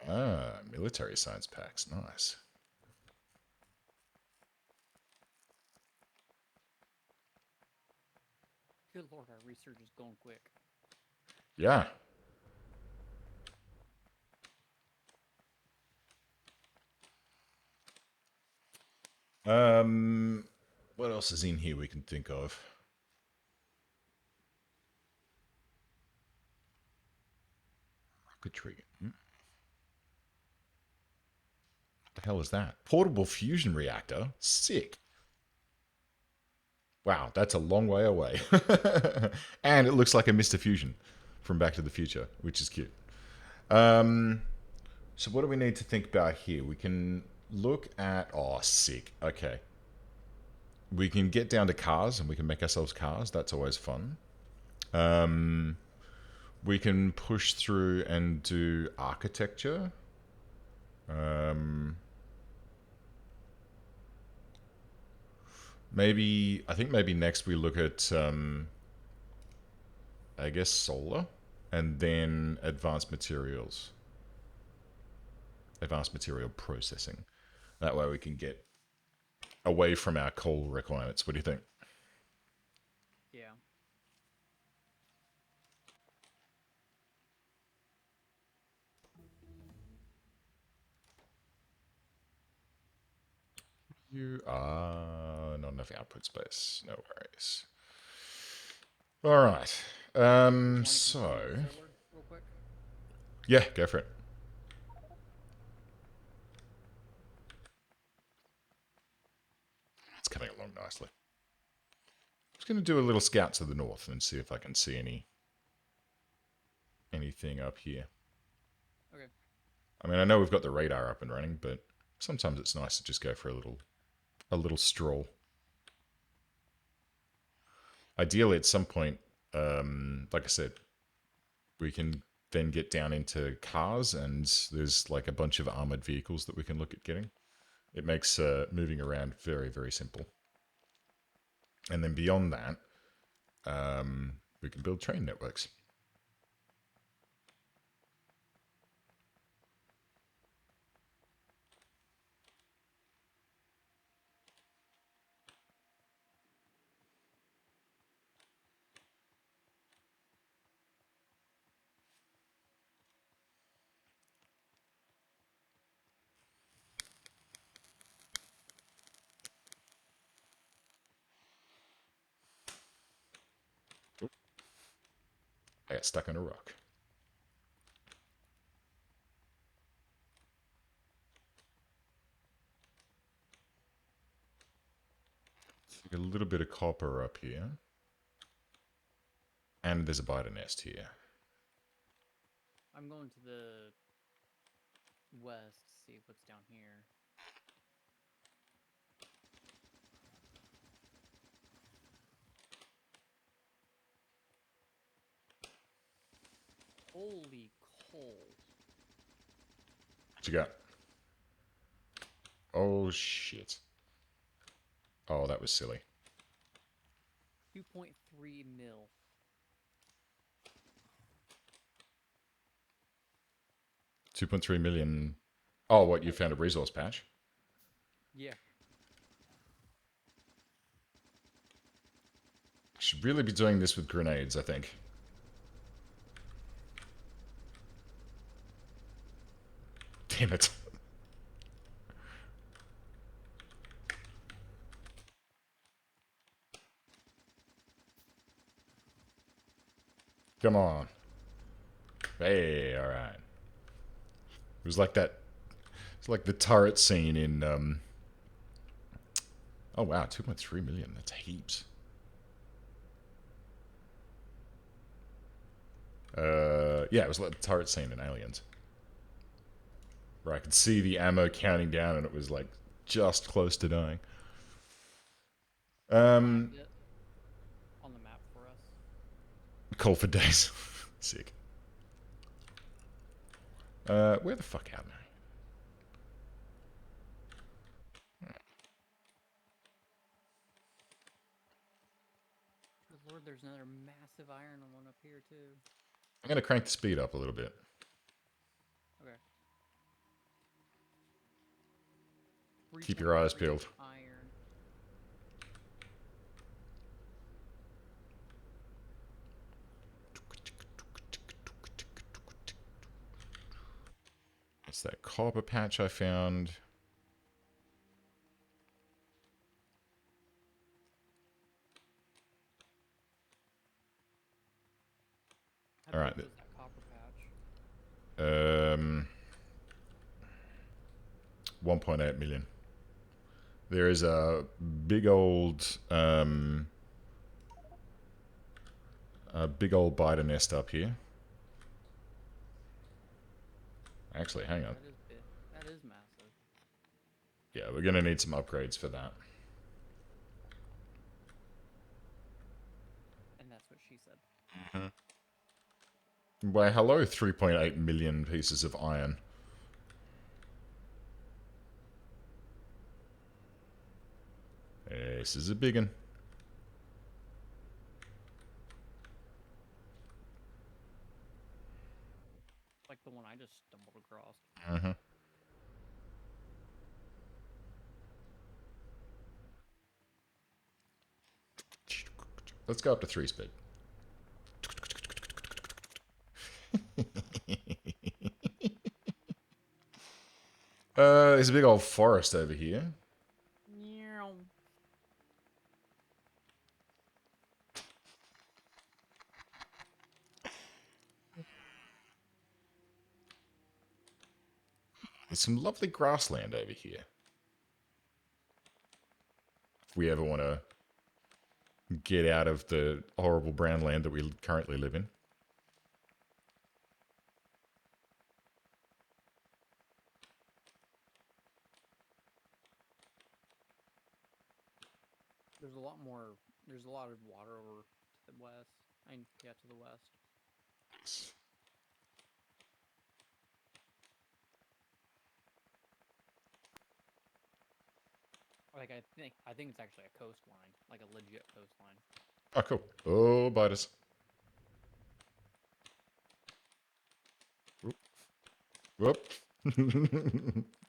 Ah, military science packs. Nice. Good lord, our research is going quick. Yeah. What else is in here we can think of? Rocketry. What the hell is that? Portable fusion reactor? Sick. Wow, that's a long way away. And it looks like a Mr. Fusion from Back to the Future, which is cute. So what do we need to think about here? We can look at... Oh, sick. Okay. We can get down to cars and we can make ourselves cars. That's always fun. We can push through and do architecture. Maybe... I think maybe next we look at... I guess solar. And then advanced materials. Advanced material processing. That way we can get away from our coal requirements. What do you think? Yeah. You are not enough output space. No worries. All right. Want to So confirm the solar real quick? yeah, go for it. It's coming along nicely. Just going to do a little scout to the north and see if I can see anything up here. Okay. I mean, I know we've got the radar up and running, but sometimes it's nice to just go for a little stroll. Ideally, at some point, like I said, we can then get down into cars, and there's like a bunch of armored vehicles that we can look at getting. It makes moving around very, very simple. And then beyond that, we can build train networks. I got stuck on a rock. A little bit of copper up here. And there's a biter nest here. I'm going to the west to see what's down here. Holy coal. What you got? Oh, shit. Oh, that was silly. 2.3 mil. 2.3 million. Oh, what? You found a resource patch? Yeah. Should really be doing this with grenades, I think. Damn it. Come on. Hey, alright. It was like that. It's like the turret scene in. Oh, wow. 2.3 million. That's heaps. Yeah, it was like the turret scene in Aliens. Where I could see the ammo counting down and it was like just close to dying. Flagged it on the map for us. Call for days. Sick. Where the fuck am I? Good lord, there's another massive iron one up here too. I'm gonna crank the speed up a little bit. Okay. Keep your eyes 3.3 peeled. iron. It's that copper patch I found. How All big right. was that copper patch? 1.8 million. There is a big old biter nest up here. Actually, hang on. That is big. That is massive. Yeah, we're gonna need some upgrades for that. And that's what she said. Why, hello, 3.8 million pieces of iron. This is a big one. Like the one I just stumbled across. Let's go up to 3 speed. There's a big old forest over here. There's some lovely grassland over here. If we ever want to get out of the horrible brown land that we currently live in. There's a lot more. There's a lot of water over to the west. Yeah, to the west. Like I think it's actually a coastline, like a legit coastline. Oh, cool. Oh, biters. Whoop.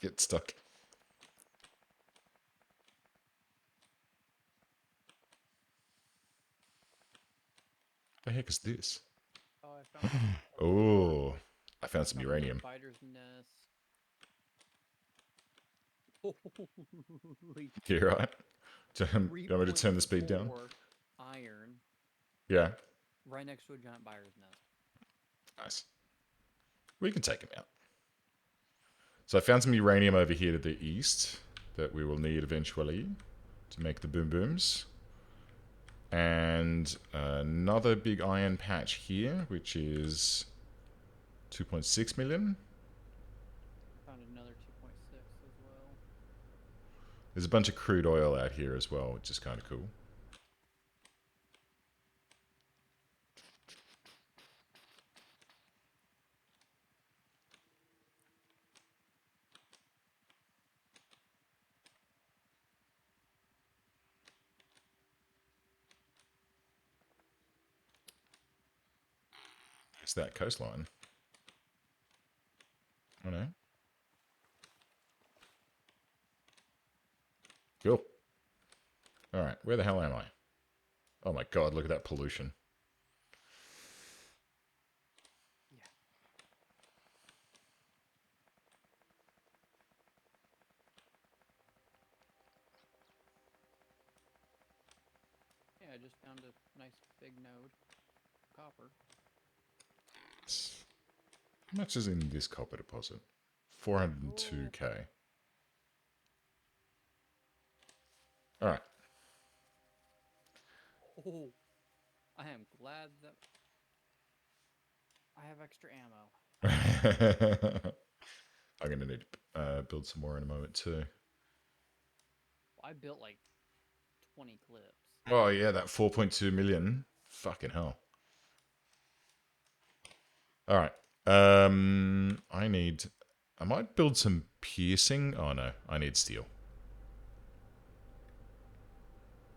Get stuck. The heck is this? Oh, I found. Oh, I found some uranium. Spider's nest. Holy. You right? You want me to turn the speed down? Iron. Yeah. Right next to a giant spider's nest. Nice. We can take him out. So I found some uranium over here to the east that we will need eventually to make the boom booms. And another big iron patch here, which is 2.6 million. Found another 2.6 as well. There's a bunch of crude oil out here as well, which is kind of cool. It's that coastline. Oh no. Cool. Alright, where the hell am I? Oh my god, look at that pollution. Yeah. Yeah, I just found a nice big node. Copper. How much is in this copper deposit? 402k. Alright. Oh, I am glad that I have extra ammo. I'm going to need to build some more in a moment too. I built like 20 clips. Oh yeah, that 4.2 million. Fucking hell. Alright. I might build some piercing. Oh no, I need steel.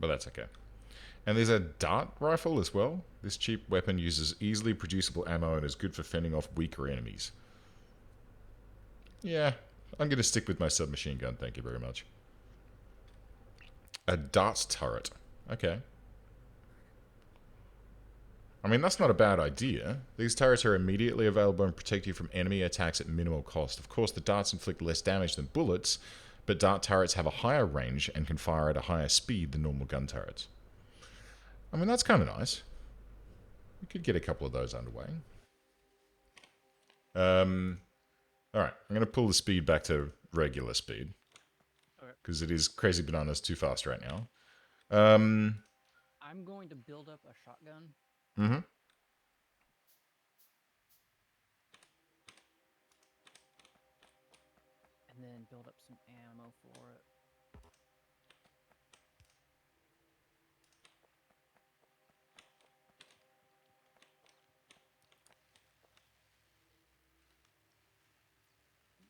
But that's okay. And there's a dart rifle as well. This cheap weapon uses easily producible ammo and is good for fending off weaker enemies. Yeah, I'm going to stick with my submachine gun, thank you very much. A dart turret. Okay. I mean, that's not a bad idea. These turrets are immediately available and protect you from enemy attacks at minimal cost. Of course, the darts inflict less damage than bullets, but dart turrets have a higher range and can fire at a higher speed than normal gun turrets. I mean, that's kind of nice. We could get a couple of those underway. Alright, I'm going to pull the speed back to regular speed. Because it is crazy bananas too fast right now. I'm going to build up a shotgun. Mm-hmm. And then build up some ammo for it.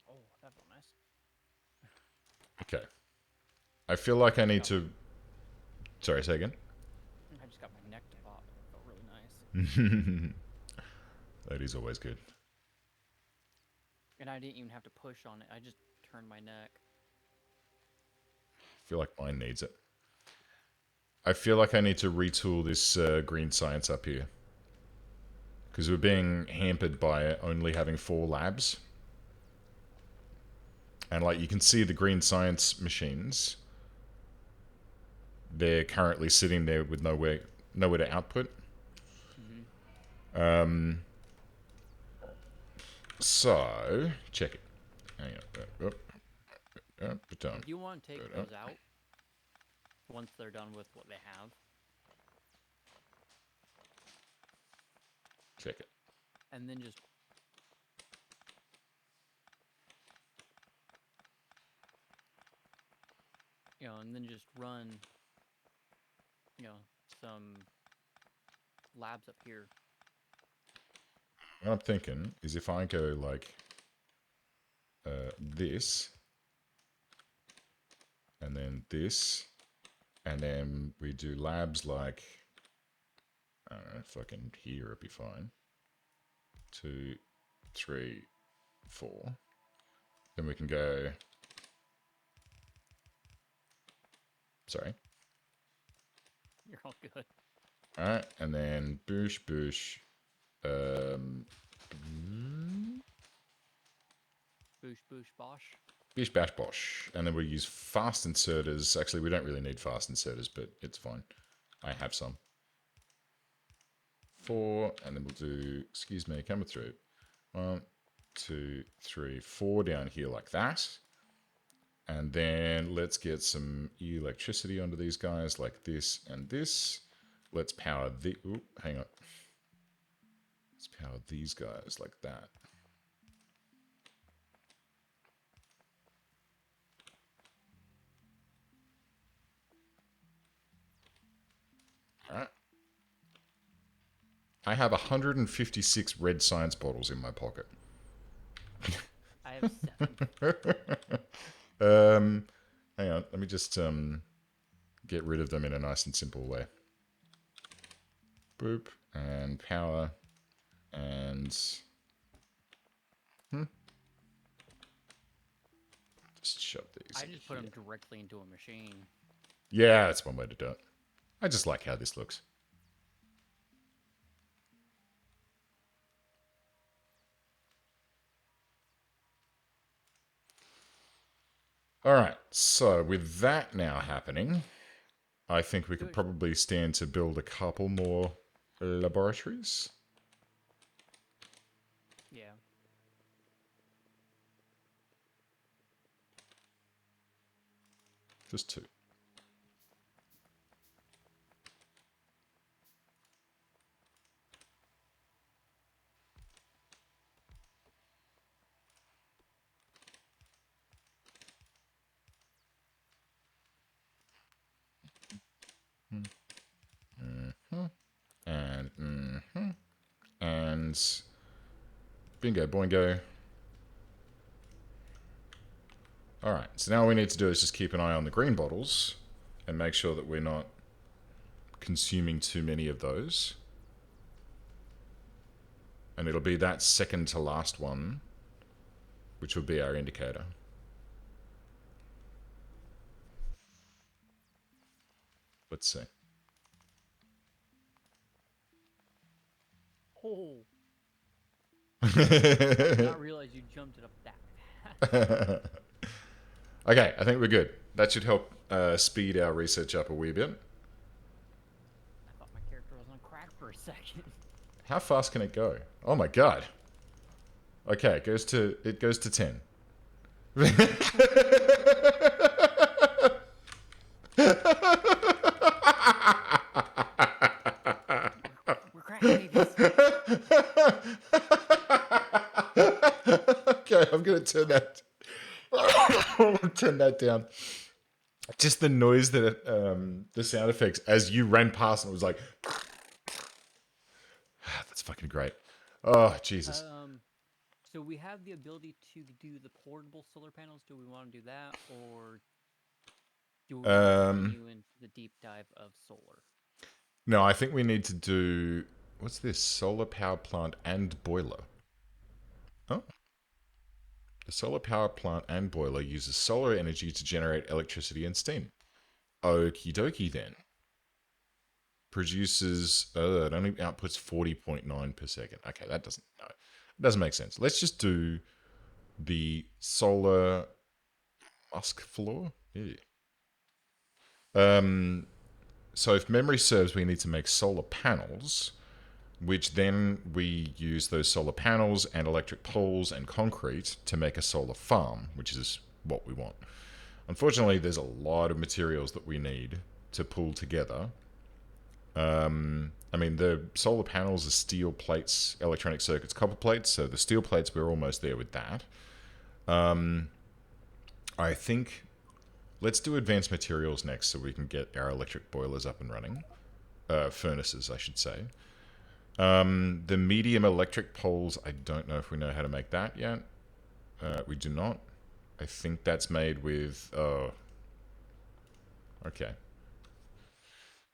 Oh, that felt nice. Okay. I feel like I need to... Sorry, say again? I just got my neck to pop. It felt really nice. That is always good. And I didn't even have to push on it. I just turned my neck. I feel like mine needs it. I feel like I need to retool this green science up here. Because we're being hampered by only having 4 labs. And like you can see the green science machines. They're currently sitting there with nowhere to output. Mm-hmm. So, check it. Hang on. If you want to take those out, once they're done with what they have, check it. and then just and then just run, some labs up here. What I'm thinking is if I go like this, and then this, and then we do labs like, I don't know, fucking here, it'd be fine. 2, 3, 4. Then we can go. Sorry. You're all good. Alright, and then boosh, boosh. Boosh, boosh, bosh. Bish, bash, bosh. And then we'll use fast inserters. Actually, we don't really need fast inserters, but it's fine. I have some. 4, and then we'll do, excuse me, coming through. 1, 2, 3, 4 down here like that. And then let's get some electricity onto these guys like this and this. Let's power the... Ooh, hang on. Let's power these guys like that. Alright. I have 156 red science bottles in my pocket. I have 7. Hang on, let me just get rid of them in a nice and simple way. Boop, and power, and... Just shove these I just put them directly into a machine. Yeah, that's one way to do it. I just like how this looks. Alright, so with that now happening, I think we could probably stand to build a couple more laboratories. Yeah. Just 2. And bingo boingo. Alright, so now all we need to do is just keep an eye on the green bottles and make sure that we're not consuming too many of those. And it'll be that second to last one, which will be our indicator. Let's see. Oh. I did not realize you jumped it up that fast. Okay, I think we're good. That should help speed our research up a wee bit. I thought my character was on crack for a second. How fast can it go? Oh my god. Okay, it goes to 10. We're crack babies. Okay, I'm gonna turn that. Turn that down. Just the noise that it, the sound effects as you ran past and it was like. That's fucking great. Oh Jesus. So we have the ability to do the portable solar panels. Do we want to do that, or do we want to continue into the deep dive of solar? No, I think we need to do... What's this? Solar power plant and boiler. Oh. The solar power plant and boiler uses solar energy to generate electricity and steam. Okie dokie then. Produces... it only outputs 40.9 per second. Okay, that doesn't... No. It doesn't make sense. Let's just do the solar... Musk floor? Yeah. So if memory serves, we need to make solar panels, which then we use those solar panels and electric poles and concrete to make a solar farm, which is what we want. Unfortunately, there's a lot of materials that we need to pull together. I mean, the solar panels are steel plates, electronic circuits, copper plates. So the steel plates, we're almost there with that. I think let's do advanced materials next so we can get our electric boilers up and running. Furnaces, I should say. The medium electric poles, I don't know if we know how to make that yet. We do not. I think that's made with... Oh, okay.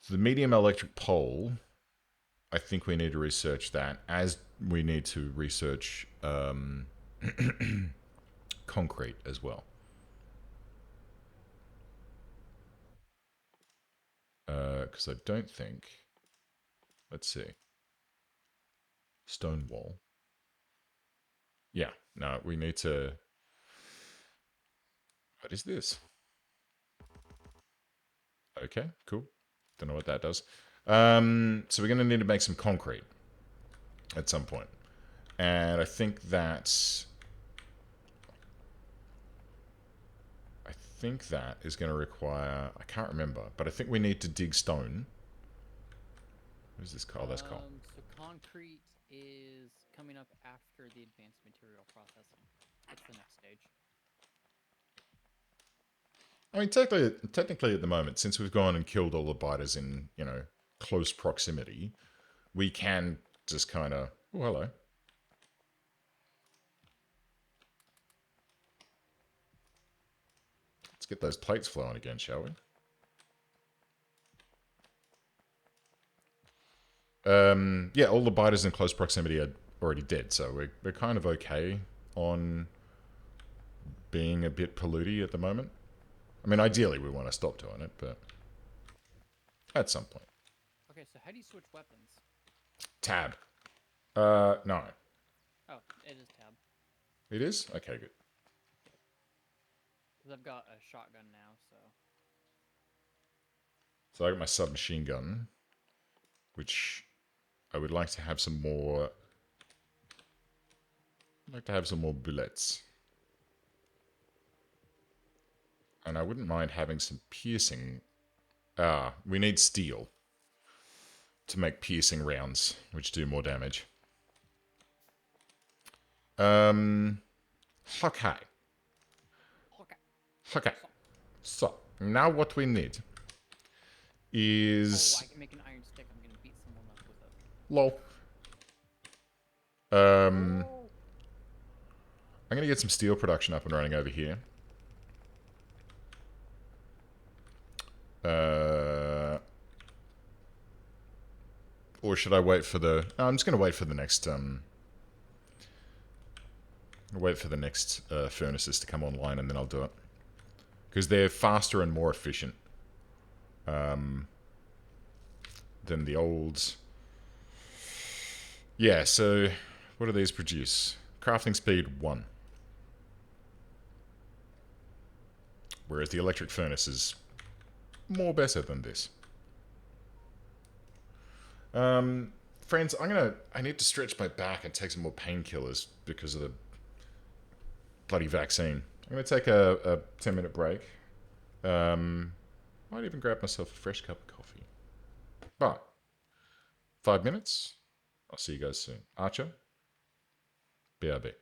So the medium electric pole, I think we need to research that, as we need to research concrete as well. Because I don't think... Let's see. Stone wall. Yeah, no, we need to... What is this? Okay, cool. Don't know what that does. So we're going to need to make some concrete at some point. And I think that... I think that is going to require... I can't remember, but I think we need to dig stone. What is this called? That's called. So concrete is coming up after the advanced material processing. It's the next stage. I mean, technically at the moment, since we've gone and killed all the biters in, close proximity, we can just kind of... Oh, hello. Let's get those plates flowing again, shall we? Yeah, all the biters in close proximity are already dead, so we're kind of okay on being a bit polluty at the moment. I mean, ideally we want to stop doing it, but at some point. Okay, so how do you switch weapons? Tab. No. Oh, it is tab. It is? Okay, good. Because I've got a shotgun now, so... So I got my submachine gun, which I would like to have some more... I'd like to have some more bullets. And I wouldn't mind having some piercing... we need steel to make piercing rounds, which do more damage. Okay. Okay. So, now what we need is... Oh, I can make an iron stick. I'm gonna beat someone up with it. Lol. I'm gonna get some steel production up and running over here. Or should I wait for the... No, I'm just gonna wait for the next... wait for the next furnaces to come online and then I'll do it. Because they're faster and more efficient than the old... Yeah, so what do these produce? Crafting speed 1. Whereas the electric furnace is more better than this. Friends, I need to stretch my back and take some more painkillers because of the bloody vaccine. I'm going to take a 10-minute break. Might even grab myself a fresh cup of coffee. But 5 minutes. I'll see you guys soon. Archer, BRB.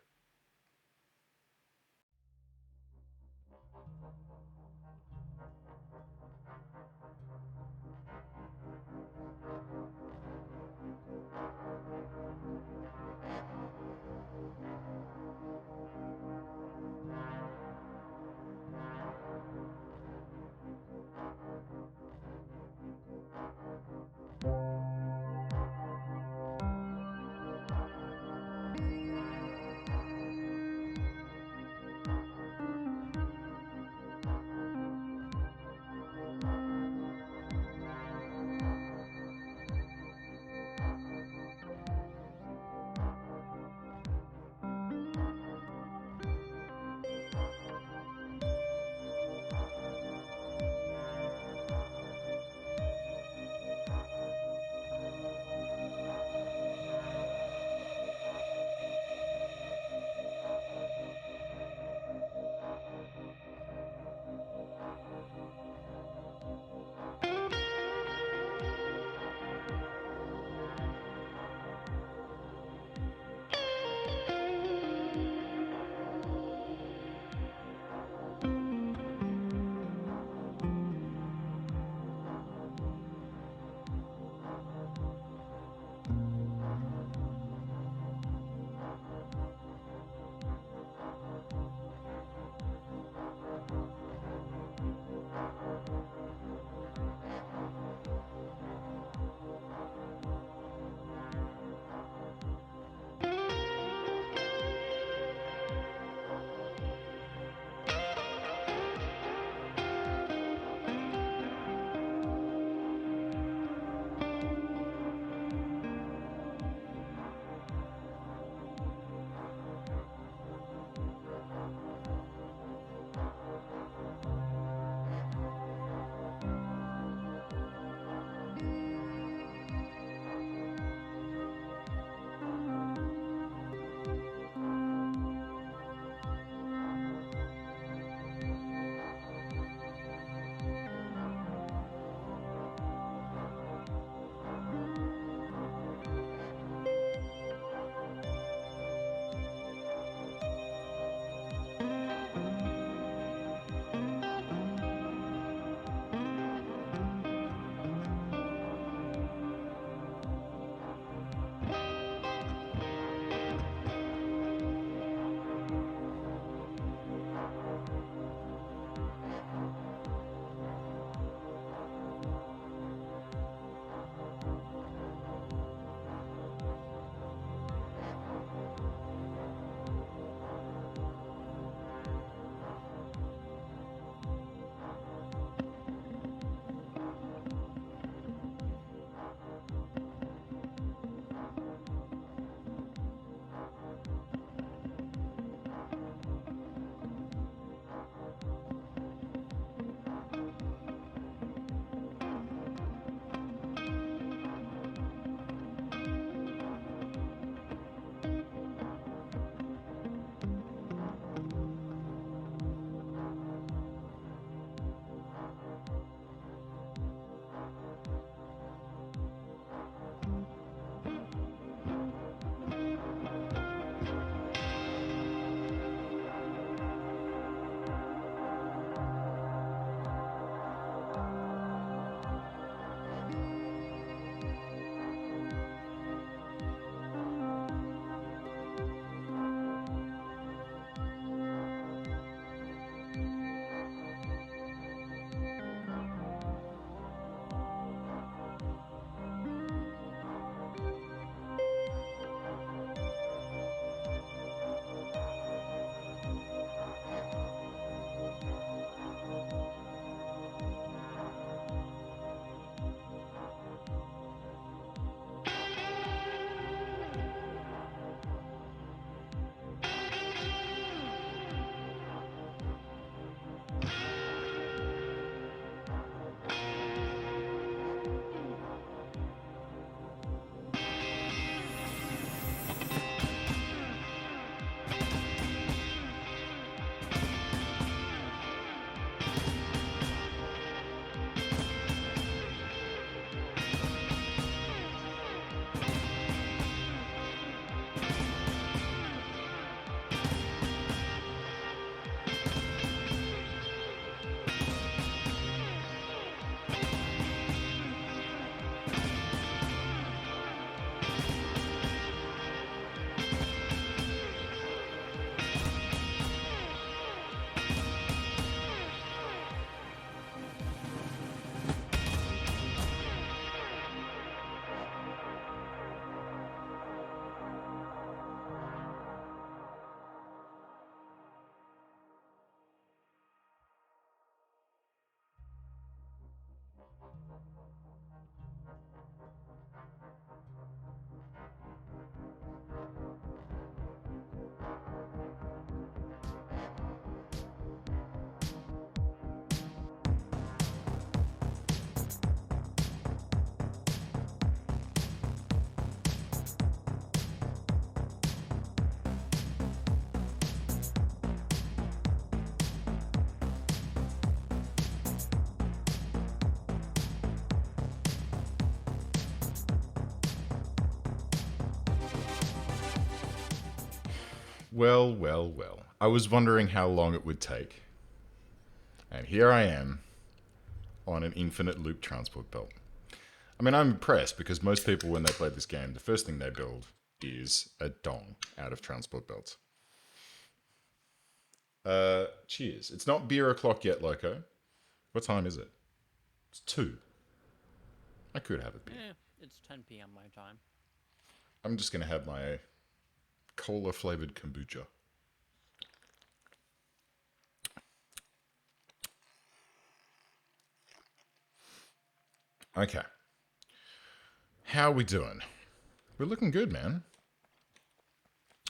Well, well, well. I was wondering how long it would take. And here I am on an infinite loop transport belt. I mean, I'm impressed because most people, when they play this game, the first thing they build is a dong out of transport belts. Cheers. It's not beer o'clock yet, Loco. What time is it? It's 2. I could have a beer. It's 10 p.m. my time. I'm just going to have my cola flavored kombucha. Okay. How are we doing? We're looking good, man.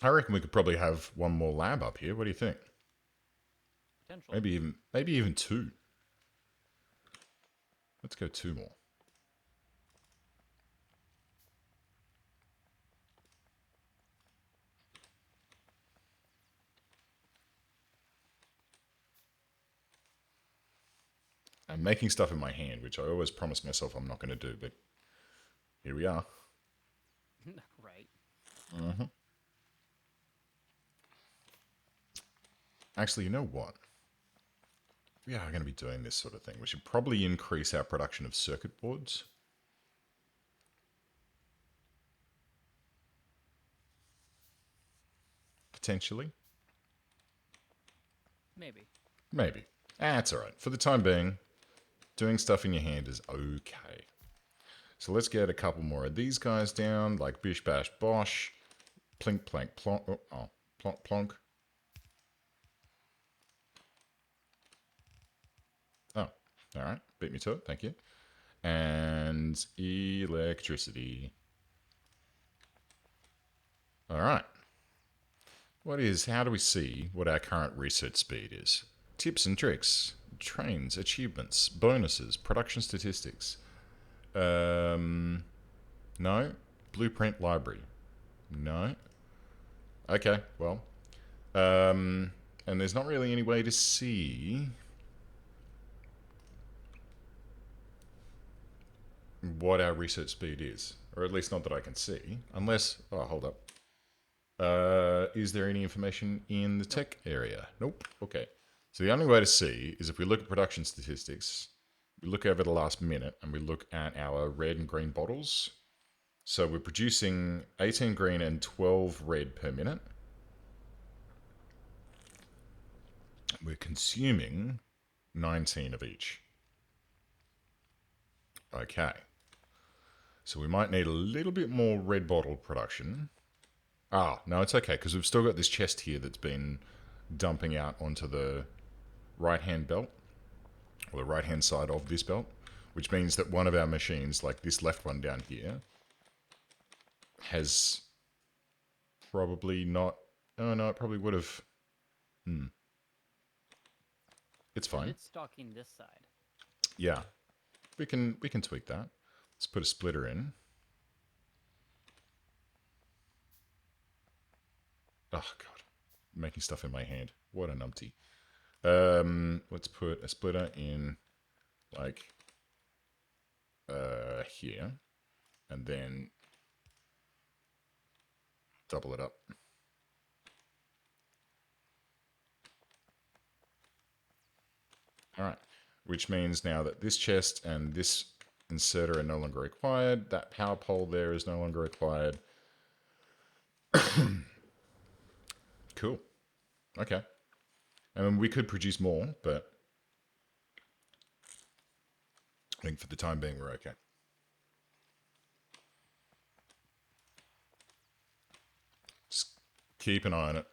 I reckon we could probably have one more lab up here. What do you think? Potentially. Maybe even 2. Let's go 2 more. I'm making stuff in my hand, which I always promise myself I'm not going to do, but here we are. Right. Mm-hmm. Actually, you know what? We are going to be doing this sort of thing. We should probably increase our production of circuit boards. Potentially. Maybe. Maybe. That's all right. For the time being, doing stuff in your hand is okay. So let's get a couple more of these guys down, like bish bash bosh, plink plank plonk. Oh, plonk plonk. Oh, all right. Beat me to it. Thank you. And electricity. All right. How do we see what our current research speed is? Tips and tricks, trains, achievements, bonuses, production statistics. No. Blueprint library. No. Okay, well. And there's not really any way to see what our research speed is. Or at least not that I can see. Unless, oh, hold up. Is there any information in the tech area? Nope. Okay. So the only way to see is if we look at production statistics, we look over the last minute and we look at our red and green bottles. So we're producing 18 green and 12 red per minute. We're consuming 19 of each. Okay. So we might need a little bit more red bottle production. Ah, no, it's okay because we've still got this chest here that's been dumping out onto the right-hand belt, or the right-hand side of this belt, which means that one of our machines, like this left one down here, has probably not... Oh, no, it probably would have... It's fine. It's stocking this side. Yeah. We can tweak that. Let's put a splitter in. Oh, God. I'm making stuff in my hand. What a numpty. Let's put a splitter in, like, here. And then double it up. All right. Which means now that this chest and this inserter are no longer required. That power pole there is no longer required. Cool. Okay. I mean, we could produce more, but I think for the time being, we're okay. Just keep an eye on it.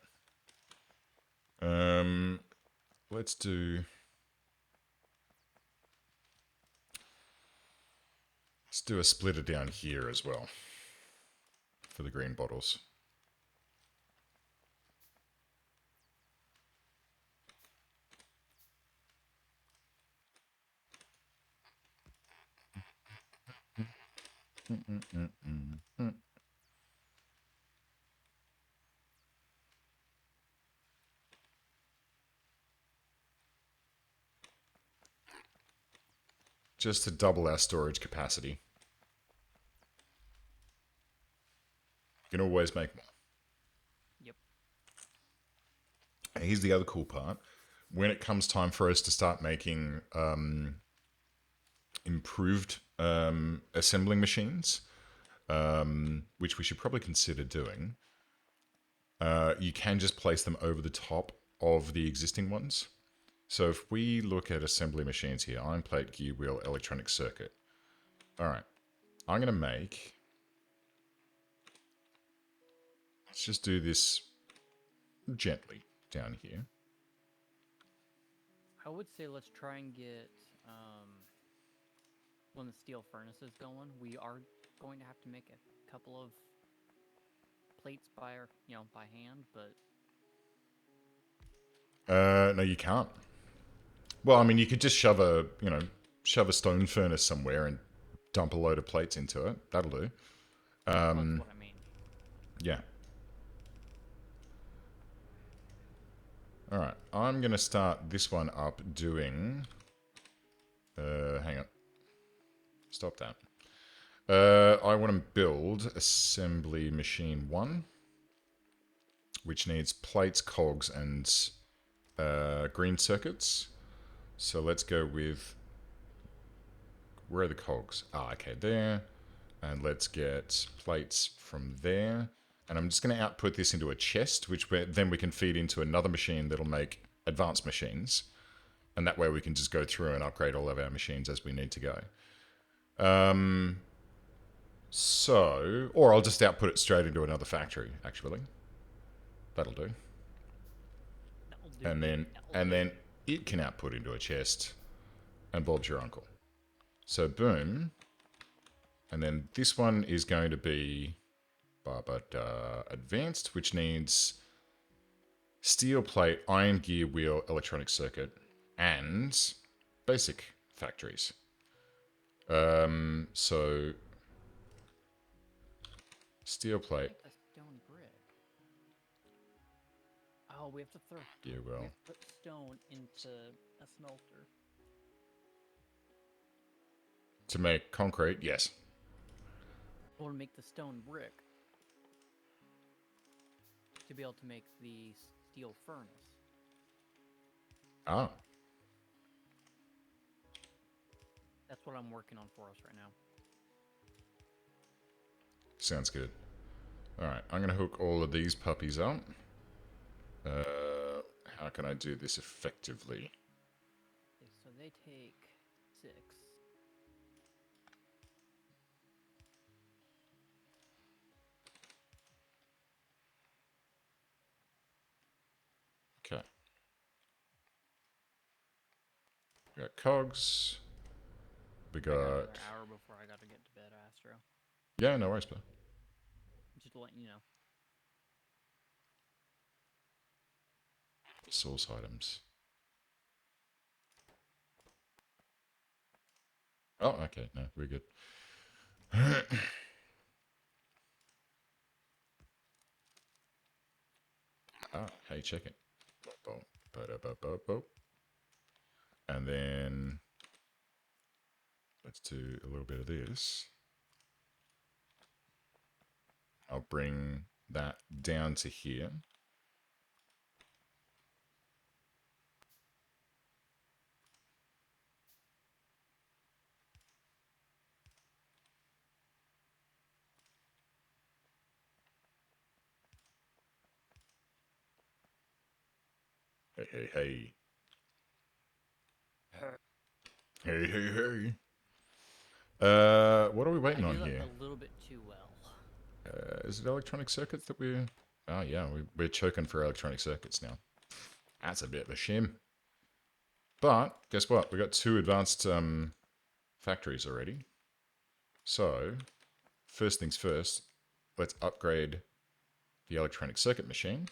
Let's do... Let's do a splitter down here as well for the green bottles. Just to double our storage capacity. You can always make more. Yep. And here's the other cool part. When it comes time for us to start making improved assembling machines, which we should probably consider doing, you can just place them over the top of the existing ones. So if we look at assembly machines here, iron plate, gear wheel, electronic circuit. All right, I'm going to make... Let's just do this gently down here. I would say let's try and get when the steel furnace is going. We are going to have to make a couple of plates by by hand, but No, you can't. Well, I mean, you could just shove a stone furnace somewhere and dump a load of plates into it. That'll do. that's what I mean. Yeah. All right, I'm going to start this one up doing... hang on. Stop that. I want to build assembly machine 1, which needs plates, cogs, and green circuits. So let's go with... Where are the cogs? Ah, okay, there. And let's get plates from there. And I'm just going to output this into a chest, which then we can feed into another machine that'll make advanced machines. And that way we can just go through and upgrade all of our machines as we need to go. Or I'll just output it straight into another factory, actually. That'll do. And then it can output into a chest, and Bob's your uncle. So boom. And then this one is going to be advanced, which needs steel plate, iron gear wheel, electronic circuit, and basic factories. So steel plate. A stone brick. Oh, we have to throw. Yeah, well. We have to put stone into a smelter. To make concrete, yes. Or make the stone brick. To be able to make the steel furnace. Ah. That's what I'm working on for us right now. Sounds good. Alright, I'm going to hook all of these puppies up. How can I do this effectively? Okay, so they take 6. Okay. We got cogs. We I got another got... hour before I gotta get to bed, Astro. Yeah, no worries, bro. Just to let you know. Source items. Oh, okay. No, we're good. Hey, check it. And then let's do a little bit of this. I'll bring that down to here. Hey, hey, hey. Hey, hey, hey. What are we waiting on here? A little bit too well. Is it electronic circuits that we're... Oh, yeah, we're choking for electronic circuits now. That's a bit of a shame. But, guess what? We got 2 advanced factories already. So, first things first, let's upgrade the electronic circuit machine.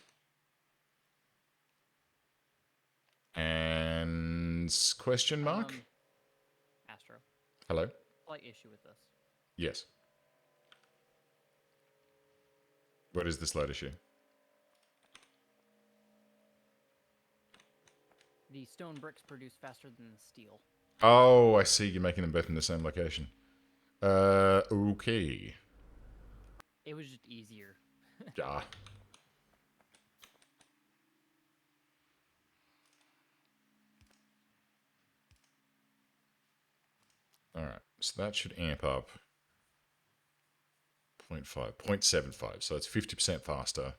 And question mark? Astro. Hello? Slight issue with this. Yes. What is the slight issue? The stone bricks produce faster than the steel. Oh, I see. You're making them both in the same location. Okay. It was just easier. Yeah. Alright, so that should amp up 0.5, 0.75, so it's 50% faster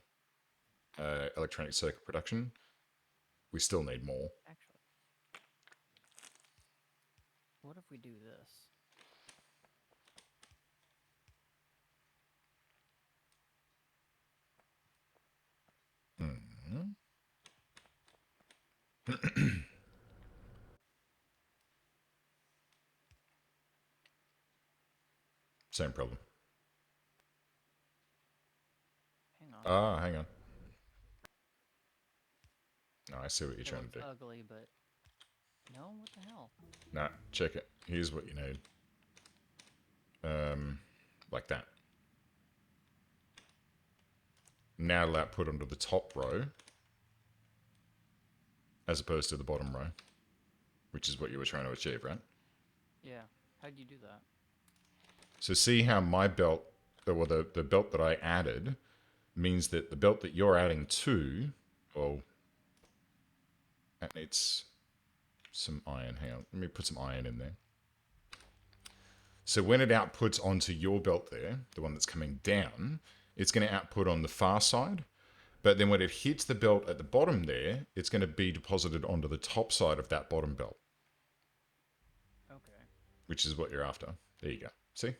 electronic circuit production. We still need more. Actually, what if we do this? Mm-hmm. Same problem. Hang on. Ah, hang on. No, I see what you're It trying looks to do. ugly, but no, what the hell? Nah, check it. Here's what you need. Like that. Now let put onto the top row, as opposed to the bottom row, which is what you were trying to achieve, right? Yeah. How'd you do that? So see how my belt, or the belt that I added, means that the belt that you're adding to, well, that needs some iron. Hang on, let me put some iron in there. So when it outputs onto your belt there, the one that's coming down, it's going to output on the far side. But then when it hits the belt at the bottom there, it's going to be deposited onto the top side of that bottom belt, Okay. which is what you're after. There you go. See?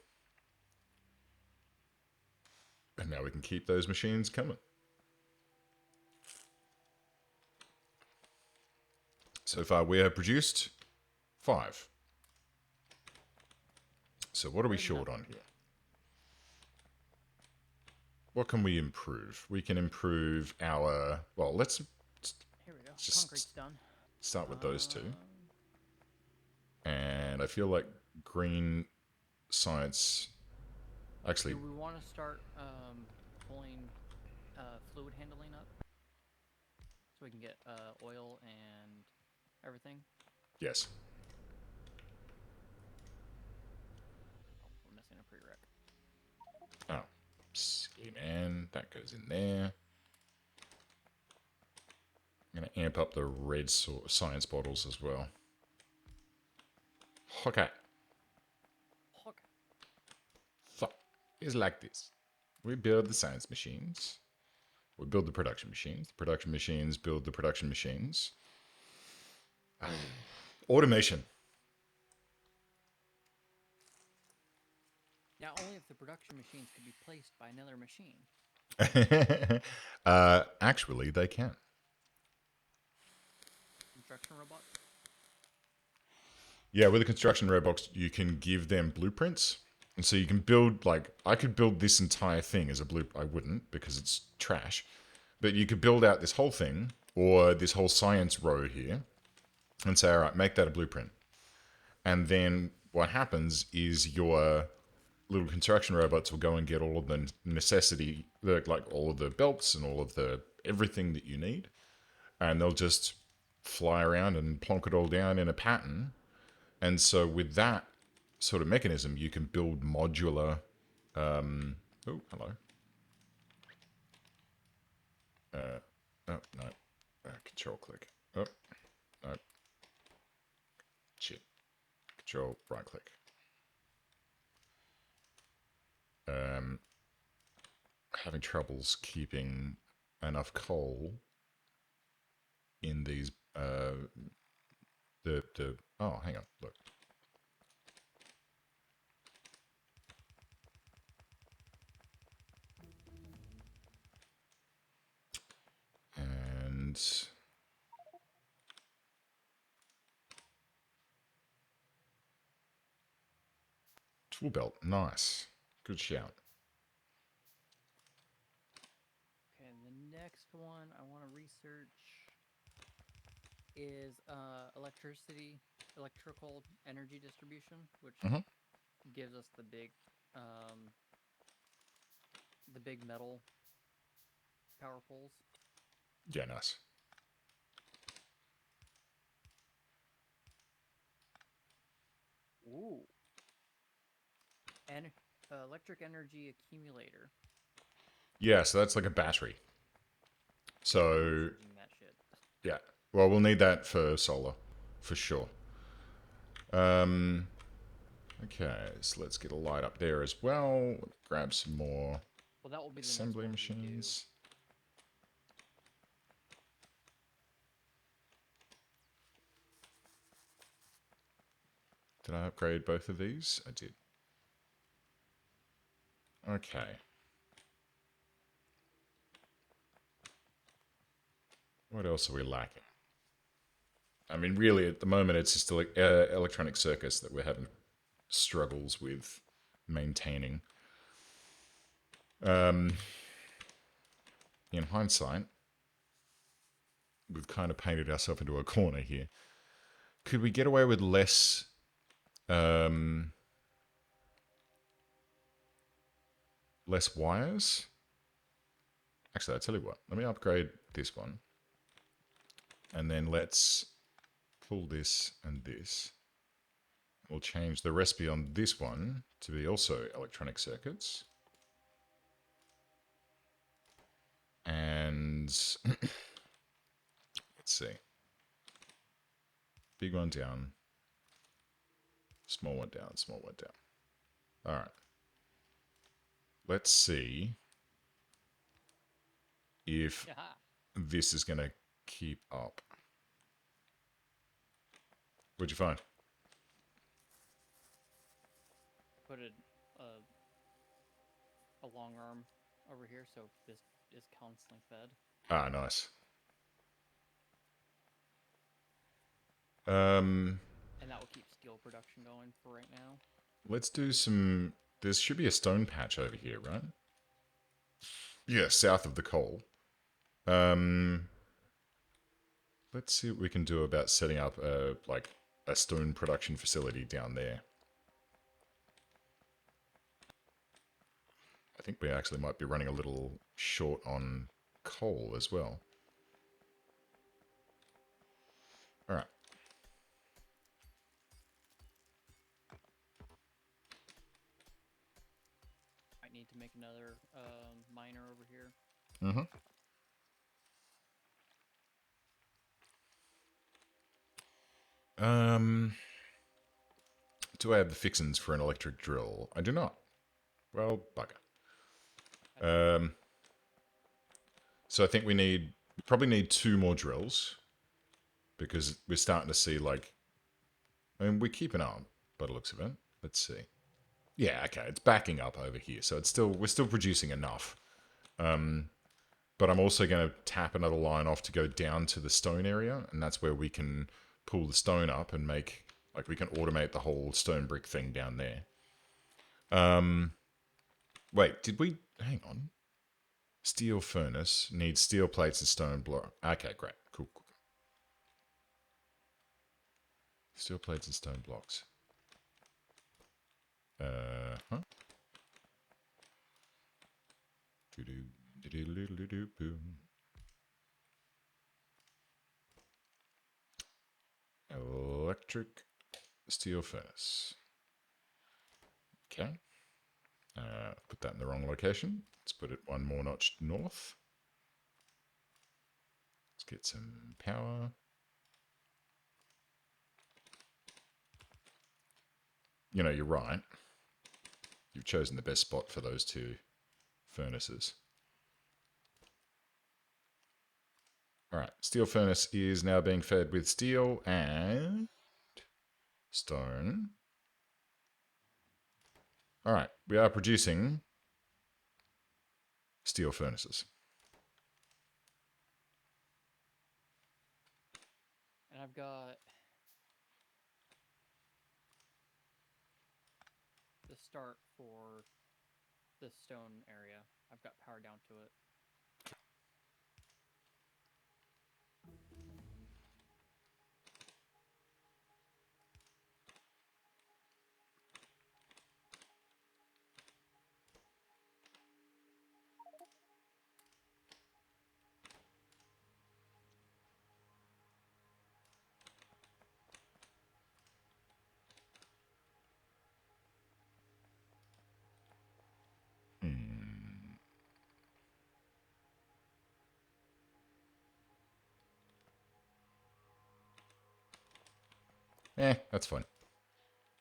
And now we can keep those machines coming. So far we have produced 5. So what are we short on here? What can we improve? We can improve our... Well, let's Here we go. just Concrete's done. start with those two. And I feel like green science... Actually, Do we want to start pulling fluid handling up so we can get oil and everything? yes. Oh, we're missing a prereq. Oh, see, man. That goes in there. I'm going to amp up the red science bottles as well. Okay. Okay. So, it's like this. We build the science machines. We build the production machines. The production machines build the production machines. Automation. Now, only if the production machines could be placed by another machine. Actually, they can. Construction robots? Yeah, with the construction robots, you can give them blueprints. And so you can build, like, I could build this entire thing as a blueprint. I wouldn't because it's trash. But you could build out this whole thing or this whole science row here and say, all right, make that a blueprint. And then what happens is your little construction robots will go and get all of the necessity, like all of the belts and all of the everything that you need. And they'll just fly around and plonk it all down in a pattern. And so with that sort of mechanism, you can build modular. Oh, hello. Oh, no. Control click. Oh, no. Shit. Control right click. Having troubles keeping enough coal in these. The oh, hang on. Look. And Full belt. Nice. Good shout. Okay, and the next one I want to research is electrical energy distribution, which Mhm. gives us the big metal power poles. Yeah, nice. Ooh, and electric energy accumulator. Yeah, so that's like a battery. Yeah, I'm So, researching that shit. yeah. Well, we'll need that for solar, for sure. Okay, so let's get a light up there as well. Grab some more Well, that will be the next assembly one we do. machines. Did I upgrade both of these? I did. Okay. What else are we lacking? I mean, really, at the moment, it's just electronic circuits that we're having struggles with maintaining. In hindsight, we've kind of painted ourselves into a corner here. Could we get away with um, less wires? Actually, I'll tell you what. Let me upgrade this one. And then let's pull this and this. We'll change the recipe on this one to be also electronic circuits. And let's see. Big one down. Small one down. Small one down. All right. Let's see if this is going to keep up. What'd you find? Put a long arm over here, so this is constantly fed. Ah, nice. Um, And that will keep steel production going for right now. let's do some. There should be a stone patch over here, right? Yeah, south of the coal. Um, let's see what we can do about setting up a stone production facility down there. I think we actually might be running a little short on coal as well. All right. Might need to make another miner over here. Mm-hmm. Um, do I have the fixins for an electric drill? I do not. Well, bugger. So I think we probably need two more drills because we're starting to see I mean, we're keeping up by the looks of it. Let's see. Yeah, okay, it's backing up over here, so we're still producing enough. But I'm also going to tap another line off to go down to the stone area, and that's where we can pull the stone up and we can automate the whole stone brick thing down there. Wait, did we hang on? Steel furnace needs steel plates and stone block. Okay, great, cool. Steel plates and stone blocks. Huh? Electric steel furnace. Okay. Put that in the wrong location. Let's put it one more notch north. Let's get some power. You know, you're right. You've chosen the best spot for those two furnaces. All right, steel furnace is now being fed with steel and stone. All right, we are producing steel furnaces. And I've got the start for the stone area. I've got power down to it. That's fine.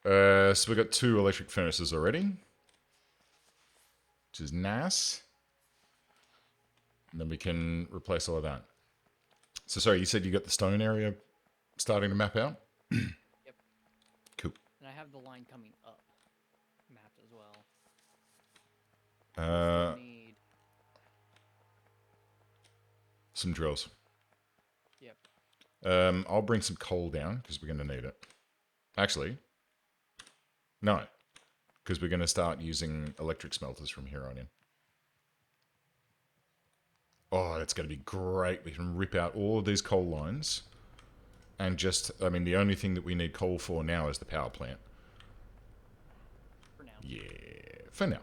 So we've got 2 electric furnaces already, which is nice. And then we can replace all of that. So sorry, you said you got the stone area starting to map out? Yep. Cool. And I have the line coming up mapped as well. Uh, Still need. some drills. Yep. I'll bring some coal down because we're going to need it. Actually, no, because we're going to start using electric smelters from here on in. Oh, it's going to be great. We can rip out all of these coal lines and just, I mean, the only thing that we need coal for now is the power plant. For now. Yeah, for now.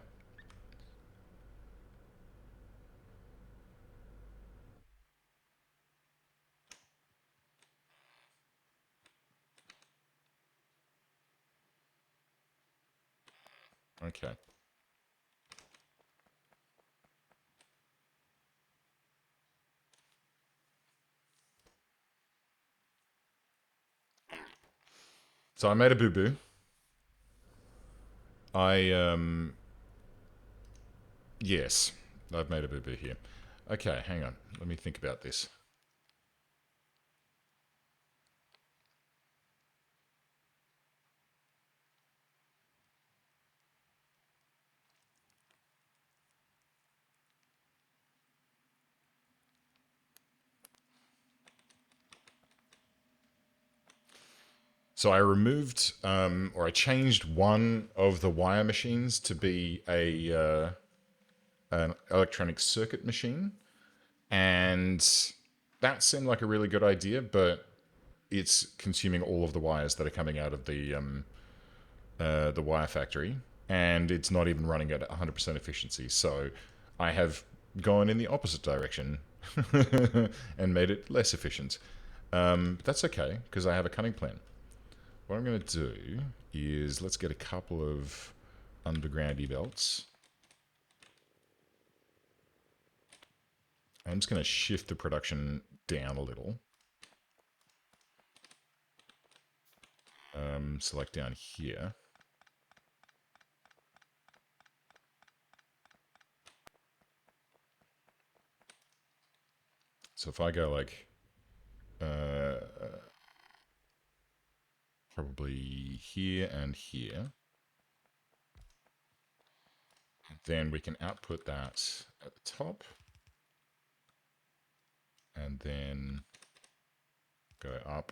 Okay. So I made a boo-boo. Yes, I've made a boo-boo here. Okay, hang on. Let me think about this. So I removed, or I changed one of the wire machines to be an electronic circuit machine, and that seemed like a really good idea, but it's consuming all of the wires that are coming out of the wire factory, and it's not even running at 100% efficiency. So I have gone in the opposite direction and made it less efficient. But that's okay because I have a cunning plan. What I'm going to do is let's get a couple of undergroundy belts. I'm just going to shift the production down a little. Select down here. So if I go like probably here and here, then we can output that at the top, and then go up,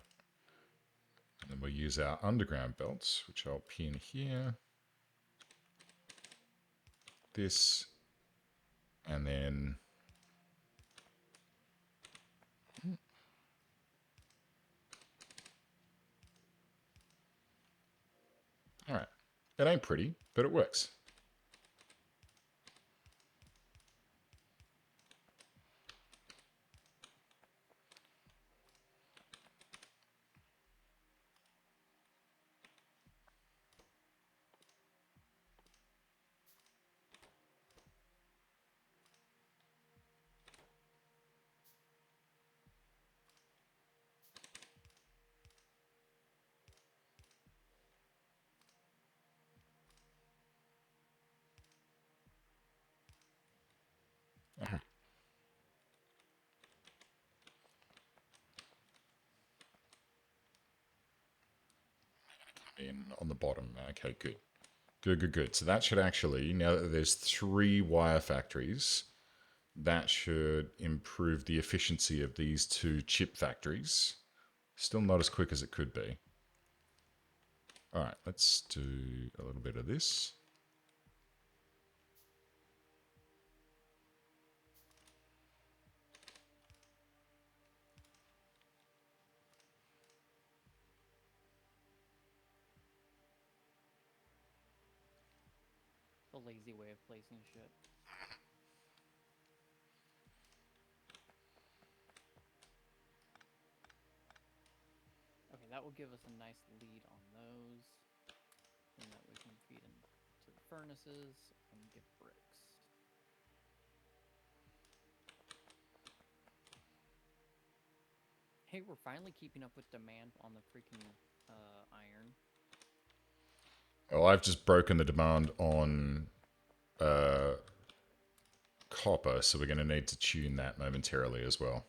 and then we'll use our underground belts, which I'll pin here, this, and then all right. It ain't pretty, but it works. In on the bottom. Okay, good. Good, good, good. So that should actually, now that there's 3 wire factories, that should improve the efficiency of these 2 chip factories. Still not as quick as it could be. All right, let's do a little bit of this. lazy way of placing shit. Okay, that will give us a nice lead on those. And that we can feed into the furnaces and get bricks. Hey, we're finally keeping up with demand on the freaking iron. Well, I've just broken the demand on copper, so we're going to need to tune that momentarily as well.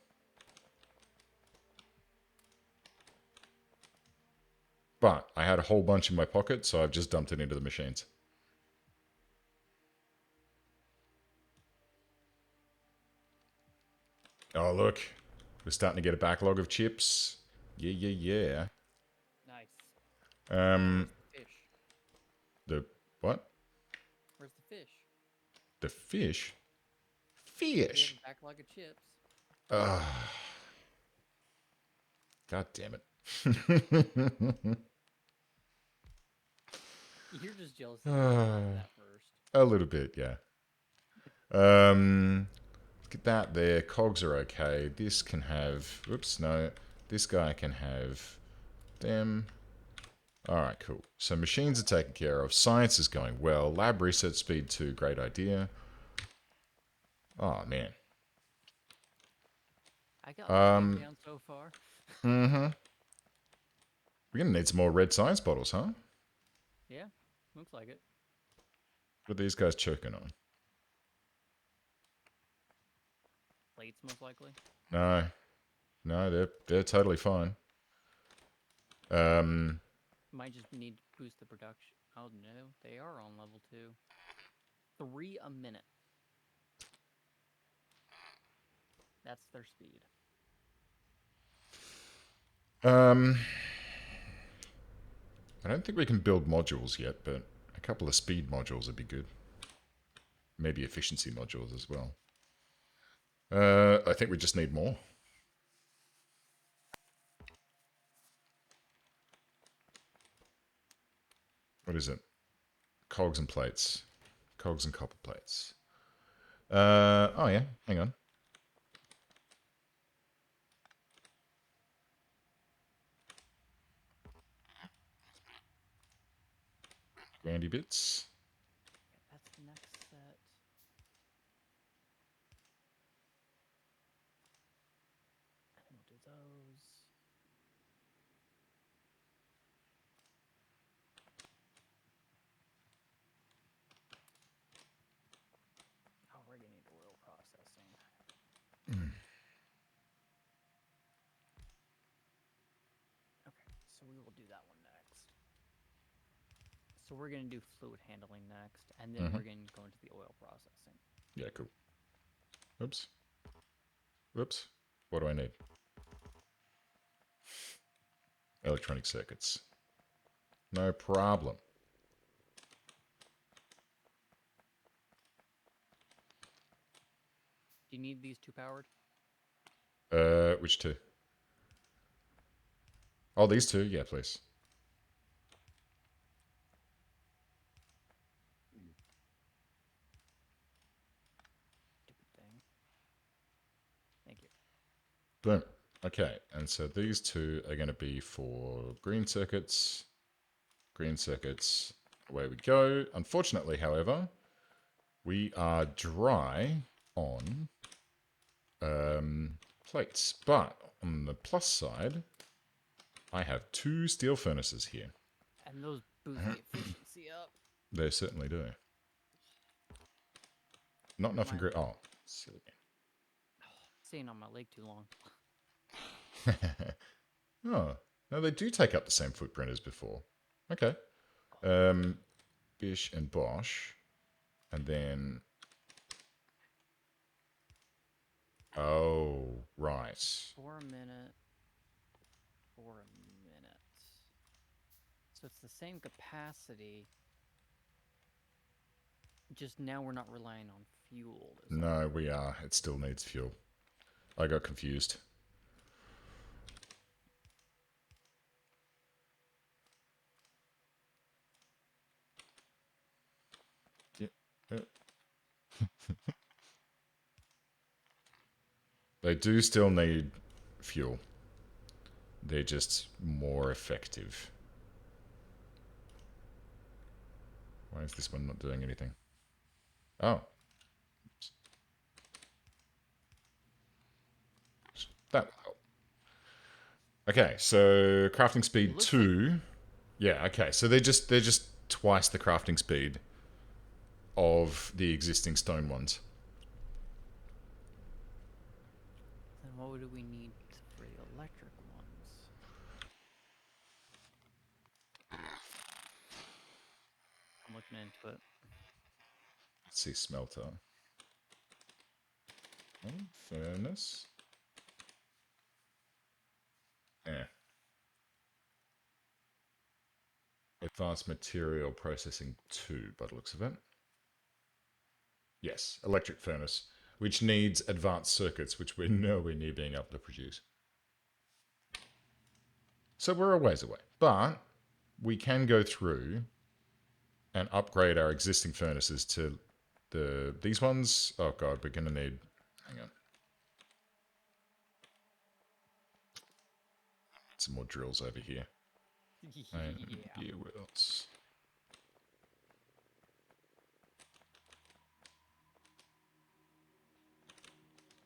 But I had a whole bunch in my pocket, so I've just dumped it into the machines. Oh, look. We're starting to get a backlog of chips. Yeah, yeah, yeah. Nice. Um, Fish. the what? Where's the fish? The fish? We have Fish? a backlog of chips. God damn it. You're just jealous that you did that first. A little bit, yeah. Look at that there. Cogs are okay. This can have... Oops, no. This guy can have them. Alright, cool. So machines are taken care of. Science is going well. Lab research speed 2, great idea. Oh, man. I got this game down so far. Mm-hmm. We're going to need some more red science bottles, huh? Yeah, looks like it. What are these guys choking on? Plates, most likely. No. No, they're totally fine. Might just need to boost the production. Oh no, they are on level 2. 3 a minute. That's their speed. I don't think we can build modules yet, but a couple of speed modules would be good. Maybe efficiency modules as well. I think we just need more. What is it? Cogs and plates. Cogs and copper plates. Oh yeah, hang on. Grandy bits. Yeah, that's the next set. And we'll do those. Oh, we're gonna need oil processing. Okay, so we will do that one next. So we're gonna do fluid handling next, and then we're gonna go into the oil processing. Yeah, cool. Oops. Whoops. What do I need? Electronic circuits. No problem. Do you need these 2 powered? Which two? Oh, these two? Yeah, please. Stupid thing. Thank you. Boom. Okay, and so these two are going to be for green circuits. Green circuits. Away we go. Unfortunately, however, we are dry on plates. But on the plus side, I have 2 steel furnaces here. And those boost the efficiency up. They certainly do. Not enough in grit. Oh, silly. Staying on my leg too long. Oh, no, they do take up the same footprint as before. Okay. Bish and Bosch. And then... Oh, right. For a minute. For a minute. So it's the same capacity. Just now we're not relying on fuel. No, we are. It still needs fuel. I got confused. They do still need fuel. They're just more effective. Why is this one not doing anything? Oh. That will help. Okay, so crafting speed 2. Like... Yeah, okay. So they're just twice the crafting speed of the existing stone ones. Then what do we need for the electric ones? I'm looking into it. Let's see, smelter. Oh, furnace. Yeah. Advanced material processing 2, by the looks of it. Yes, electric furnace, which needs advanced circuits, which we're nowhere near being able to produce. So we're a ways away. But we can go through and upgrade our existing furnaces to these ones. Oh god, we're going to need... Hang on. Some more drills over here. And gear wheels.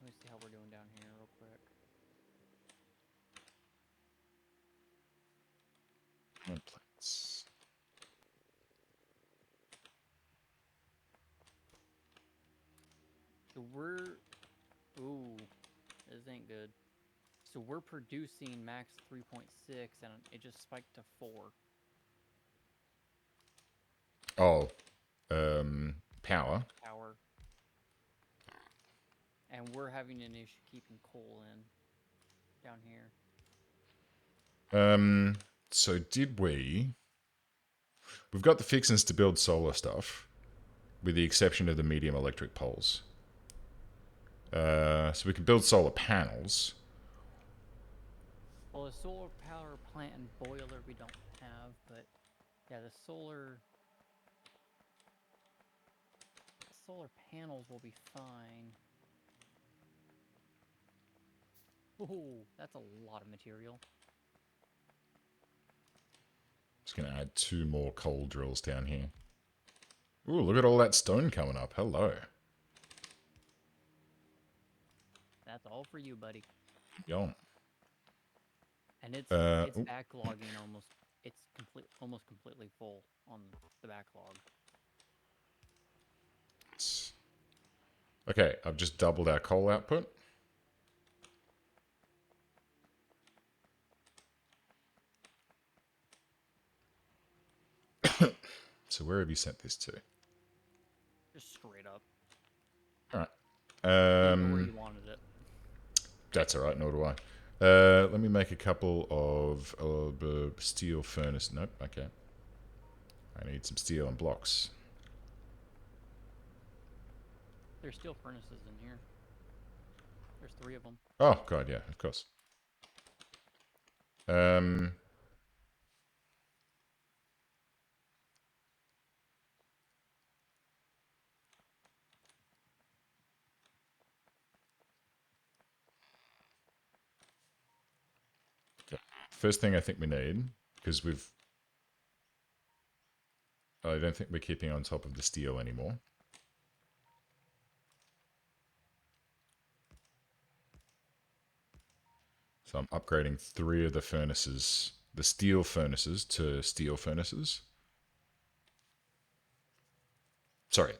Let me see how we're doing down here real quick. Plates. So we're... Ooh, this ain't good. So we're producing max 3.6 and it just spiked to 4. Oh, power. Power. And we're having an issue keeping coal in down here. So did we... We've got the fixings to build solar stuff, with the exception of the medium electric poles. So we can build solar panels. Well, the solar power plant and boiler we don't have, but yeah, the solar panels will be fine. Ooh, that's a lot of material. Just going to add 2 more coal drills down here. Ooh, look at all that stone coming up. Hello. That's all for you, buddy. Yum. And it's backlogging almost. It's almost completely full on the backlog. Okay, I've just doubled our coal output. So where have you sent this to? Just straight up. All right. I didn't know where you wanted it. That's all right. Nor do I. Let me make a couple of steel furnace. Nope. Okay. I need some steel and blocks. There's steel furnaces in here. There's 3 of them. Oh god, yeah, of course. Okay. First thing I think we need, because I don't think we're keeping on top of the steel anymore. So I'm upgrading 3 of the furnaces, the steel furnaces, to steel furnaces. Sorry,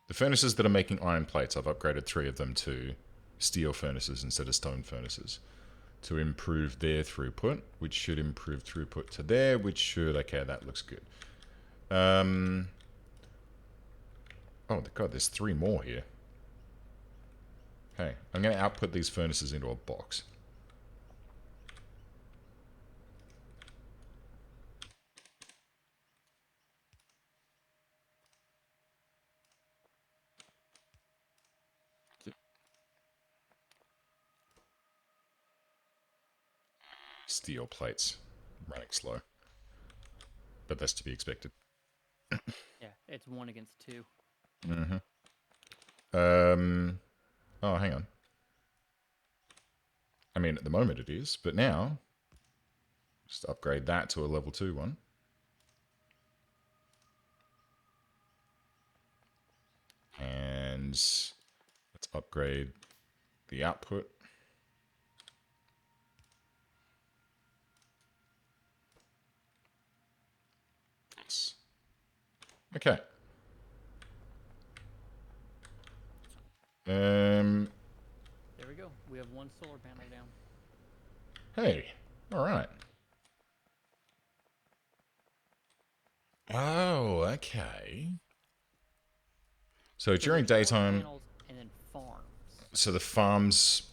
the furnaces that are making iron plates, I've upgraded 3 of them to steel furnaces instead of stone furnaces to improve their throughput, which should improve throughput to there, which should... Okay, that looks good. Oh, god, there's 3 more here. Hey, I'm going to output these furnaces into a box. Steel plates. Running slow. But that's to be expected. Yeah, it's 1 against 2. Oh, hang on. I mean, at the moment it is, but now, just upgrade that to a level 2 one. And let's upgrade the output. Okay. There we go. We have one solar panel down. Hey. All right. Oh, okay. So during there's solar daytime, panels and then farms. so the farms,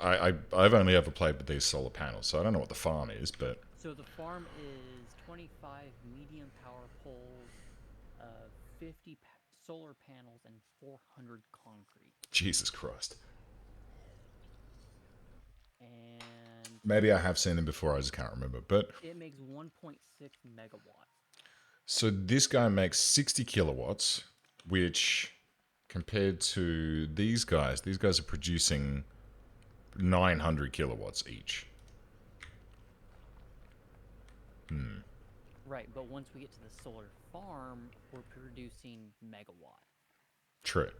I've only ever played with these solar panels, so I don't know what the farm is, but So the farm is 25 medium power poles, 50 solar panels, and 400 concrete. Jesus Christ. And Maybe I have seen them before, I just can't remember. But it makes 1.6 megawatts. so this guy makes 60 kilowatts, which compared to these guys are producing 900 kilowatts each. Right, but once we get to the solar farm, we're producing megawatt. True.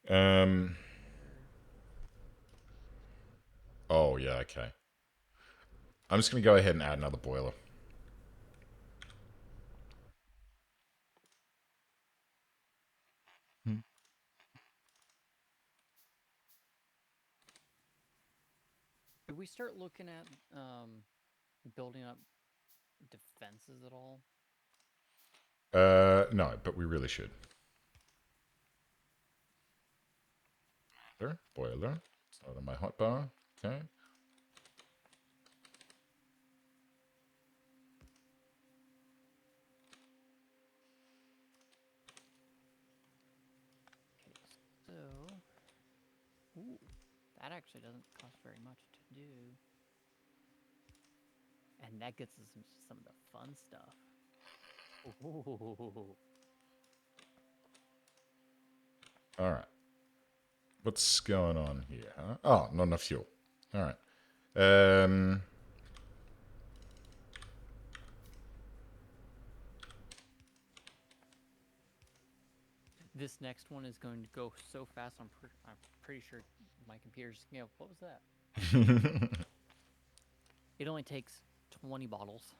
Um. Oh, yeah, okay. I'm just going to go ahead and add another boiler. Should we start looking at building up defenses at all? No, but we really should. Boiler. It's not on my hotbar. Okay. Okay, so ooh, that actually doesn't cost very much to do. And that gets us into some of the fun stuff. Ooh. All right. What's going on here, huh? Oh, not enough fuel. All right. This next one is going to go so fast. I'm pretty sure my computer's just gonna. What was that? It only takes 20 bottles.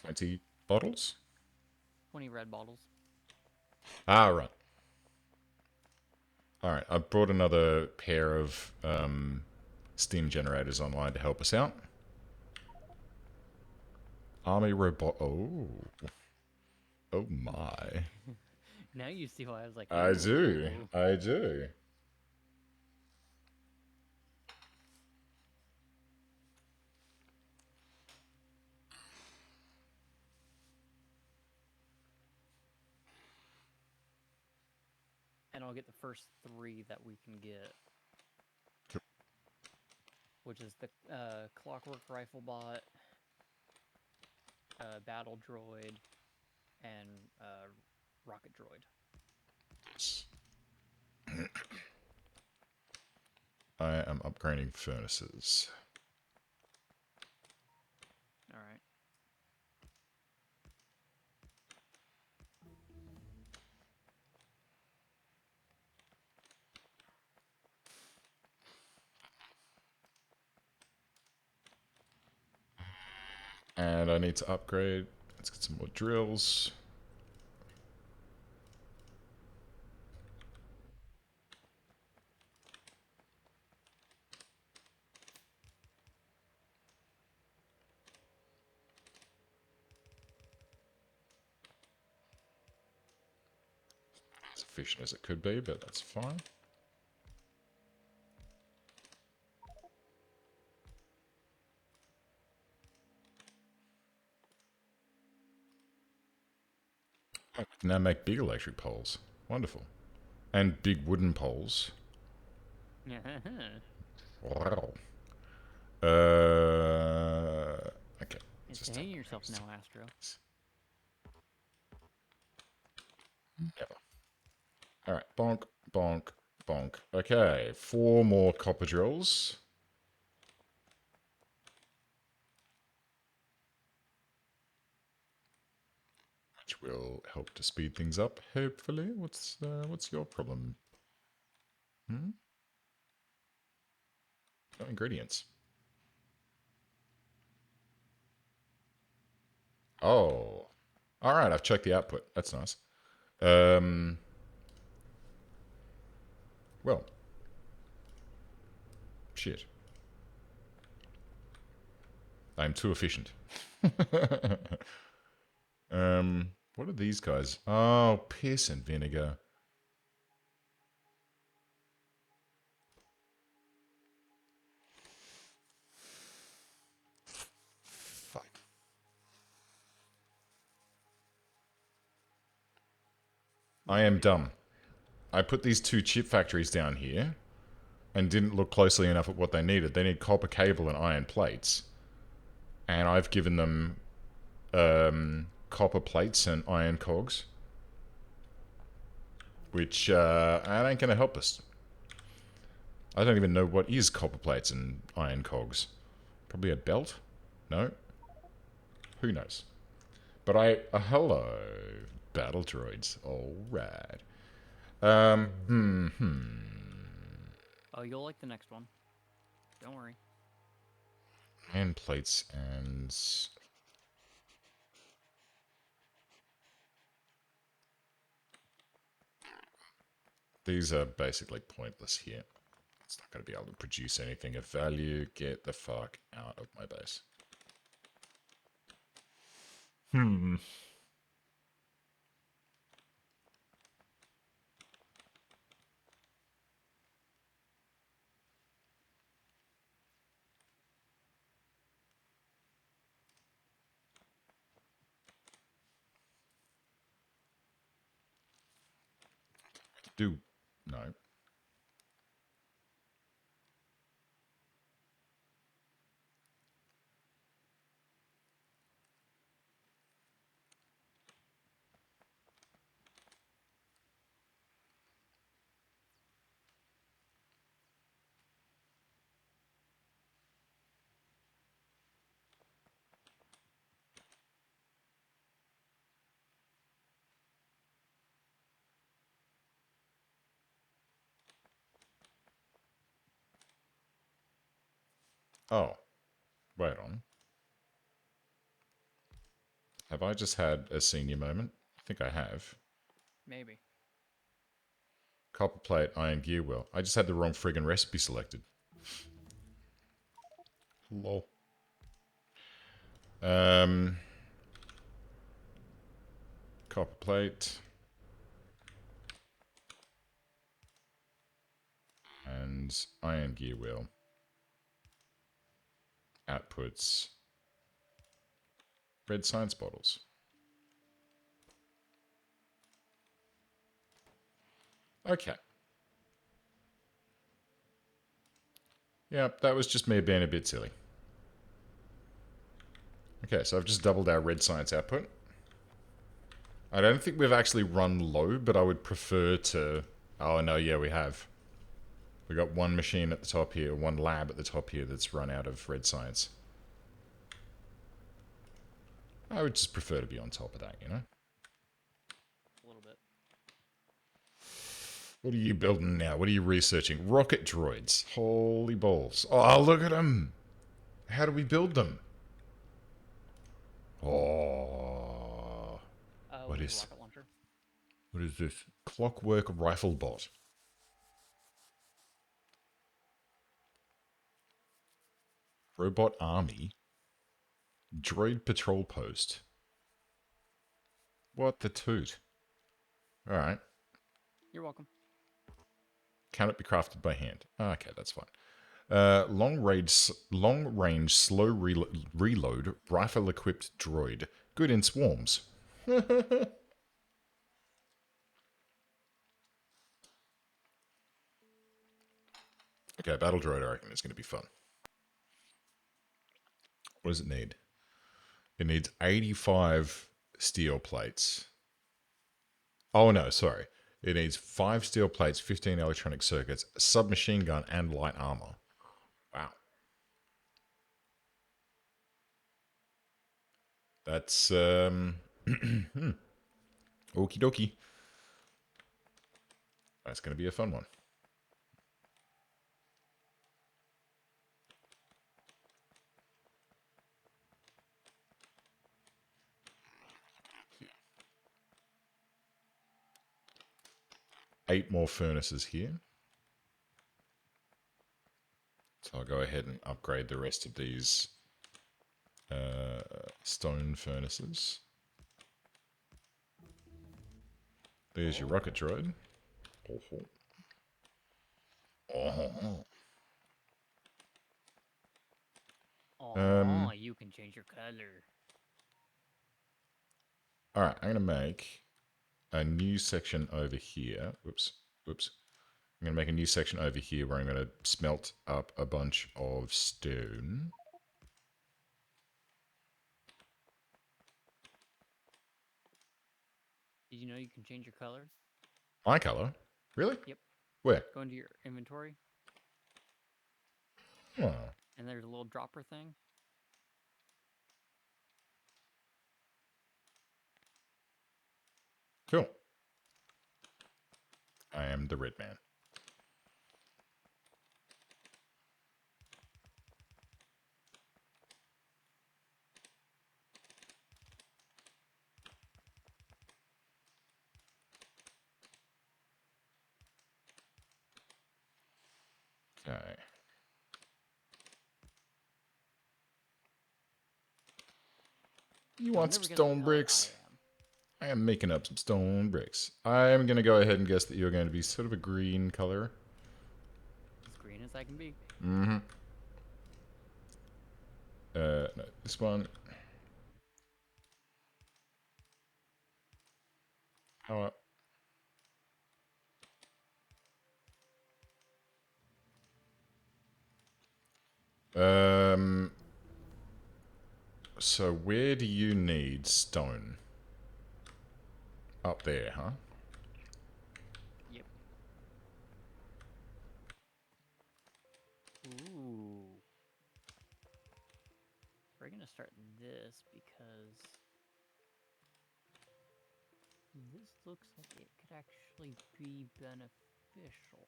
20 bottles? 20 red bottles. Ah, right. All right. I've brought another pair of steam generators online to help us out. Army robot. Oh. Oh, my. Now you see why I was like, I do. ooh. I do. And I'll get the first 3 that we can get. Which is the Clockwork Rifle Bot, Battle Droid, and Rocket Droid. I am upgrading furnaces. Alright. And I need to upgrade. Let's get some more drills. As efficient as it could be, but that's fine. I can now make big electric poles. Wonderful. And big wooden poles. Wow. Okay. It's Just hanging yourself now, Astro. Never. All right. Bonk, bonk, bonk. Okay. 4 more copper drills. Which will help to speed things up, hopefully. What's your problem? No ingredients. Oh. All right, I've checked the output. That's nice. Well. Shit. I'm too efficient. What are these guys? Oh, piss and vinegar. Fuck. I am dumb. I put these 2 chip factories down here and didn't look closely enough at what they needed. They need copper cable and iron plates. And I've given them copper plates and iron cogs, which ain't going to help us. I don't even know what is copper plates and iron cogs. Probably a belt? No? Who knows? But hello, battle droids. Alright. Oh, you'll like the next one. Don't worry. Iron plates and... These are basically pointless here. It's not going to be able to produce anything of value. Get the fuck out of my base. Do... No. Oh. Wait on. Have I just had a senior moment? I think I have. Maybe. Copper plate, iron gear wheel. I just had the wrong friggin' recipe selected. Lol. Copper plate. And iron gear wheel. Outputs. Red science bottles. Okay. Yep, that was just me being a bit silly. Okay, so I've just doubled our red science output. I don't think we've actually run low, but I would prefer to... Oh, no, yeah, we have. We got one machine at the top here, one lab at the top here that's run out of red science. I would just prefer to be on top of that, you know? A little bit. What are you building now? What are you researching? Rocket droids. Holy balls. Oh, look at them. How do we build them? Oh. What With a is... rocket launcher. What is this? Clockwork rifle bot. Robot army. Droid patrol post. What the toot? Alright. You're welcome. Can it be crafted by hand? Okay, that's fine. Long range, slow reload, rifle equipped droid. Good in swarms. Okay, battle droid, I reckon, is going to be fun. What does it need? It needs 85 steel plates. Oh no, sorry. It needs 5 steel plates, 15 electronic circuits, a submachine gun, and light armor. Wow. That's okie dokie. That's going to be a fun one. Eight more furnaces here. So I'll go ahead and upgrade the rest of these stone furnaces. There's your rocket droid. Oh. Oh, you can change your color. Alright, I'm going to make a new section over here. Whoops. I'm going to make a new section over here where I'm going to smelt up a bunch of stone. Did you know you can change your color? Eye color? Really? Yep. Where? Go into your inventory. Oh, And there's a little dropper thing. cool. I am the red man. Okay. You want some stone bricks? I am making up some stone bricks. I'm going to go ahead and guess that you're going to be sort of a green color. As green as I can be. Mm-hmm. No, this one. How So where do you need stone? Up there, huh? Yep. Ooh. We're gonna start this because this looks like it could actually be beneficial.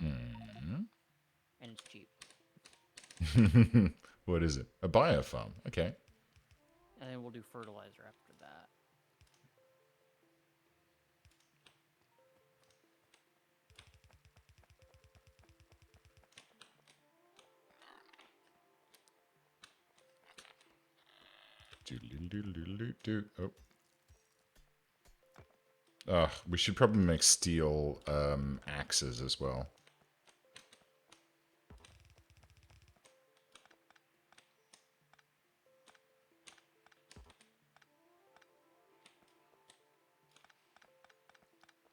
Mm-hmm. And it's cheap. What is it? A biofarm. Okay. And then we'll do fertilizer after that. Oh. We should probably make steel axes as well.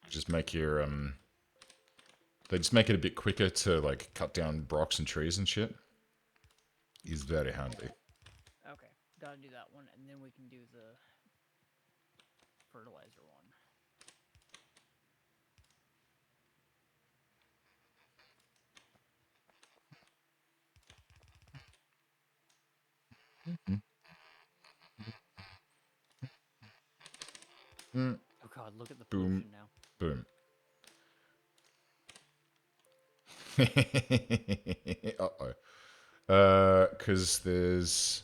Just make your they just make it a bit quicker to like cut down rocks and trees and shit. Is very handy. Okay, gotta do that one, and then we can do the fertilizer one. Mm. Oh god, look at the Boom. pollution now. Boom. Uh-oh. Because there's...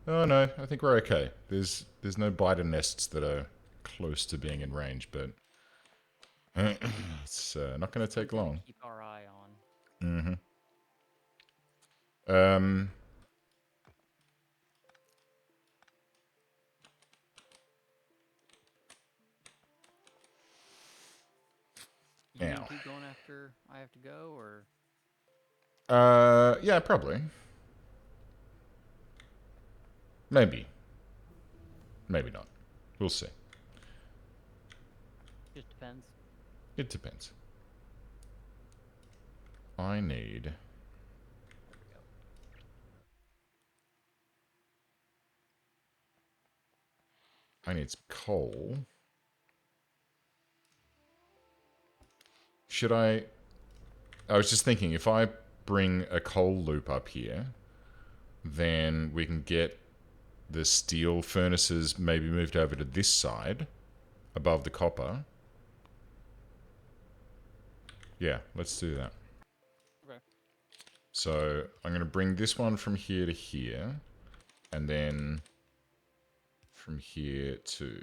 Oh no, I think we're okay. There's no biter nests that are close to being in range, but it's not going to take long. Keep our eye on. Mm-hmm. Um. You gonna keep going after I have to go, or? Yeah, probably. Maybe. Maybe not. We'll see. Just depends. It depends. I need... There we go. I need some coal. Should I was just thinking, if I bring a coal loop up here, then we can get the steel furnaces maybe moved over to this side, above the copper. Yeah, let's do that. Okay. So I'm going to bring this one from here to here, and then from here to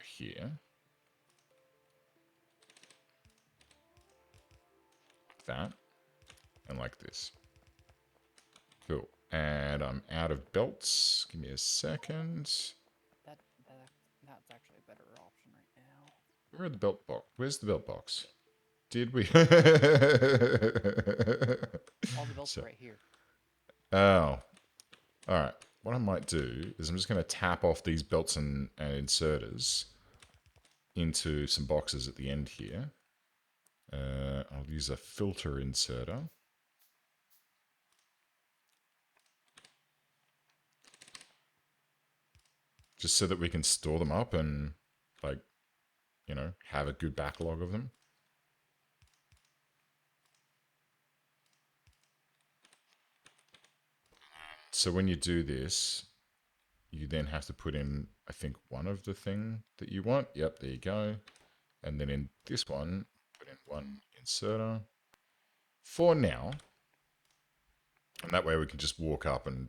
here. Like that. And like this. Cool. And I'm out of belts. Give me a second. That that's actually a better option right now. Where are the belt box? Where's the belt box? Did we? All the belts So, are right here. oh, all right. What I might do is I'm just going to tap off these belts and inserters into some boxes at the end here. I'll use a filter inserter. Just so that we can store them up and, like, you know, have a good backlog of them. So when you do this, you then have to put in, I think, one of the thing that you want. Yep, there you go. And then in this one, put in one inserter for now. And that way we can just walk up and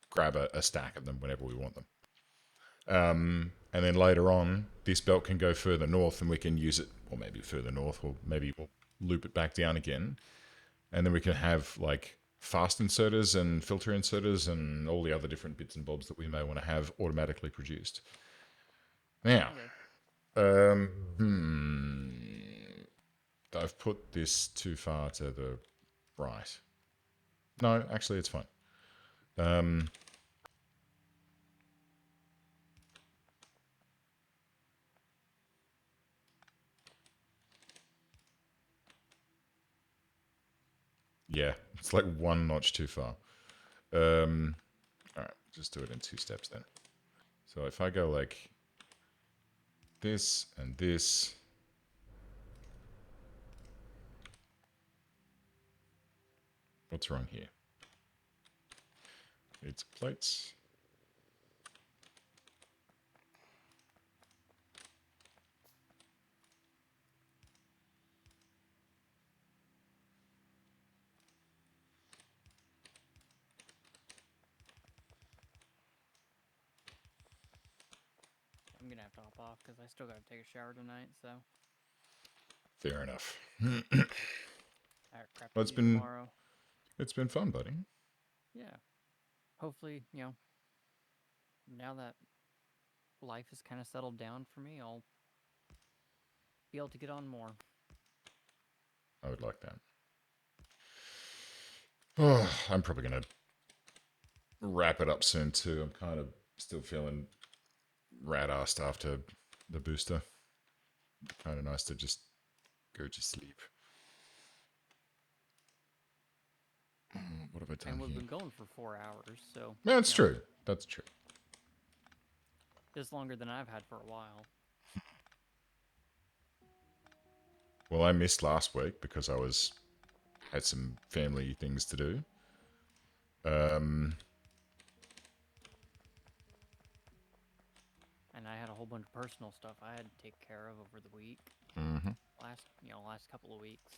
grab a stack of them whenever we want them. And then later on, this belt can go further north and we can use it, or maybe further north, or maybe we'll loop it back down again. And then we can have like fast inserters and filter inserters and all the other different bits and bobs that we may want to have automatically produced. Now, Okay. I've put this too far to the right. No, actually, it's fine. Yeah, it's like one notch too far. All right, just do it in 2 steps then. So if I go like this and this, what's wrong here? It's plates. I'm gonna have to hop off because I still gotta take a shower tonight. So, Fair enough. alright, crap Well, to you tomorrow. it's been fun, buddy. Yeah. Hopefully, now that life has kind of settled down for me, I'll be able to get on more. I would like that. Oh, I'm probably gonna wrap it up soon too. I'm kind of still feeling rat-assed after the booster. Kind of nice to just go to sleep. What have I done And we've here? been going for 4 hours, so Yeah, that's true. That's true. it's longer than I've had for a while. Well, I missed last week because I had some family things to do. And I had a whole bunch of personal stuff I had to take care of over the week. Mm-hmm. Last couple of weeks.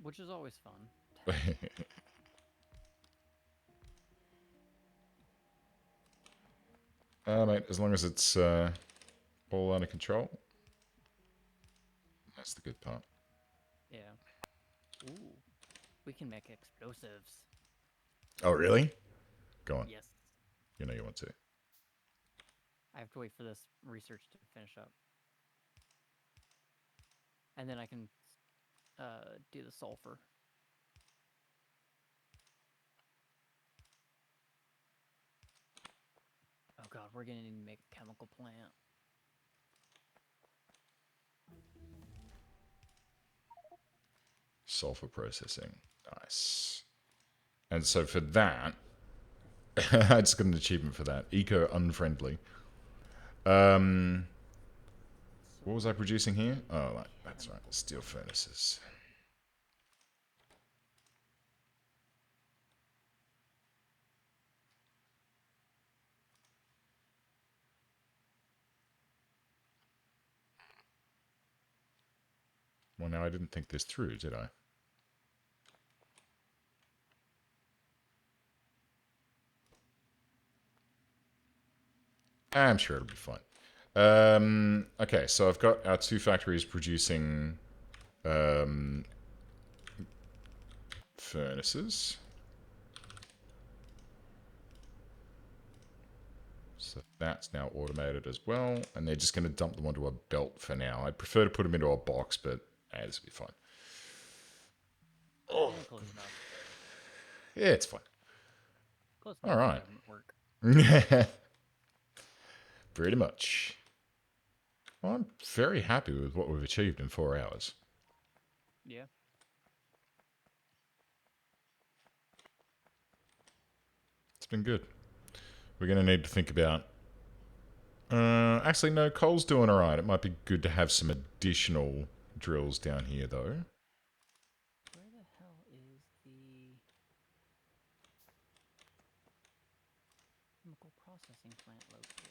Which is always fun. Mate, as long as it's all under control, that's the good part. Yeah. Ooh. We can make explosives. Oh, really? Go on. Yes. You know you want to. I have to wait for this research to finish up. And then I can do the sulfur. Oh god, we're gonna need to make a chemical plant. Sulfur processing. Nice. And so for that, I just got an achievement for that. Eco-unfriendly. What So was I producing here? Oh, right, that's right. chemical Steel furnaces. Well, now I didn't think this through, did I? I'm sure it'll be fine. Okay, so I've got our two factories producing furnaces. So that's now automated as well. And they're just going to dump them onto a belt for now. I'd prefer to put them into a box, but this will be fine. Oh, yeah, close enough. yeah, it's fine. Close All enough for right. government work. Pretty much. Well, I'm very happy with what we've achieved in 4 hours. Yeah. It's been good. We're going to need to think about... actually, no, coal's doing all right. It might be good to have some additional drills down here, though. Where the hell is the chemical processing plant located?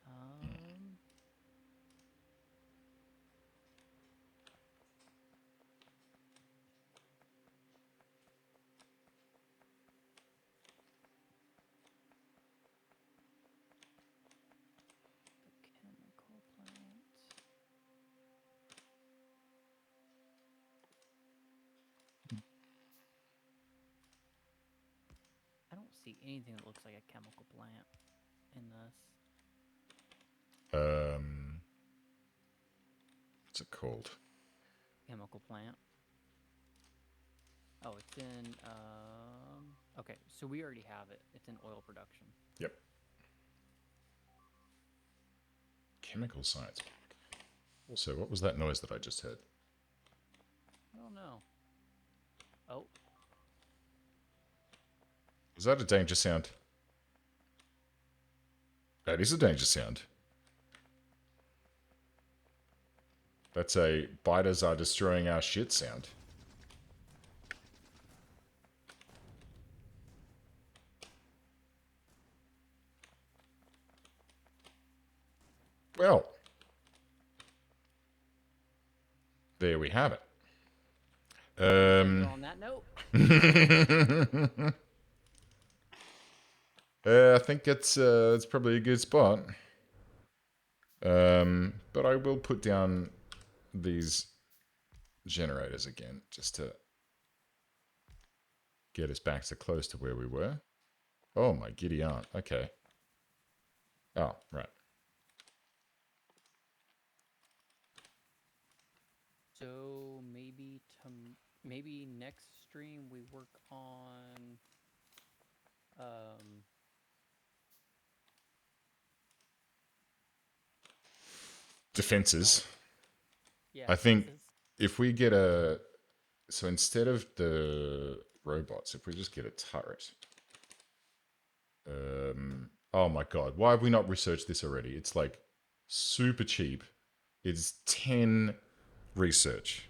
Um, the chemical plant. I don't see anything that looks like a chemical plant in this. What's it called? Chemical plant. Oh, it's in, okay, so we already have it. It's in oil production. Yep. Chemical science. Also, what was that noise that I just heard? I don't know. Oh, Was that a danger sound? That is a danger sound. That's a biters are destroying our shit sound. Well, there we have it. on that note. I think it's probably a good spot. But I will put down these generators again just to get us back so close to where we were. Oh my giddy aunt. Okay. Oh, right. So maybe next stream we work on um Defenses. yeah, I think defenses. if we get a... So instead of the robots, if we just get a turret... oh my god, why have we not researched this already? It's like super cheap. It's 10 research.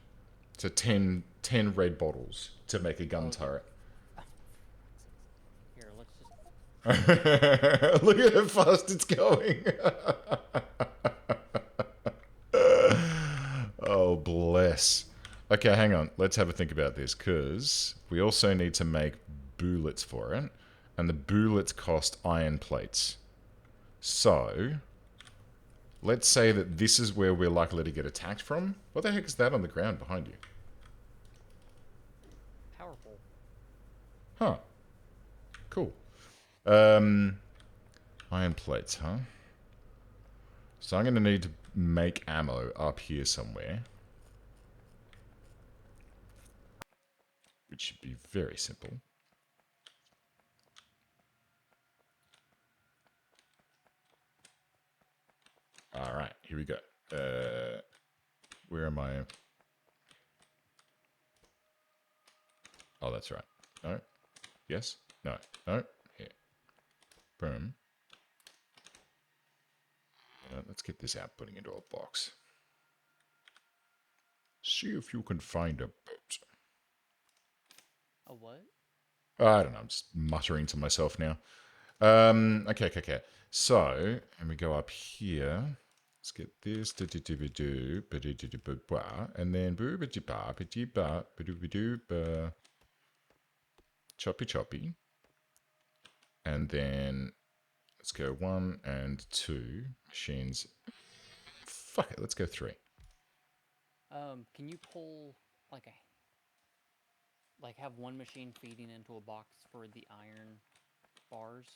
So 10 red bottles to make a gun turret. Here, let's just Look at how fast it's going. Oh, bless. Okay, hang on. Let's have a think about this, because we also need to make bullets for it, and the bullets cost iron plates. So, let's say that this is where we're likely to get attacked from. What the heck is that on the ground behind you? powerful. Huh. Cool. Iron plates, huh? So I'm going to need to make ammo up here somewhere. Which should be very simple. Alright, here we go. Where am I? Oh, that's right. No. Yes? No. No. Here. Boom. Let's get this out, putting it into a box. See if you can find a boat. A what? I don't know, I'm just muttering to myself now. Okay. So, and we go up here. Let's get this. And then choppy. And then let's go 1 and 2 machines. Fuck it, let's go 3. Can you pull like have one machine feeding into a box for the iron bars?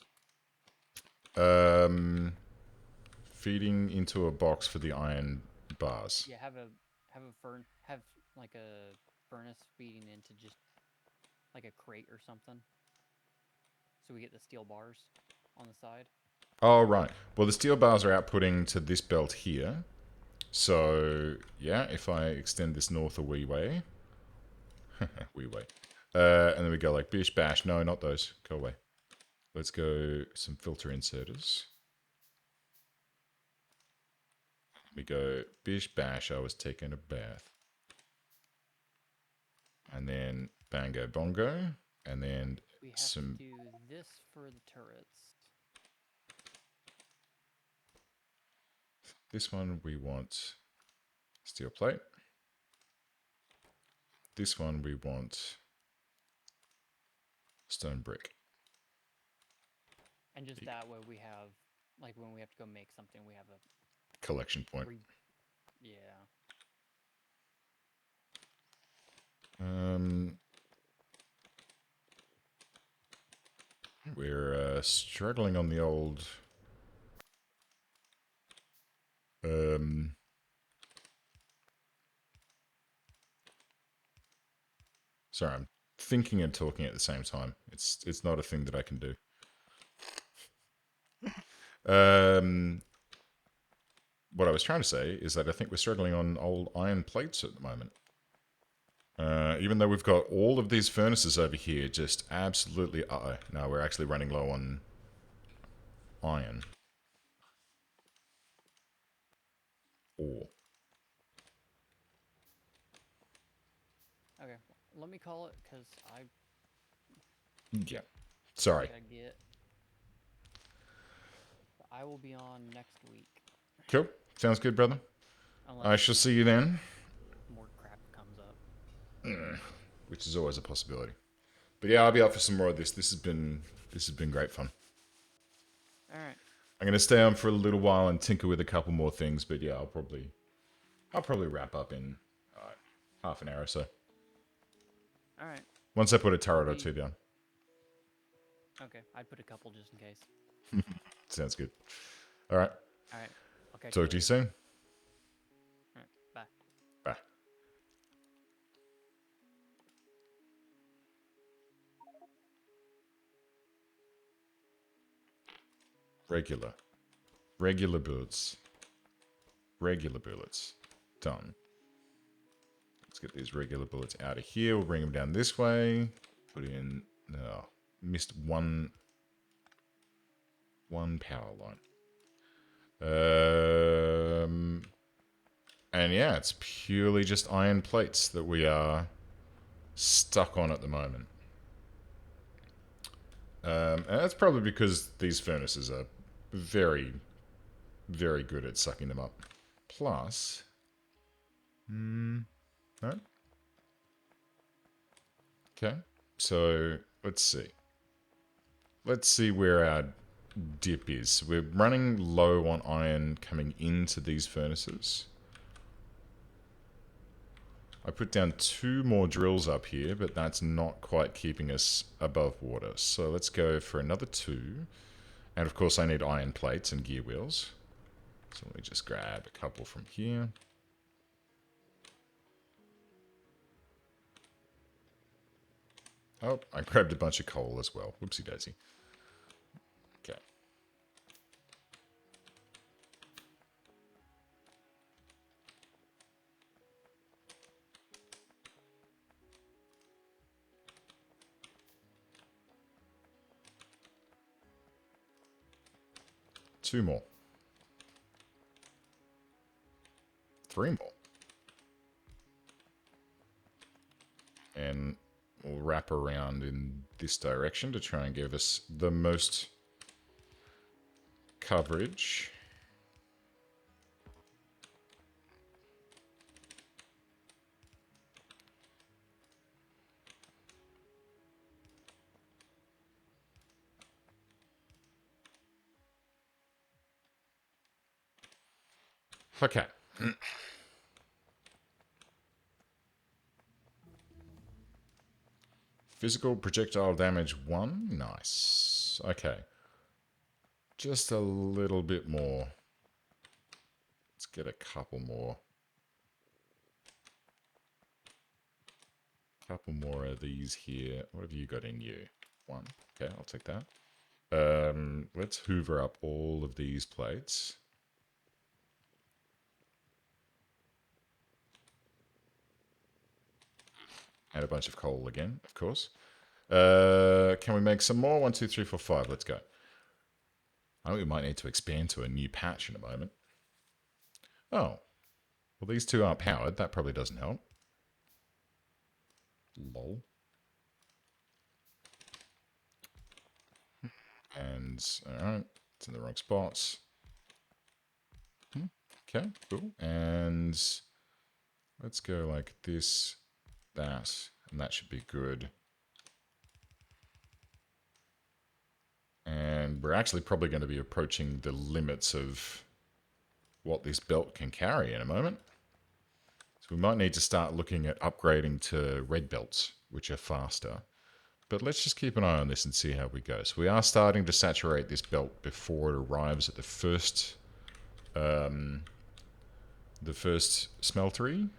Feeding into a box for the iron bars. Yeah, have like a furnace feeding into just like a crate or something. So we get the steel bars on the side. Oh, right. Well, the steel bars are outputting to this belt here. So, yeah, if I extend this north a wee way. Wee way. And then we go like bish, bash. No, not those. Go away. Let's go some filter inserters. We go bish, bash. I was taking a bath. And then bango, bongo. And then we have to do this for the turrets. This one we want steel plate. This one we want stone brick. And just that way we have, like when we have to go make something, we have a collection point. Yeah. We're struggling on the old sorry, I'm thinking and talking at the same time. It's not a thing that I can do. What I was trying to say is that I think we're struggling on old iron plates at the moment. Even though we've got all of these furnaces over here, just absolutely... no, we're actually running low on iron. Ore. Okay, let me call it, because Yeah. Sorry. I will be on next week. Cool. Sounds good, brother. Unless I shall see you then. More crap comes up. Which is always a possibility. But yeah, I'll be up for some more of this. This has been great fun. Alright. I'm gonna stay on for a little while and tinker with a couple more things, but yeah, I'll probably wrap up in half an hour or so. Alright. Once I put a turret or two down. Okay, I'd put a couple just in case. Sounds good. Alright. Alright. Okay. Talk to you soon. Alright, bye. Bye. Regular bullets. Regular bullets. Done. Let's get these regular bullets out of here. We'll bring them down this way. Put in... No. Missed one power line. And yeah, it's purely just iron plates that we are stuck on at the moment. And that's probably because these furnaces are very, very good at sucking them up. Plus... no? Okay, so let's see. Let's see where our dip is. We're running low on iron coming into these furnaces. I put down 2 more drills up here, but that's not quite keeping us above water. So let's go for another 2. And of course I need iron plates and gear wheels. So let me just grab a couple from here. Oh, I grabbed a bunch of coal as well. Whoopsie daisy. Okay. Two more. Three more. And we'll wrap around in this direction to try and give us the most coverage. Okay. Physical projectile damage 1. Nice. Okay. Just a little bit more. Let's get a couple more. Couple more of these here. What have you got in you? 1. Okay, I'll take that. Let's hoover up all of these plates. And a bunch of coal again, of course. Can we make some more? 1, 2, 3, 4, 5. Let's go. I think we might need to expand to a new patch in a moment. Oh. Well, these two aren't powered. That probably doesn't help. Lol. And, alright. It's in the wrong spots. Okay, cool. And let's go like this, that, and that should be good. And we're actually probably going to be approaching the limits of what this belt can carry in a moment. So we might need to start looking at upgrading to red belts, which are faster. But let's just keep an eye on this and see how we go. So we are starting to saturate this belt before it arrives at the first smeltery.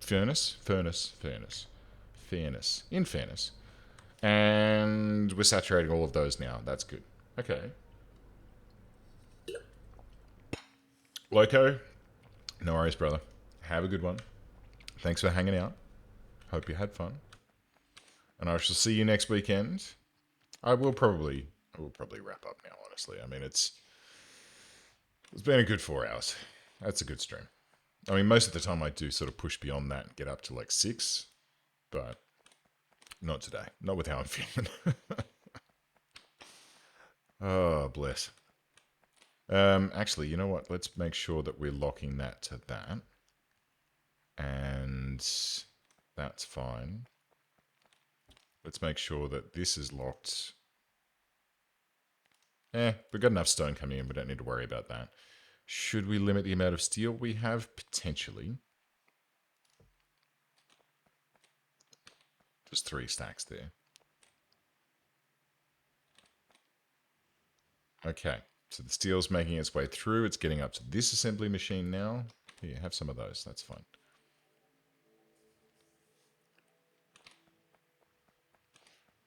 Furnace. In fairness. And we're saturating all of those now. That's good. Okay. Loco, no worries, brother. Have a good one. Thanks for hanging out. Hope you had fun. And I shall see you next weekend. I will probably wrap up now, honestly. I mean, it's been a good 4 hours. That's a good stream. I mean, most of the time I do sort of push beyond that and get up to like 6, but not today. Not with how I'm feeling. Oh, bless. Actually, you know what? Let's make sure that we're locking that to that. And that's fine. Let's make sure that this is locked. We've got enough stone coming in. We don't need to worry about that. Should we limit the amount of steel we have? Potentially. There's 3 stacks there. Okay, so the steel's making its way through. It's getting up to this assembly machine now. Here, have some of those. That's fine.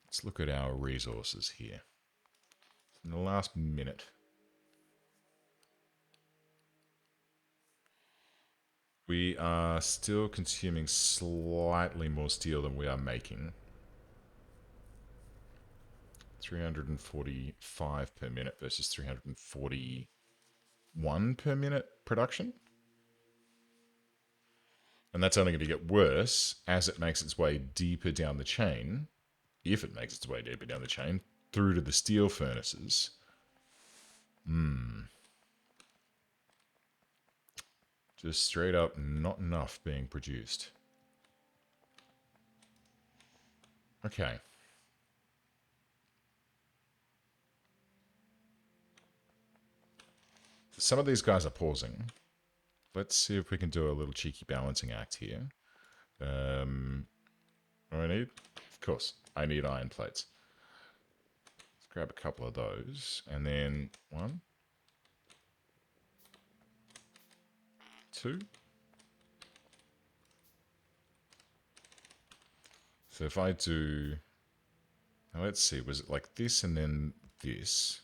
Let's look at our resources here. In the last minute. We are still consuming slightly more steel than we are making. 345 per minute versus 341 per minute production. And that's only going to get worse as it makes its way deeper down the chain, if it makes its way deeper down the chain, through to the steel furnaces. Just straight up not enough being produced. Okay. Some of these guys are pausing. Let's see if we can do a little cheeky balancing act here. What do I need? Of course, I need iron plates. Let's grab a couple of those. And then 1, 2. So if I do... Now let's see, was it like this and then this?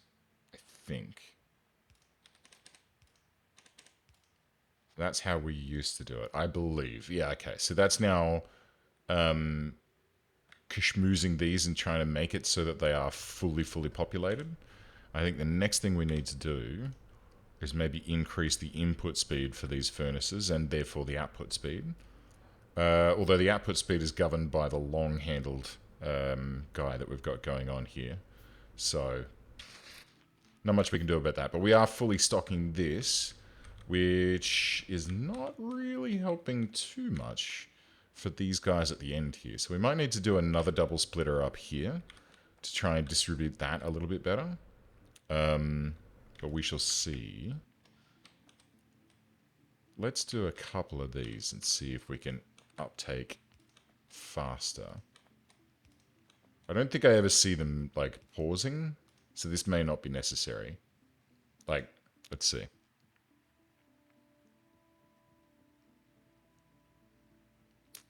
I think. That's how we used to do it, I believe. Yeah, okay. So that's now schmoozing these and trying to make it so that they are fully populated. I think the next thing we need to do is maybe increase the input speed for these furnaces and therefore the output speed. Although the output speed is governed by the long-handled guy that we've got going on here. So, not much we can do about that. But we are fully stocking this, which is not really helping too much for these guys at the end here. So we might need to do another double splitter up here to try and distribute that a little bit better. But we shall see. Let's do a couple of these and see if we can uptake faster. I don't think I ever see them, like, pausing, so this may not be necessary. Like, let's see.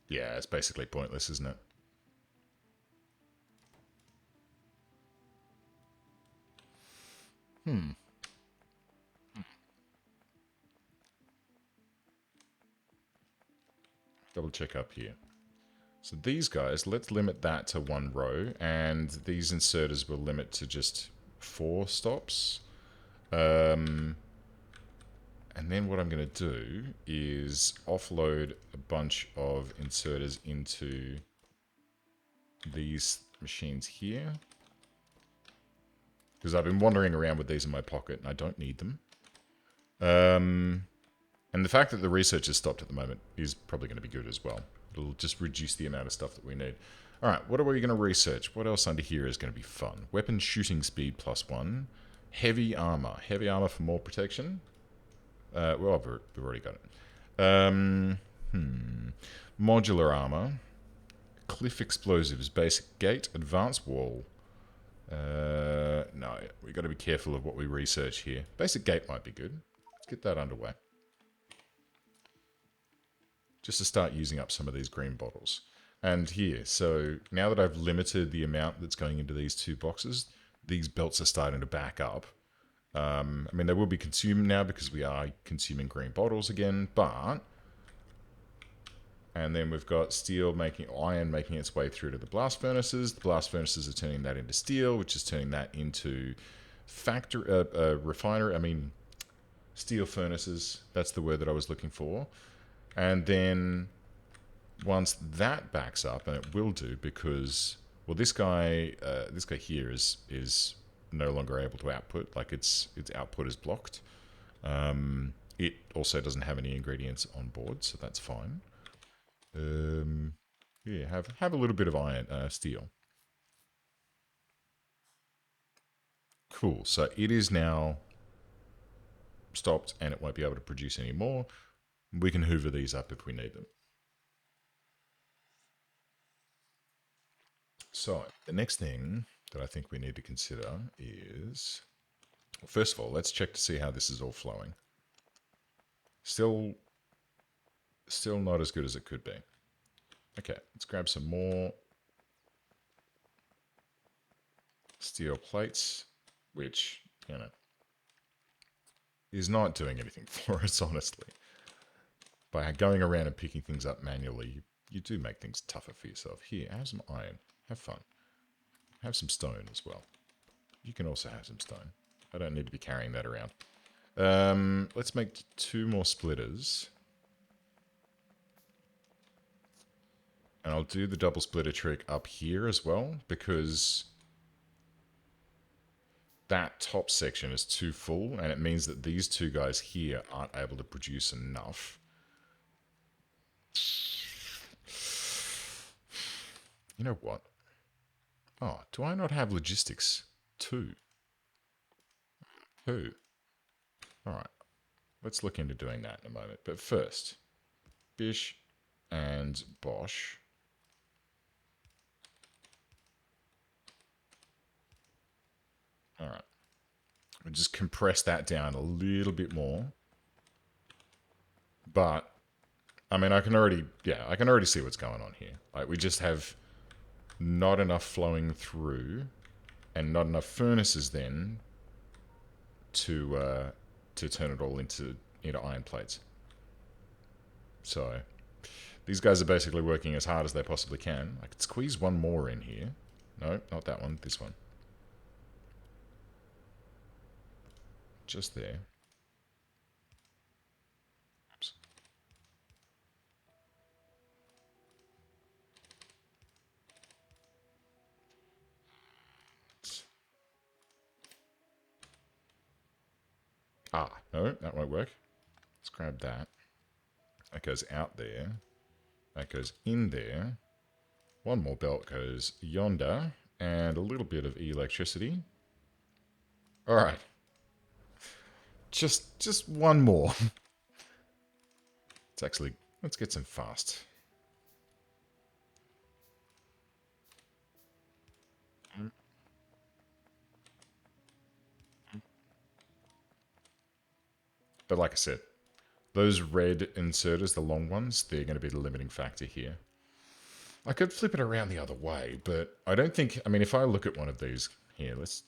Yeah, it's basically pointless, isn't it? Double check up here. So these guys, let's limit that to 1 row, and these inserters will limit to just 4 stops. And then what I'm going to do is offload a bunch of inserters into these machines here. Because I've been wandering around with these in my pocket, and I don't need them. And the fact that the research is stopped at the moment is probably going to be good as well. It'll just reduce the amount of stuff that we need. Alright, what are we going to research? What else under here is going to be fun? Weapon shooting speed +1. Heavy armor. Heavy armor for more protection. Well, we've already got it. Modular armor. Cliff explosives. Basic gate. Advanced wall. No, we've got to be careful of what we research here. Basic gate might be good. Let's get that underway. Just to start using up some of these green bottles. And here, so now that I've limited the amount that's going into these 2 boxes, these belts are starting to back up. I mean, they will be consumed now because we are consuming green bottles again, but... And then we've got iron making its way through to the blast furnaces. The blast furnaces are turning that into steel, which is turning that into steel furnaces. That's the word that I was looking for. And then once that backs up, and it will do because, well, this guy here is no longer able to output. Like its output is blocked. It also doesn't have any ingredients on board, so that's fine. Yeah, have a little bit of steel. Cool. So it is now stopped, and it won't be able to produce any more. We can hoover these up if we need them. So the next thing that I think we need to consider is, first of all, let's check to see how this is all flowing. Still not as good as it could be. Okay, let's grab some more steel plates, which, you know, is not doing anything for us, honestly. By going around and picking things up manually, you do make things tougher for yourself. Here, have some iron. Have fun. Have some stone as well. You can also have some stone. I don't need to be carrying that around. Let's make 2 more splitters. And I'll do the double splitter trick up here as well, because that top section is too full, and it means that these 2 guys here aren't able to produce enough. You know what? Oh, do I not have logistics? 2. Alright. Let's look into doing that in a moment. But first, Bish and Bosch. Alright. We'll just compress that down a little bit more. But I mean, I can already see what's going on here. Like, we just have not enough flowing through, and not enough furnaces then to turn it all into iron plates. So these guys are basically working as hard as they possibly can. I could squeeze one more in here. No, not that one. This one. Just there. Oops. Ah, no, that won't work. Let's grab that. That goes out there. That goes in there. One more belt goes yonder. And a little bit of electricity. Alright. Just one more. Let's get some fast. But like I said, those red inserters, the long ones, they're going to be the limiting factor here. I could flip it around the other way, but I don't think... I mean, if I look at one of these... Here, let's...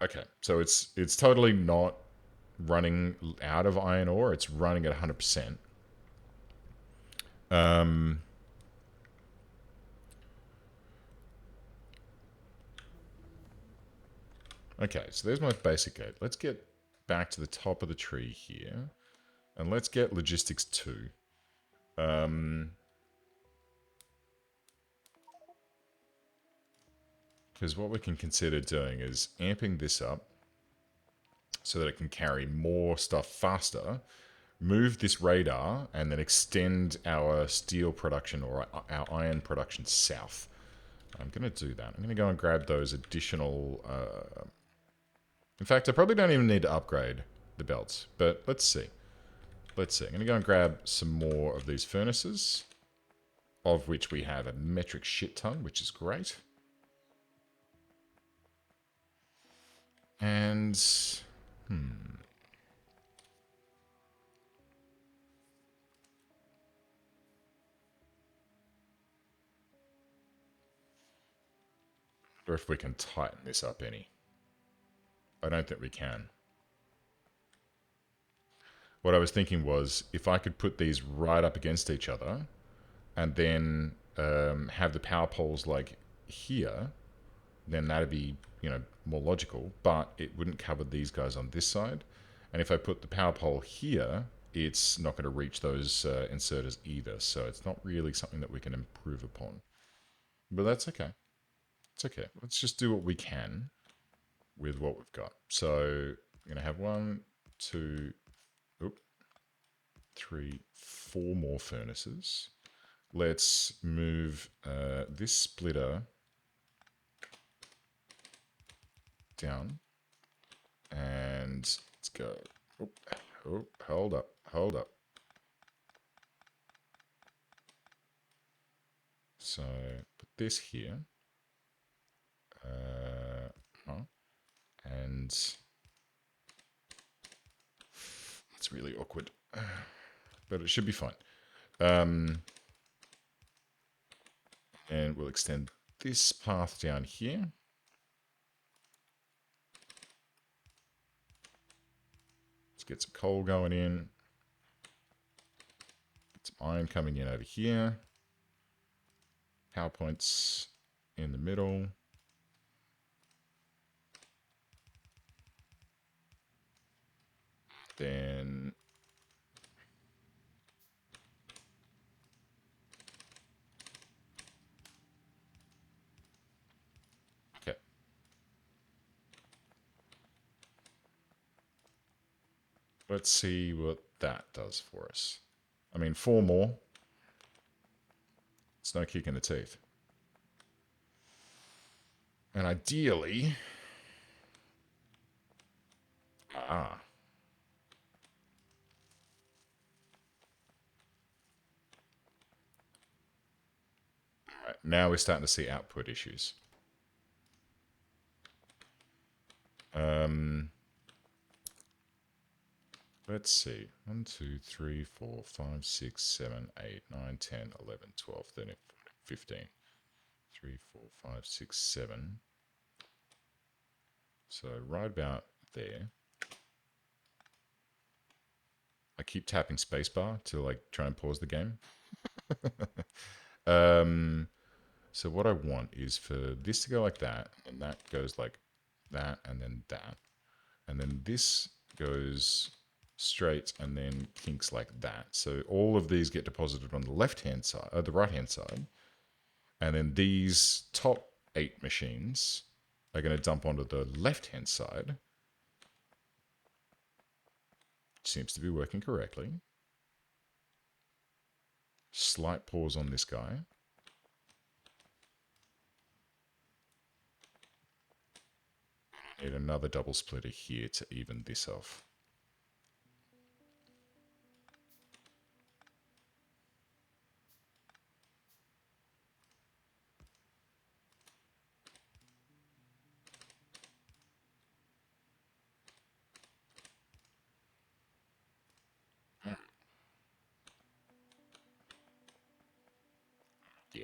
Okay, so it's totally not running out of iron ore. It's running at 100%. Okay, so there's my basic gate. Let's get back to the top of the tree here. And let's get logistics 2. Because what we can consider doing is amping this up so that it can carry more stuff faster, move this radar, and then extend our steel production or our iron production south. I'm going to do that. I'm going to go and grab those additional... In fact, I probably don't even need to upgrade the belts, but let's see. Let's see. I'm going to go and grab some more of these furnaces, of which we have a metric shit ton, which is great. And... or if we can tighten this up any. I don't think we can. What I was thinking was, if I could put these right up against each other, and then have the power poles like here, then that'd be, more logical, but it wouldn't cover these guys on this side. And if I put the power pole here, it's not going to reach those inserters either, so it's not really something that we can improve upon. But that's okay. It's okay. Let's just do what we can with what we've got. So I'm going to have 1, 2, 3, 4 more furnaces. Let's move this splitter down. And let's go. Oh, hold up. So put this here. And it's really awkward, but it should be fine. And we'll extend this path down here. Let's get some coal going in. Get some iron coming in over here. Power points in the middle. Then okay. Let's see what that does for us. I mean, 4 more. It's no kick in the teeth. And ideally... Now we're starting to see output issues. Let's see. 1, 2, 3, 4, 5, 6, 7, 8, 9, 10, 11, 12, 13, 14, 15. 3, 4, 5, 6, 7. So right about there. I keep tapping spacebar to like try and pause the game. So what I want is for this to go like that, and that goes like that, and then that. And then this goes straight and then kinks like that. So all of these get deposited on the left-hand side, the right-hand side. And then these top 8 machines are going to dump onto the left-hand side. Seems to be working correctly. Slight pause on this guy. Need another double splitter here to even this off. Yeah.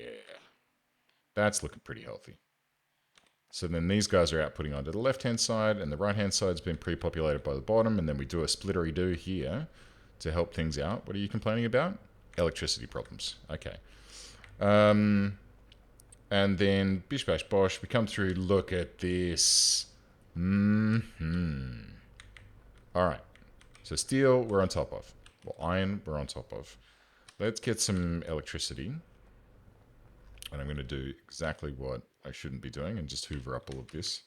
That's looking pretty healthy. So then these guys are outputting onto the left-hand side, and the right-hand side's been pre-populated by the bottom, and then we do a splittery-do here to help things out. What are you complaining about? Electricity problems. Okay. And then bish bash bosh, we come through, look at this. All right. So steel, we're on top of. Well, iron, we're on top of. Let's get some electricity. And I'm going to do exactly what I shouldn't be doing and just hoover up all of this.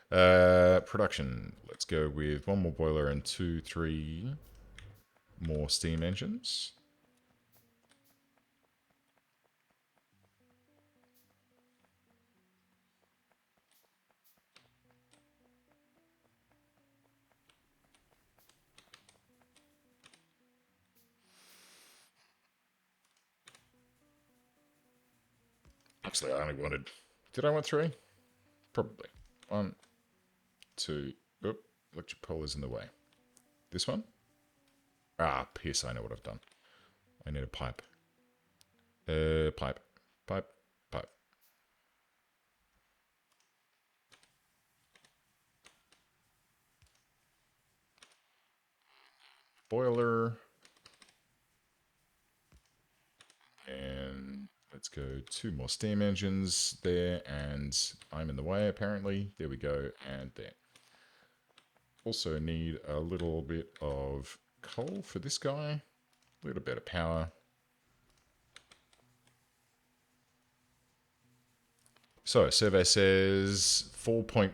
Production. Let's go with 1 more boiler and 2, 3 more steam engines. Actually, I only wanted... Did I want 3? Probably. 1, 2... Oop, electric pole is in the way. This one? Ah, piss, I know what I've done. I need a pipe. Pipe. Pipe. Pipe. Boiler. And let's go 2 more steam engines there, and I'm in the way apparently. There we go, and there. Also need a little bit of coal for this guy. A little bit of power. So survey says 4.3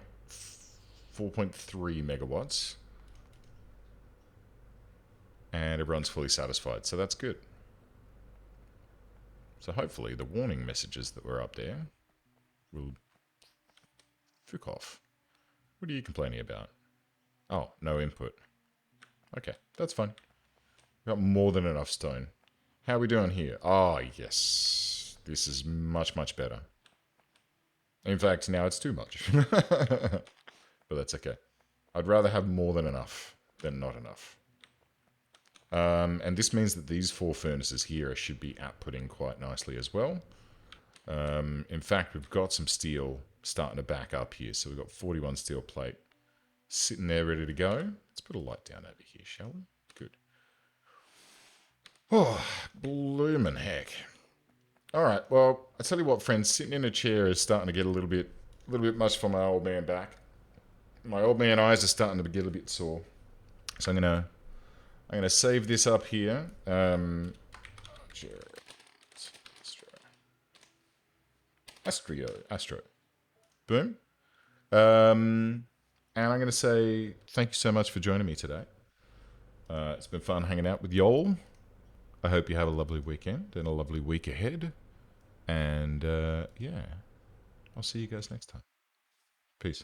megawatts. And everyone's fully satisfied, so that's good. So hopefully the warning messages that were up there will fuck off. What are you complaining about? Oh, no input. Okay, that's fine. Got more than enough stone. How are we doing here? Oh, yes. This is much, much better. In fact, now it's too much. But that's okay. I'd rather have more than enough than not enough. And this means that these 4 furnaces here should be outputting quite nicely as well. In fact, we've got some steel starting to back up here. So we've got 41 steel plate sitting there ready to go. Let's put a light down over here, shall we? Good. Oh, bloomin' heck. All right, well, I tell you what, friends, sitting in a chair is starting to get a little bit much for my old man back. My old man eyes are starting to get a bit sore. So I'm gonna save this up here. Astro. Boom. And I'm gonna say thank you so much for joining me today. It's been fun hanging out with y'all. I hope you have a lovely weekend and a lovely week ahead. And yeah, I'll see you guys next time. Peace.